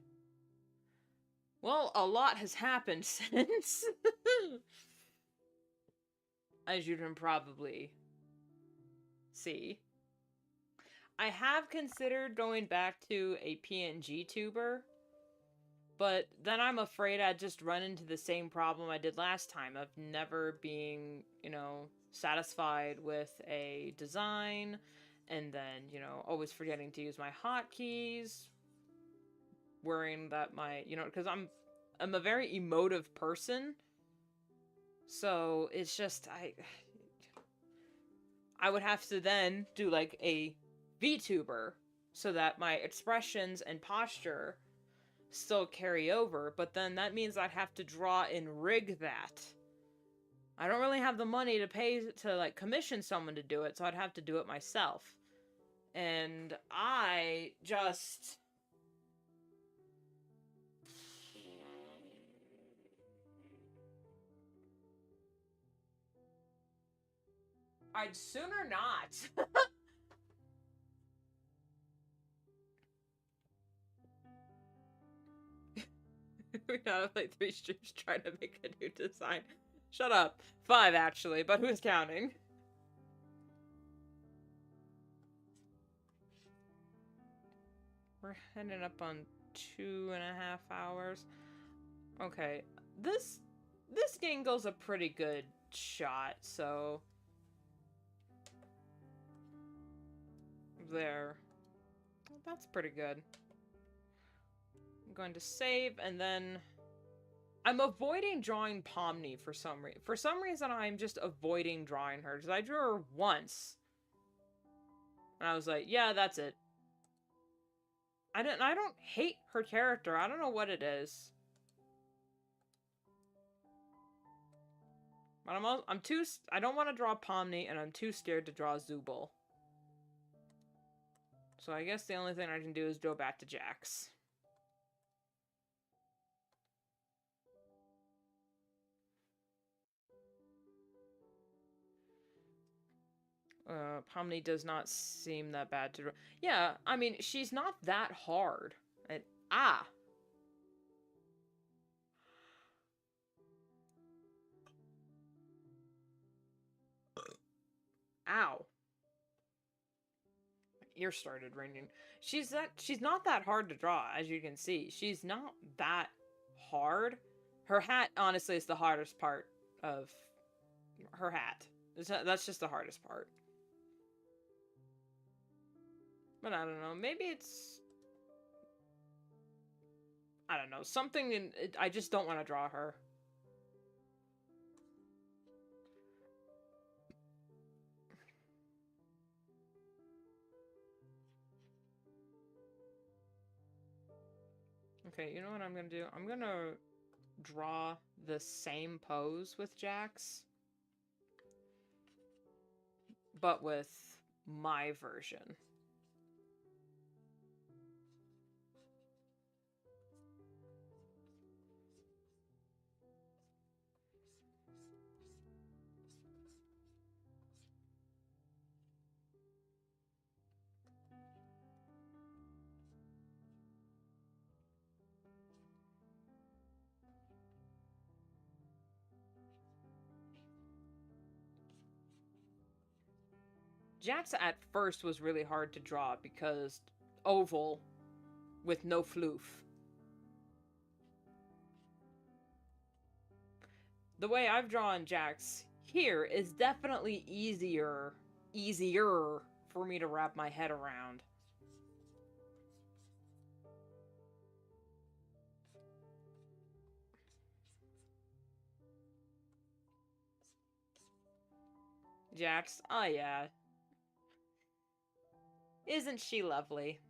Well, a lot has happened since. As you can probably see. I have considered going back to a PNG tuber, but then I'm afraid I'd just run into the same problem I did last time of never being, satisfied with a design, and then, always forgetting to use my hotkeys, worrying that because I'm a very emotive person, so it's just, I would have to then do, like, a VTuber, so that my expressions and posture still carry over, but then that means I'd have to draw and rig that. I don't really have the money to pay to, like, commission someone to do it, so I'd have to do it myself. And I just... I'd sooner not. We have like 3 streams trying to make a new design. Shut up. 5 actually, but who's counting? We're ending up on 2.5 hours. Okay, this Gingle's a pretty good shot, so there. Well, that's pretty good. I'm going to save, and then I'm avoiding drawing Pomni for some reason. For some reason, I'm just avoiding drawing her, because I drew her once. And I was like, yeah, that's it. I don't hate her character. I don't know what it is. But I don't want to draw Pomni, and I'm too scared to draw Zubul. So I guess the only thing I can do is go back to Jax. Pomni does not seem that bad to draw. Yeah, I mean, she's not that hard. Ah! Ow. My ear started ringing. She's not that hard to draw, as you can see. She's not that hard. Her hat, honestly, is the hardest part of her hat. That's just the hardest part. But I don't know. Maybe it's... I don't know. Something in... I just don't want to draw her. Okay, you know what I'm gonna do? I'm gonna draw the same pose with Jax, but with my version. Jax at first was really hard to draw because oval with no floof. The way I've drawn Jax here is definitely easier for me to wrap my head around. Jax, oh yeah. Isn't she lovely?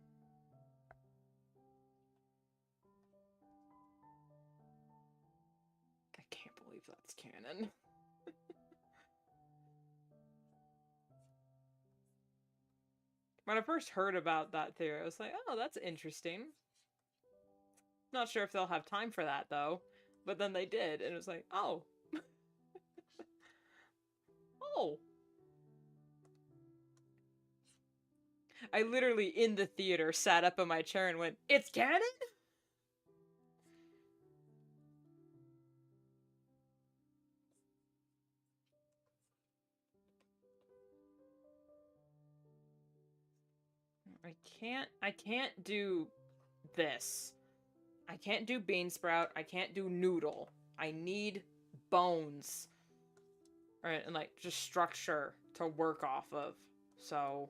I can't believe that's canon. When I first heard about that theory, I was like, oh, that's interesting. Not sure if they'll have time for that, though. But then they did, and it was like, oh. Oh. I literally, in the theater, sat up in my chair and went, it's canon? I can't do this. I can't do bean sprout. I can't do noodle. I need bones. Alright, and like, just structure to work off of. So...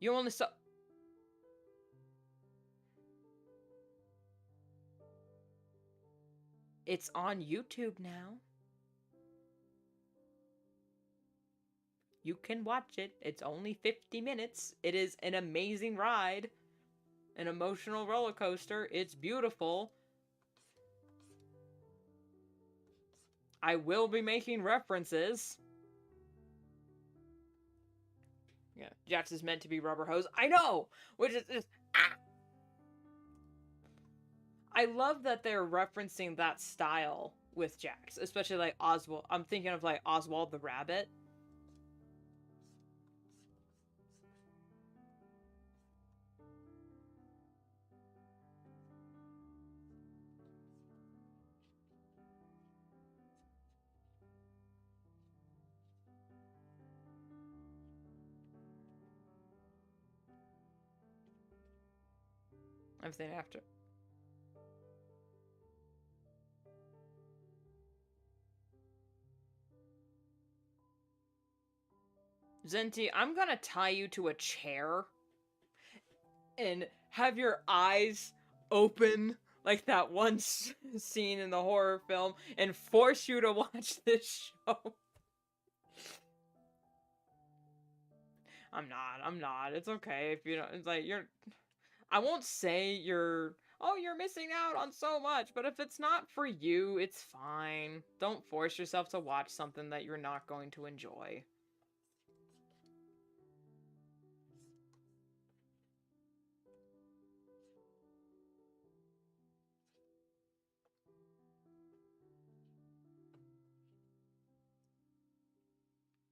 You only saw... It's on YouTube now. You can watch it. It's only 50 minutes. It is an amazing ride. An emotional roller coaster. It's beautiful. I will be making references. Yeah, Jax is meant to be rubber hose. I know! Which is just... Ah! I love that they're referencing that style with Jax. Especially like Oswald. I'm thinking of like Oswald the Rabbit. Everything after. Zenti, I'm gonna tie you to a chair and have your eyes open like that one scene in the horror film and force you to watch this show. I'm not. It's okay if you don't. It's like, I won't say you're missing out on so much, but if it's not for you, it's fine. Don't force yourself to watch something that you're not going to enjoy.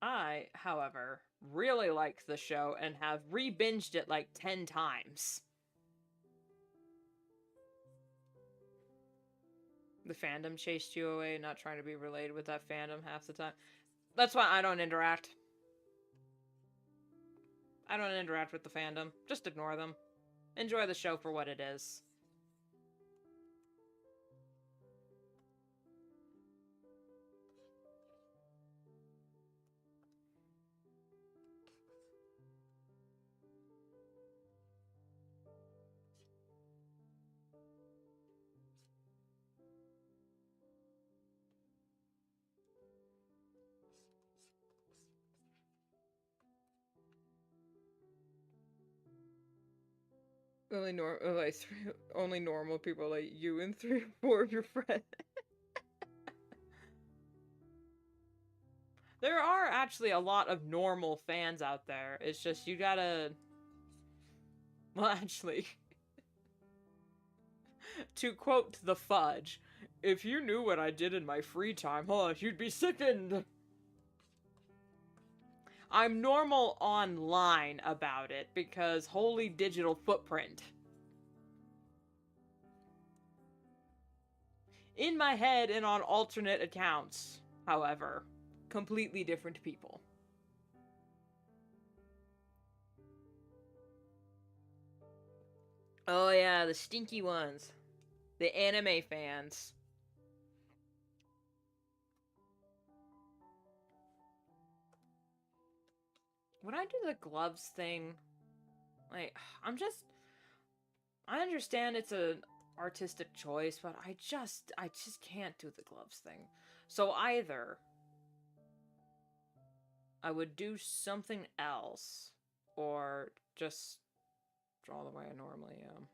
I, however, really liked the show and have re-binged it like 10 times. The fandom chased you away, not trying to be related with that fandom half the time. That's why I don't interact. I don't interact with the fandom. Just ignore them. Enjoy the show for what it is. Only normal people like you and 3 or 4 of your friends. There are actually a lot of normal fans out there. It's just you gotta... Well, actually, to quote the Fudge, if you knew what I did in my free time, you'd be sickened. I'm normal online about it because holy digital footprint. In my head and on alternate accounts, however, completely different people. Oh yeah, the stinky ones. The anime fans. When I do the gloves thing, like, I understand it's an artistic choice, but I just can't do the gloves thing. So either I would do something else, or just draw the way I normally am.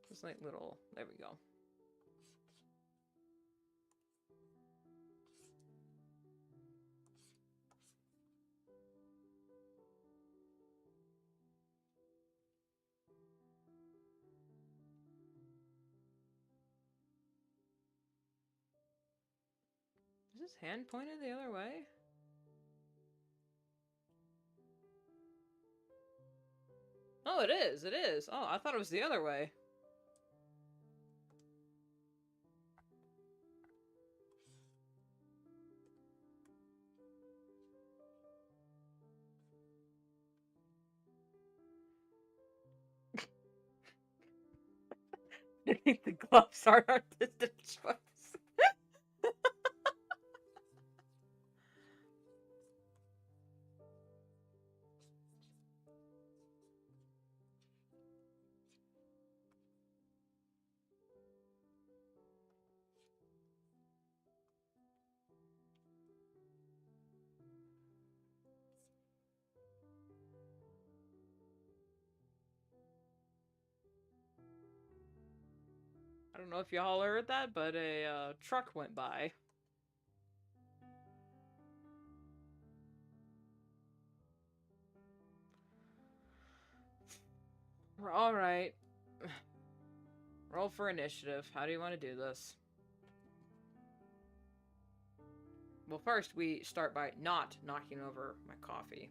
Just like little, there we go. Is his hand pointed the other way? Oh, it is, it is. Oh, I thought it was the other way. I think the gloves are artistic choice. I don't know if y'all heard that, but a truck went by. Alright. Roll for initiative. How do you want to do this? Well, first we start by not knocking over my coffee.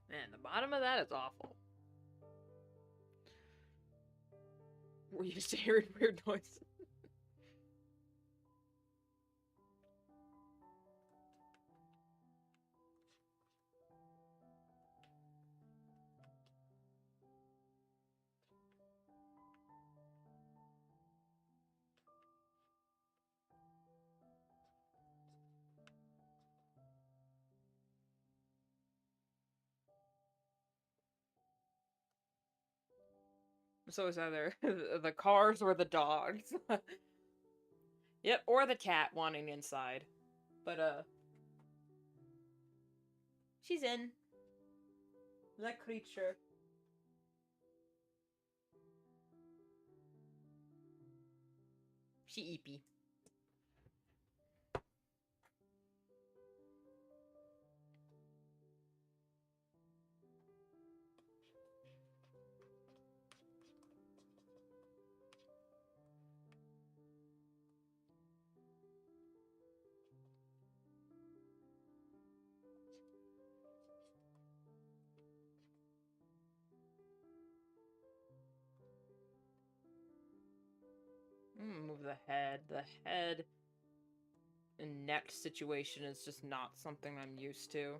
Man, the bottom of that is awful. We're used to hearing weird noises. So it's either the cars or the dogs. Yep, or the cat wanting inside. But, she's in. That creature. She eepy. Move the head. The head and neck situation is just not something I'm used to.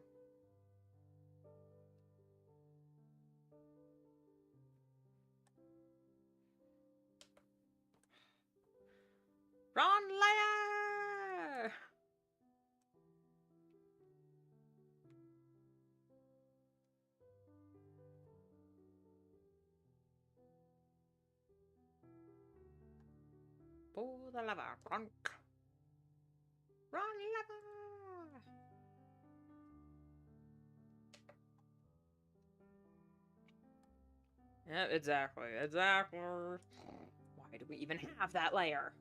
Ron Layer! Oh, the lava. Run. Run, lava. Yeah, exactly. Exactly. Why do we even have that layer?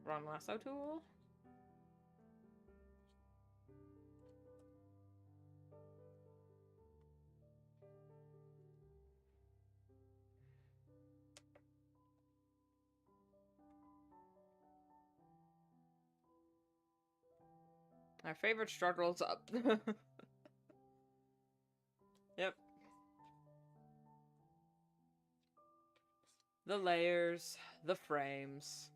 Wrong lasso tool. My favorite struggles up. Yep. The layers, the frames.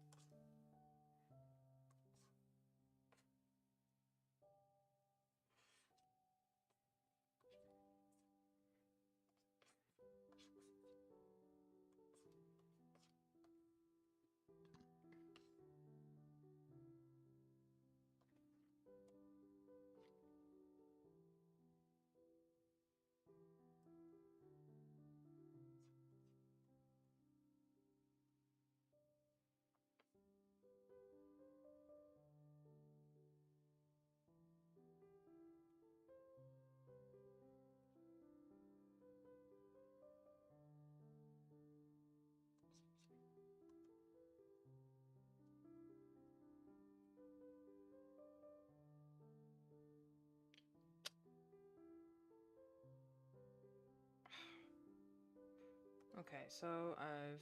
Okay, so I've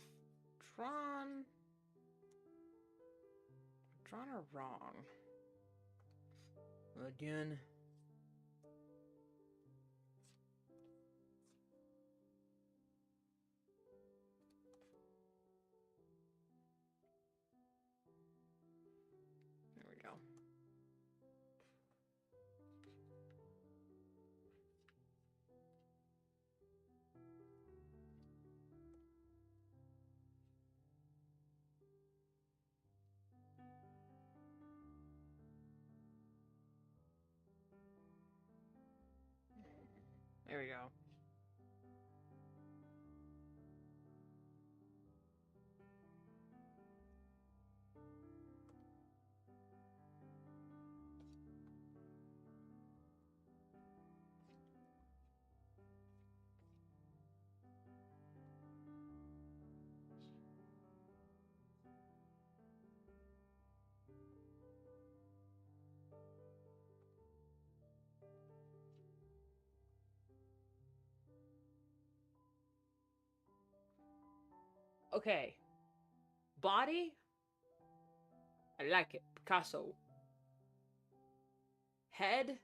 drawn her wrong. Again. There we go. There we go. Okay. Body? I like it. Picasso. Head?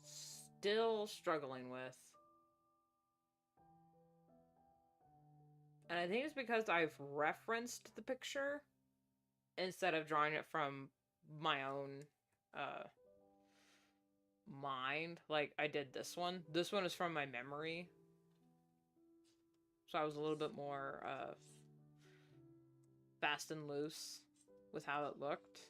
Still struggling with. And I think it's because I've referenced the picture instead of drawing it from my own mind. Like, I did this one. This one is from my memory. So I was a little bit more fast and loose with how it looked.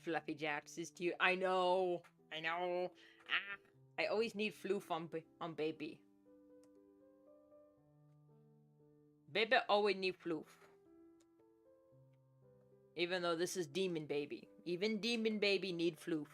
Fluffy Jacks is cute. I know. I know. Ah, I always need floof on baby. Baby always need floof. Even though this is demon baby. Even demon baby need floof.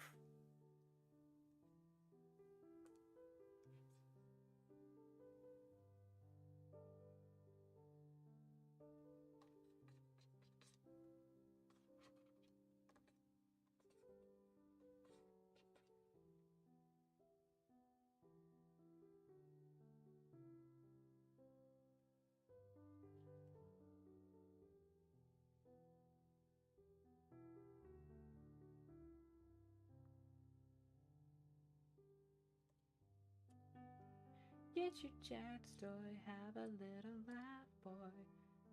Get your Jack's toy, have a little laugh, boy.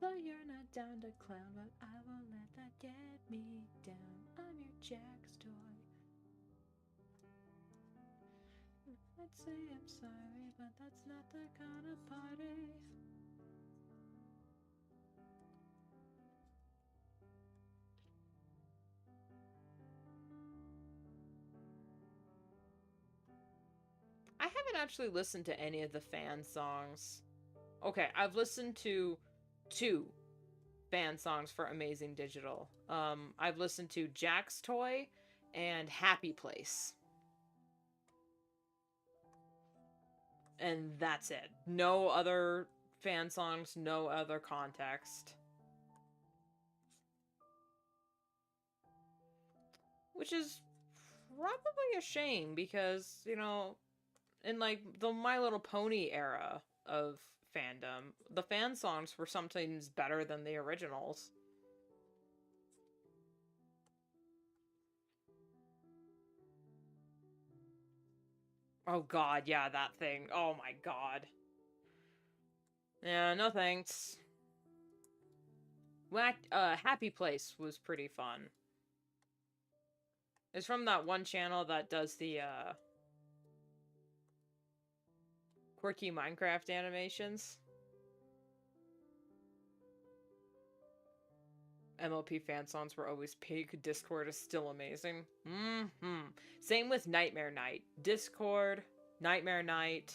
Though you're not down to clown, but I won't let that get me down. I'm your Jack's toy. I'd say I'm sorry, but that's not the kind of party. I haven't actually listened to any of the fan songs. Okay, I've listened to 2 fan songs for Amazing Digital. I've listened to Jack's Toy and Happy Place. And that's it. No other fan songs, no other context. Which is probably a shame because, you know, in like the My Little Pony era of fandom, the fan songs were sometimes better than the originals. Oh god, yeah, that thing. Oh my god. Yeah, no thanks. Happy Place was pretty fun. It's from that one channel that does the, quirky Minecraft animations. MLP fan songs were always peak. Discord is still amazing. Same with Nightmare Night. Discord, Nightmare Night,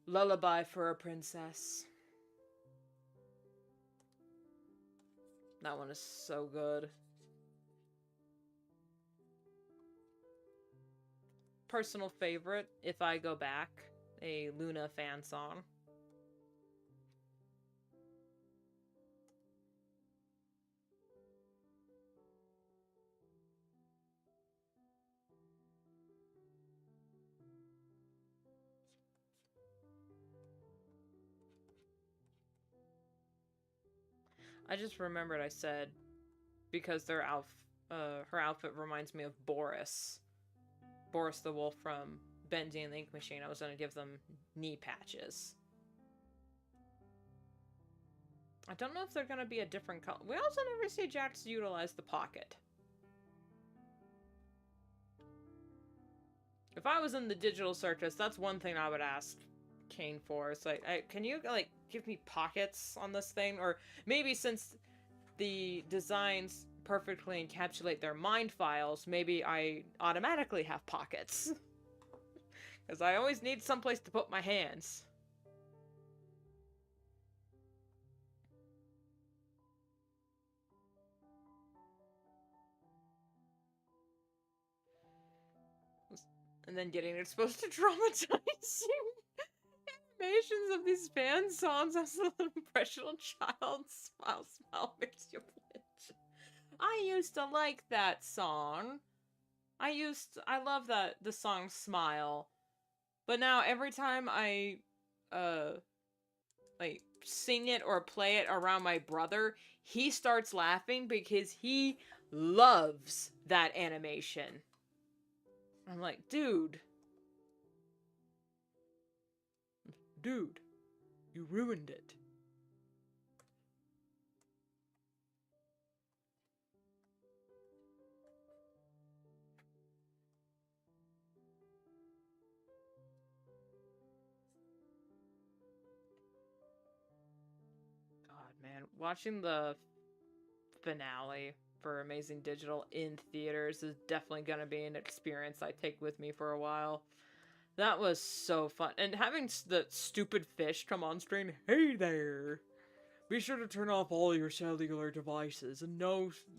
Lullaby for a Princess. That one is so good. Personal favorite, if I go back, a Luna fan song. I just remembered I said, because her outfit reminds me of Boris. Boris the Wolf from Bendy and the Ink Machine. I was going to give them knee patches. I don't know if they're going to be a different color. We also never see Jax utilize the pocket. If I was in the digital circus, that's one thing I would ask Kane for. It's like, can you, like, give me pockets on this thing? Or maybe since the designs perfectly encapsulate their mind files, maybe I automatically have pockets. Because I always need someplace to put my hands. And then getting exposed to traumatizing animations of these fan songs as an impressionable child. Smile, smile, makes you flinch. I used to like that song. I love the song Smile. But now every time I, like, sing it or play it around my brother, he starts laughing because he loves that animation. I'm like, dude, you ruined it. God, man, watching the finale for Amazing Digital in theaters is definitely gonna be an experience I take with me for a while. That was so fun. And having the stupid fish come on screen, hey there! Be sure to turn off all your cellular devices and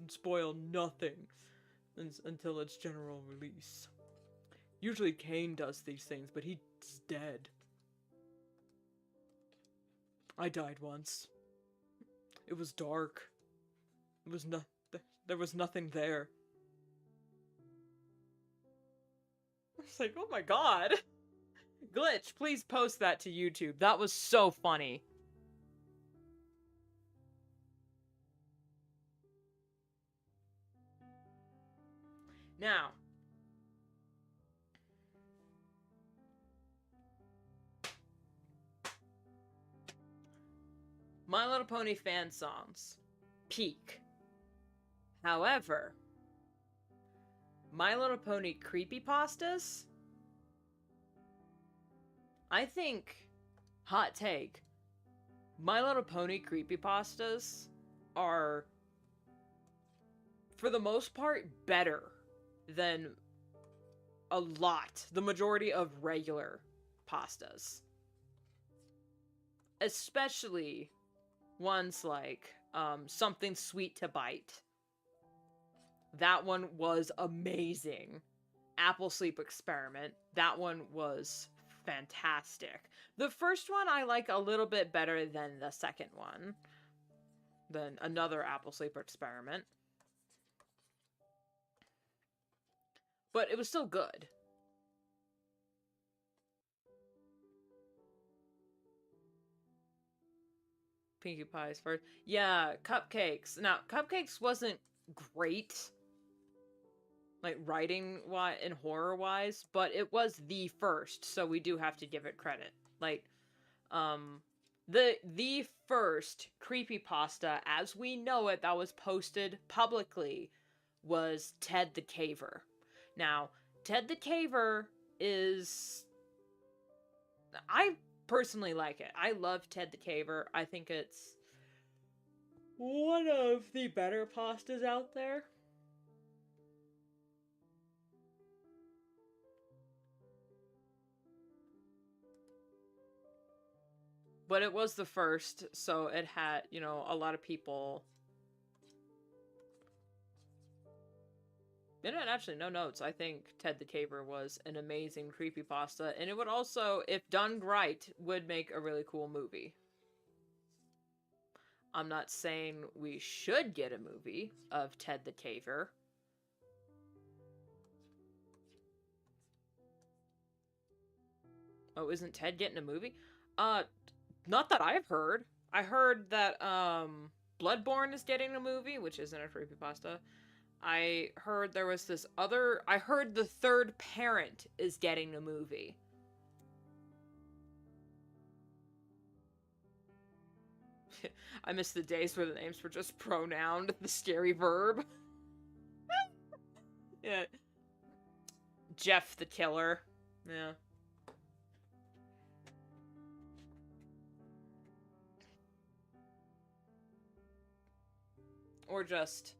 spoil nothing until its general release. Usually Kane does these things, but he's dead. I died once. It was dark. There was nothing there. It's like, oh my god. Glitch, please post that to YouTube. That was so funny. Now, My Little Pony fan songs, peak. However, My Little Pony creepypastas, I think, hot take, My Little Pony creepypastas are, for the most part, better than the majority of regular pastas. Especially ones like Something Sweet to Bite. That one was amazing. Apple Sleep Experiment. That one was fantastic. The first one I like a little bit better than the second one. Than Another Apple Sleep Experiment. But it was still good. Pinkie Pie's first. Yeah, Cupcakes. Now, Cupcakes wasn't great, like writing wise and horror wise, but it was the first, so we do have to give it credit. Like, the first creepypasta as we know it that was posted publicly was Ted the Caver. Now, Ted the Caver is, I personally like it. I love Ted the Caver. I think it's one of the better pastas out there. But it was the first, so it had, you know, a lot of people. It had actually no notes. I think Ted the Caver was an amazing creepypasta, and it would also, if done right, would make a really cool movie. I'm not saying we should get a movie of Ted the Caver. Oh, isn't Ted getting a movie? Not that I've heard. I heard that, Bloodborne is getting a movie, which isn't a creepypasta. I heard there was this other... I heard The Third Parent is getting a movie. I miss the days where the names were just pronouned, the scary verb. Yeah. Jeff the Killer. Yeah. Or just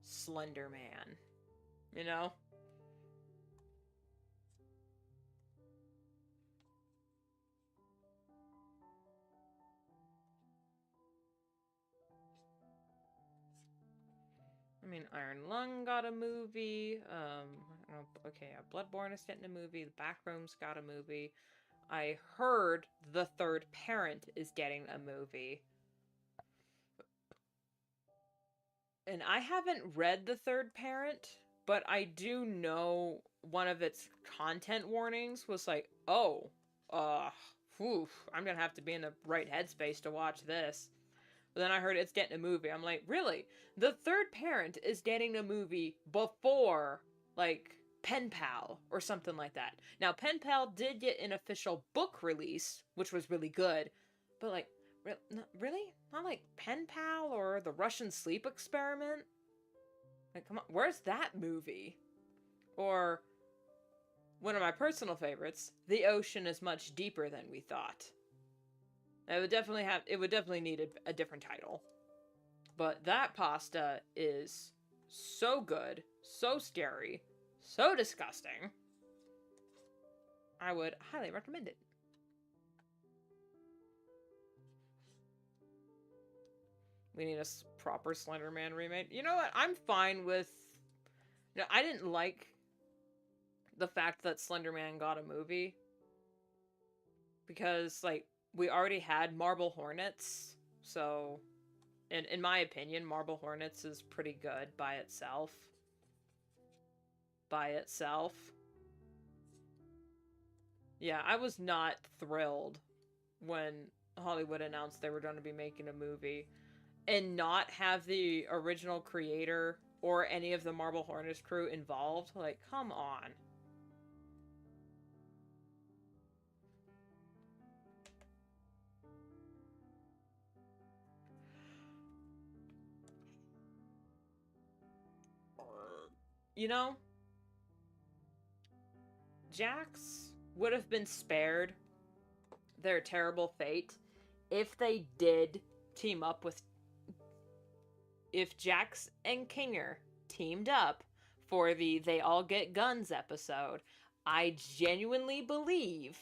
Slender Man. You know? I mean, Iron Lung got a movie. Okay, yeah, Bloodborne is getting a movie. The Backrooms got a movie. I heard The Third Parent is getting a movie. And I haven't read The Third Parent, but I do know one of its content warnings was like, oh, I'm gonna have to be in the right headspace to watch this. But then I heard it's getting a movie. I'm like, really? The Third Parent is getting a movie before, like, Pen Pal or something like that. Now, Pen Pal did get an official book release, which was really good. But, like, really? Not like Pen Pal or The Russian Sleep Experiment? Like, come on, where's that movie? Or, one of my personal favorites, The Ocean is Much Deeper Than We Thought. It would definitely need a different title. But that pasta is so good, so scary, so disgusting. I would highly recommend it. We need a proper Slender Man remake. You know what? I'm fine with... You know, I didn't like the fact that Slender Man got a movie. Because, like, we already had Marble Hornets, so in my opinion, Marble Hornets is pretty good by itself. Yeah, I was not thrilled when Hollywood announced they were going to be making a movie and not have the original creator or any of the Marble Hornets crew involved. Like, come on. You know, Jax would have been spared their terrible fate if they did team up with. If Jax and Kinger teamed up for the They All Get Guns episode, I genuinely believe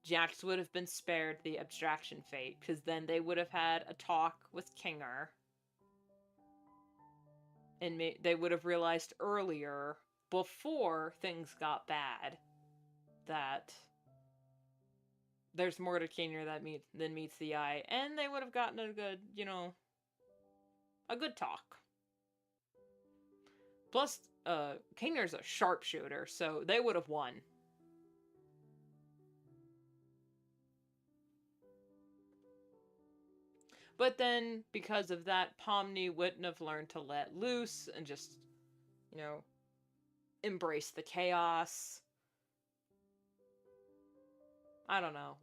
Jax would have been spared the abstraction fate, because then they would have had a talk with Kinger. And they would have realized earlier, before things got bad, that there's more to Kinger than meets the eye. And they would have gotten a good, a good talk. Plus, Kinger's a sharpshooter, so they would have won. But then, because of that, Pomni wouldn't have learned to let loose and just, embrace the chaos. I don't know.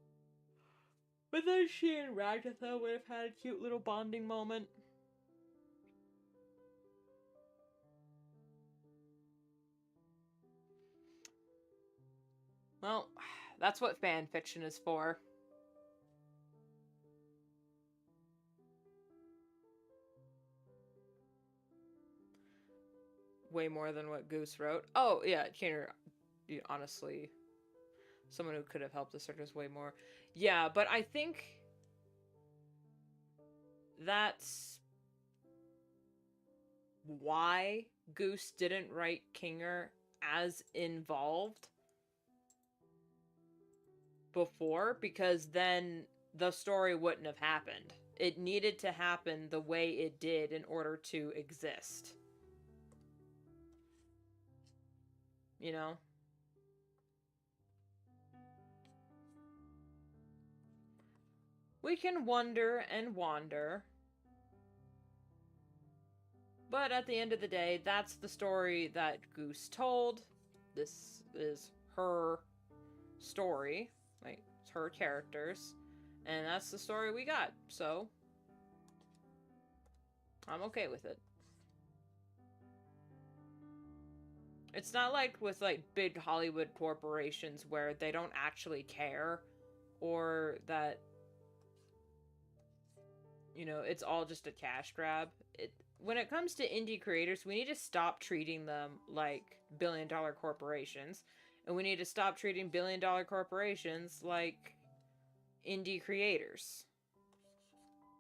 But then she and Ragatha would have had a cute little bonding moment. Well, that's what fan fiction is for. Way more than what Goose wrote. Oh, yeah, Kinger, honestly, someone who could have helped the circus way more. Yeah, but I think that's why Goose didn't write Kinger as involved before, because then the story wouldn't have happened. It needed to happen the way it did in order to exist. You know? We can wonder and wander. But at the end of the day, that's the story that Goose told. This is her story. Like, it's her characters. And that's the story we got. So, I'm okay with it. It's not like with, like, big Hollywood corporations where they don't actually care. Or that, it's all just a cash grab. When it comes to indie creators, we need to stop treating them like billion-dollar corporations. And we need to stop treating billion-dollar corporations like indie creators.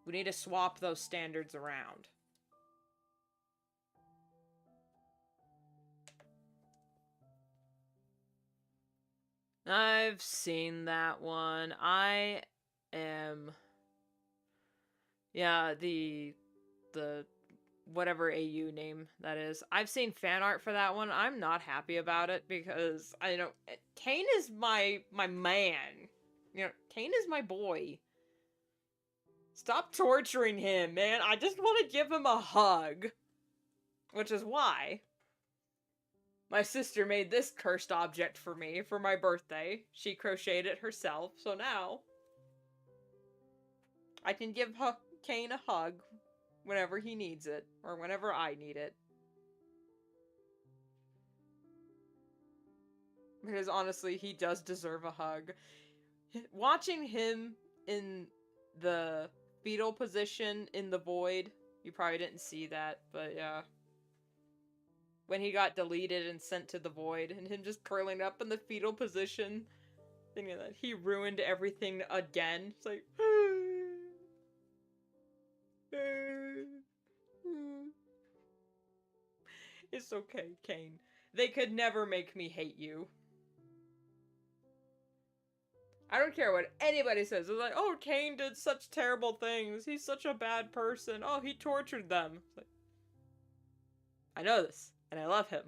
We need to swap those standards around. I've seen that one. I am... Yeah, the whatever AU name that is. I've seen fan art for that one. I'm not happy about it because Kane is my man. Kane is my boy. Stop torturing him, man. I just want to give him a hug. Which is why my sister made this cursed object for me for my birthday. She crocheted it herself, so now I can give Kane a hug whenever he needs it, or whenever I need it. Because honestly, he does deserve a hug. Watching him in the fetal position in the void, you probably didn't see that, but yeah. When he got deleted and sent to the void, and him just curling up in the fetal position, thinking that he ruined everything again. It's like, it's okay, Kane. They could never make me hate you. I don't care what anybody says. It's like, oh, Kane did such terrible things. He's such a bad person. Oh, he tortured them. It's like, I know this, and I love him.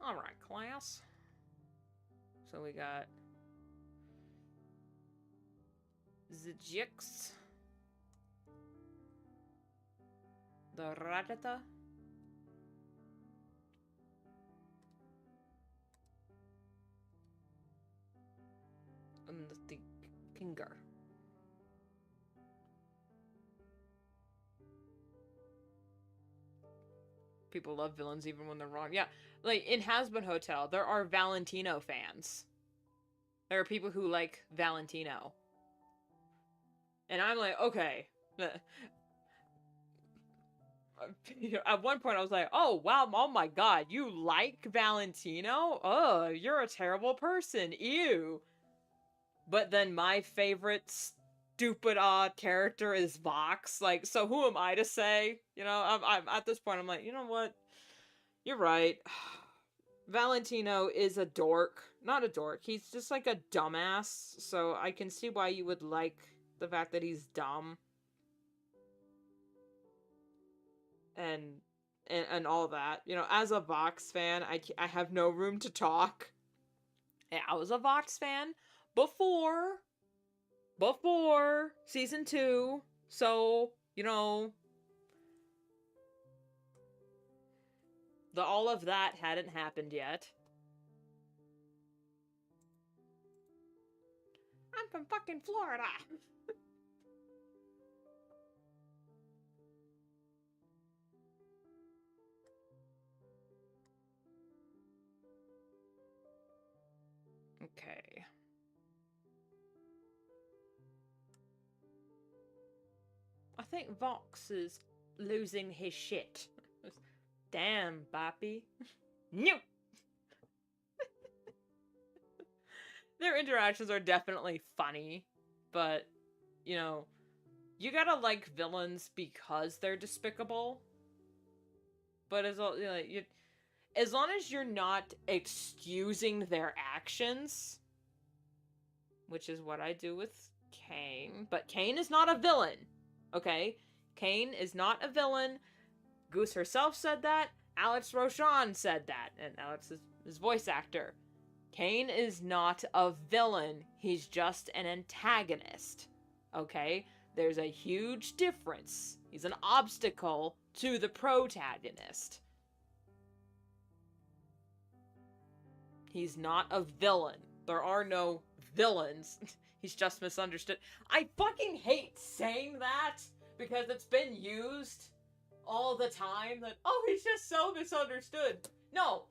Alright, class. So we got the Jix, the Ratata, and the Kinger. people love villains even when they're wrong. Yeah, like in Hazbin Hotel, there are Valentino fans. There are people who like Valentino. And I'm like, okay. At one point I was like, oh wow, oh my god, you like Valentino? Oh, you're a terrible person. Ew. But then my favorite stupid odd character is Vox. Like, so who am I to say? You know, I'm at this point I'm like, you know what? You're right. Valentino is a dork. Not a dork. He's just like a dumbass. So I can see why you would like the fact that he's dumb. And all that. You know, as a Vox fan, I have no room to talk. And I was a Vox fan before season 2. So, you know, all of that hadn't happened yet. I'm from fucking Florida. Okay. I think Vox is losing his shit. Damn, Boppy. No! Their interactions are definitely funny, but, you know, you gotta like villains because they're despicable. But as long as you're not excusing their actions, which is what I do with Kane, but Kane is not a villain, okay? Kane is not a villain. Goose herself said that. Alex Roshan said that, and Alex is his voice actor. Kane is not a villain. He's just an antagonist, okay? There's a huge difference. He's an obstacle to the protagonist. He's not a villain. There are no villains. He's just misunderstood. I fucking hate saying that because it's been used all the time that, oh, he's just so misunderstood. No.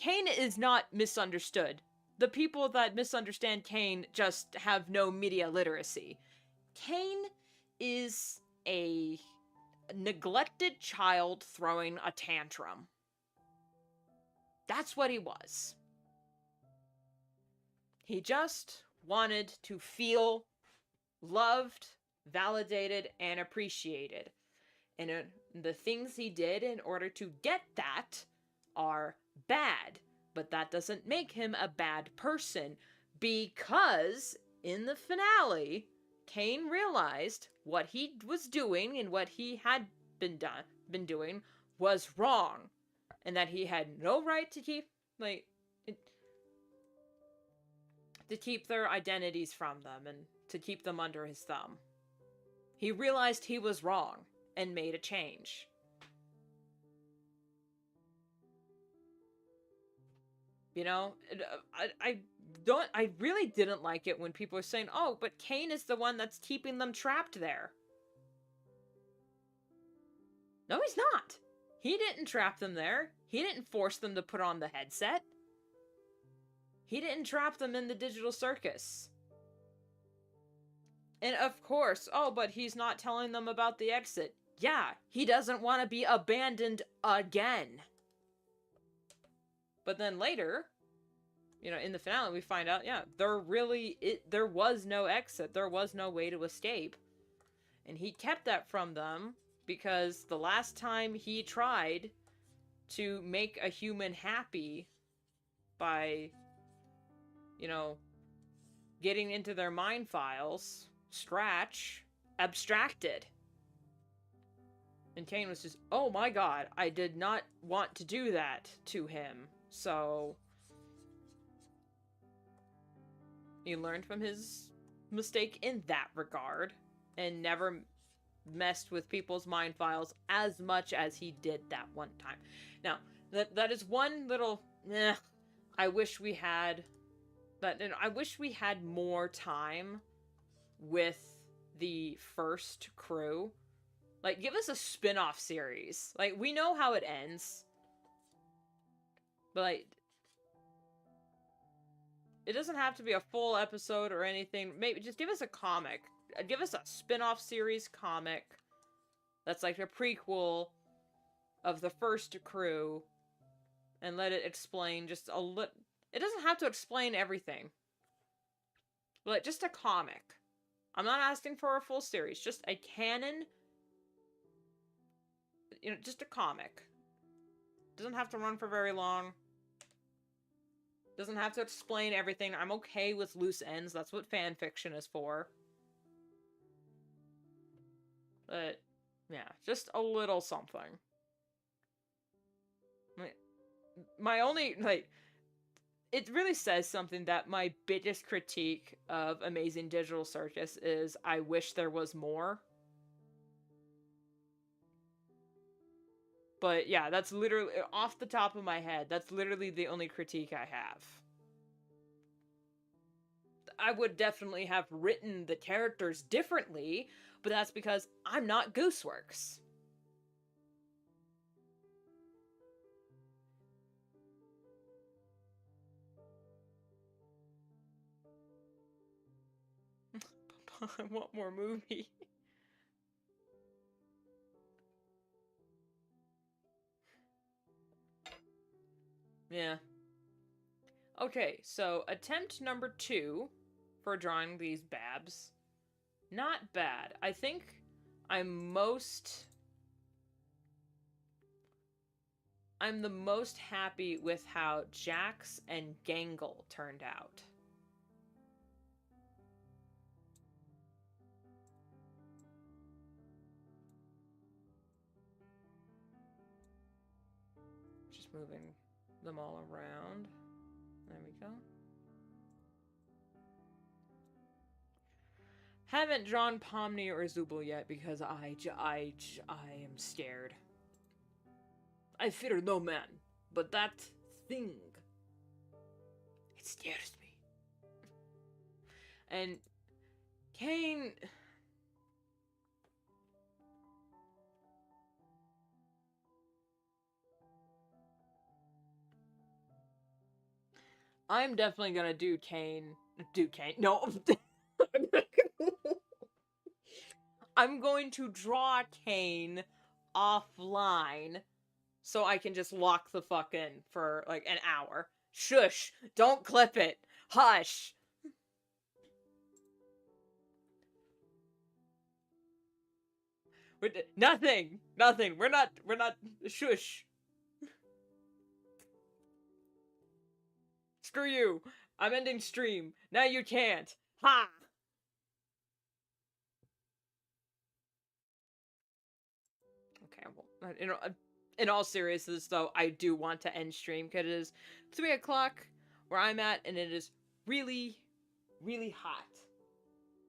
Kane is not misunderstood. The people that misunderstand Kane just have no media literacy. Kane is a neglected child throwing a tantrum. That's what he was. He just wanted to feel loved, validated, and appreciated. And the things he did in order to get that are bad. But that doesn't make him a bad person, because in the finale, Kane realized what he was doing and what he had been doing was wrong. And that he had no right to keep, to keep their identities from them and to keep them under his thumb. He realized he was wrong and made a change. You know, I really didn't like it when people were saying, oh, but Kane is the one that's keeping them trapped there. No, he's not. He didn't trap them there. He didn't force them to put on the headset. He didn't trap them in the digital circus. And of course, oh, but he's not telling them about the exit. Yeah, he doesn't want to be abandoned again. But then later, you know, in the finale, we find out, yeah, there was no exit. There was no way to escape. And he kept that from them because the last time he tried to make a human happy by, you know, getting into their mind files, Scratch abstracted. And Kane was just, oh my god, I did not want to do that to him. So he learned from his mistake in that regard and never messed with people's mind files as much as he did that one time. Now, that is one little I wish we had more time with the first crew Like, give us a spin-off series. Like, we know how it ends. But, like, it doesn't have to be a full episode or anything. Maybe just give us a comic. Give us a spin-off series comic that's like a prequel of the first crew, and let it explain just a little. It doesn't have to explain everything. But just a comic. I'm not asking for a full series. Just a canon. Just a comic. Doesn't have to run for very long. Doesn't have to explain everything. I'm okay with loose ends. That's what fan fiction is for. But, yeah, just a little something. My only, like, it really says something that my biggest critique of Amazing Digital Circus is I wish there was more. But yeah, that's literally, off the top of my head, that's literally the only critique I have. I would definitely have written the characters differently, but that's because I'm not Gooseworks. I want more movie. Yeah. Okay, so attempt number 2 for drawing these babs. Not bad. I think I'm the most happy with how Jax and Gangle turned out. Just moving them all around. There we go. Haven't drawn Pomni or Zubul yet because I am scared. I fear no man, but that thing, it scares me. And Kane, I'm definitely gonna do Kane. No. I'm going to draw Kane offline so I can just lock the fuck in for like an hour. Shush! Don't clip it! Hush! Nothing! Nothing! We're not. Shush! Screw you! I'm ending stream. Now you can't. Ha! Okay, well, in all seriousness, though, I do want to end stream because it is 3 o'clock where I'm at, and it is really, really hot.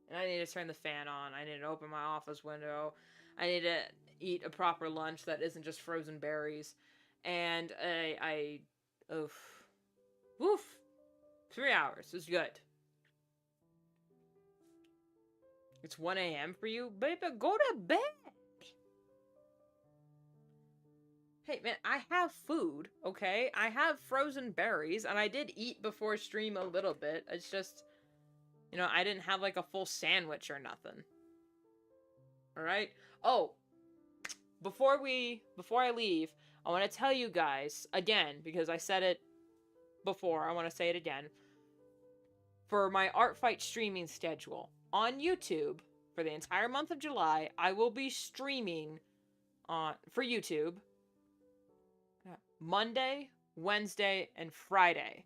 And I need to turn the fan on. I need to open my office window. I need to eat a proper lunch that isn't just frozen berries. And oof. Woof. 3 hours is good. It's 1 a.m. for you? Baby, go to bed. Hey, man, I have food, okay? I have frozen berries, and I did eat before stream a little bit. It's just, I didn't have, like, a full sandwich or nothing. Alright? Oh, before I leave, I want to tell you guys, again, because I said it before, I want to say it again. For my Art Fight streaming schedule, on YouTube, for the entire month of July, I will be streaming for YouTube Monday, Wednesday, and Friday.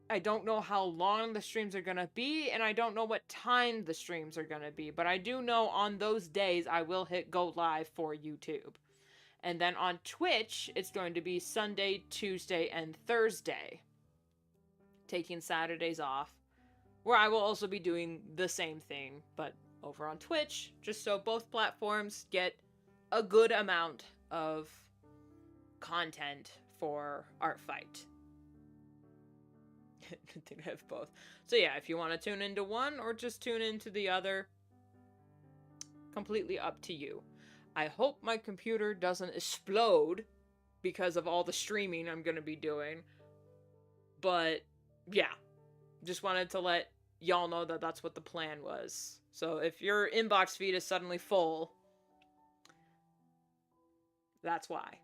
I don't know how long the streams are gonna be, and I don't know what time the streams are gonna be, but I do know on those days I will hit go live for YouTube. And then on Twitch, it's going to be Sunday, Tuesday, and Thursday. Taking Saturdays off, where I will also be doing the same thing, but over on Twitch, just so both platforms get a good amount of content for Art Fight. I think I have both. So yeah, if you want to tune into one or just tune into the other, completely up to you. I hope my computer doesn't explode because of all the streaming I'm going to be doing. But yeah, just wanted to let y'all know that that's what the plan was. So if your inbox feed is suddenly full, that's why.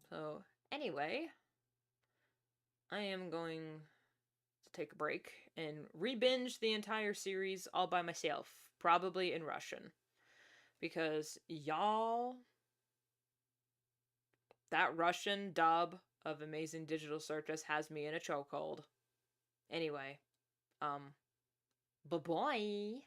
So anyway, I am going to take a break and re-binge the entire series all by myself, probably in Russian. Because y'all, that Russian dub of Amazing Digital Circus has me in a chokehold. Anyway, bye-bye.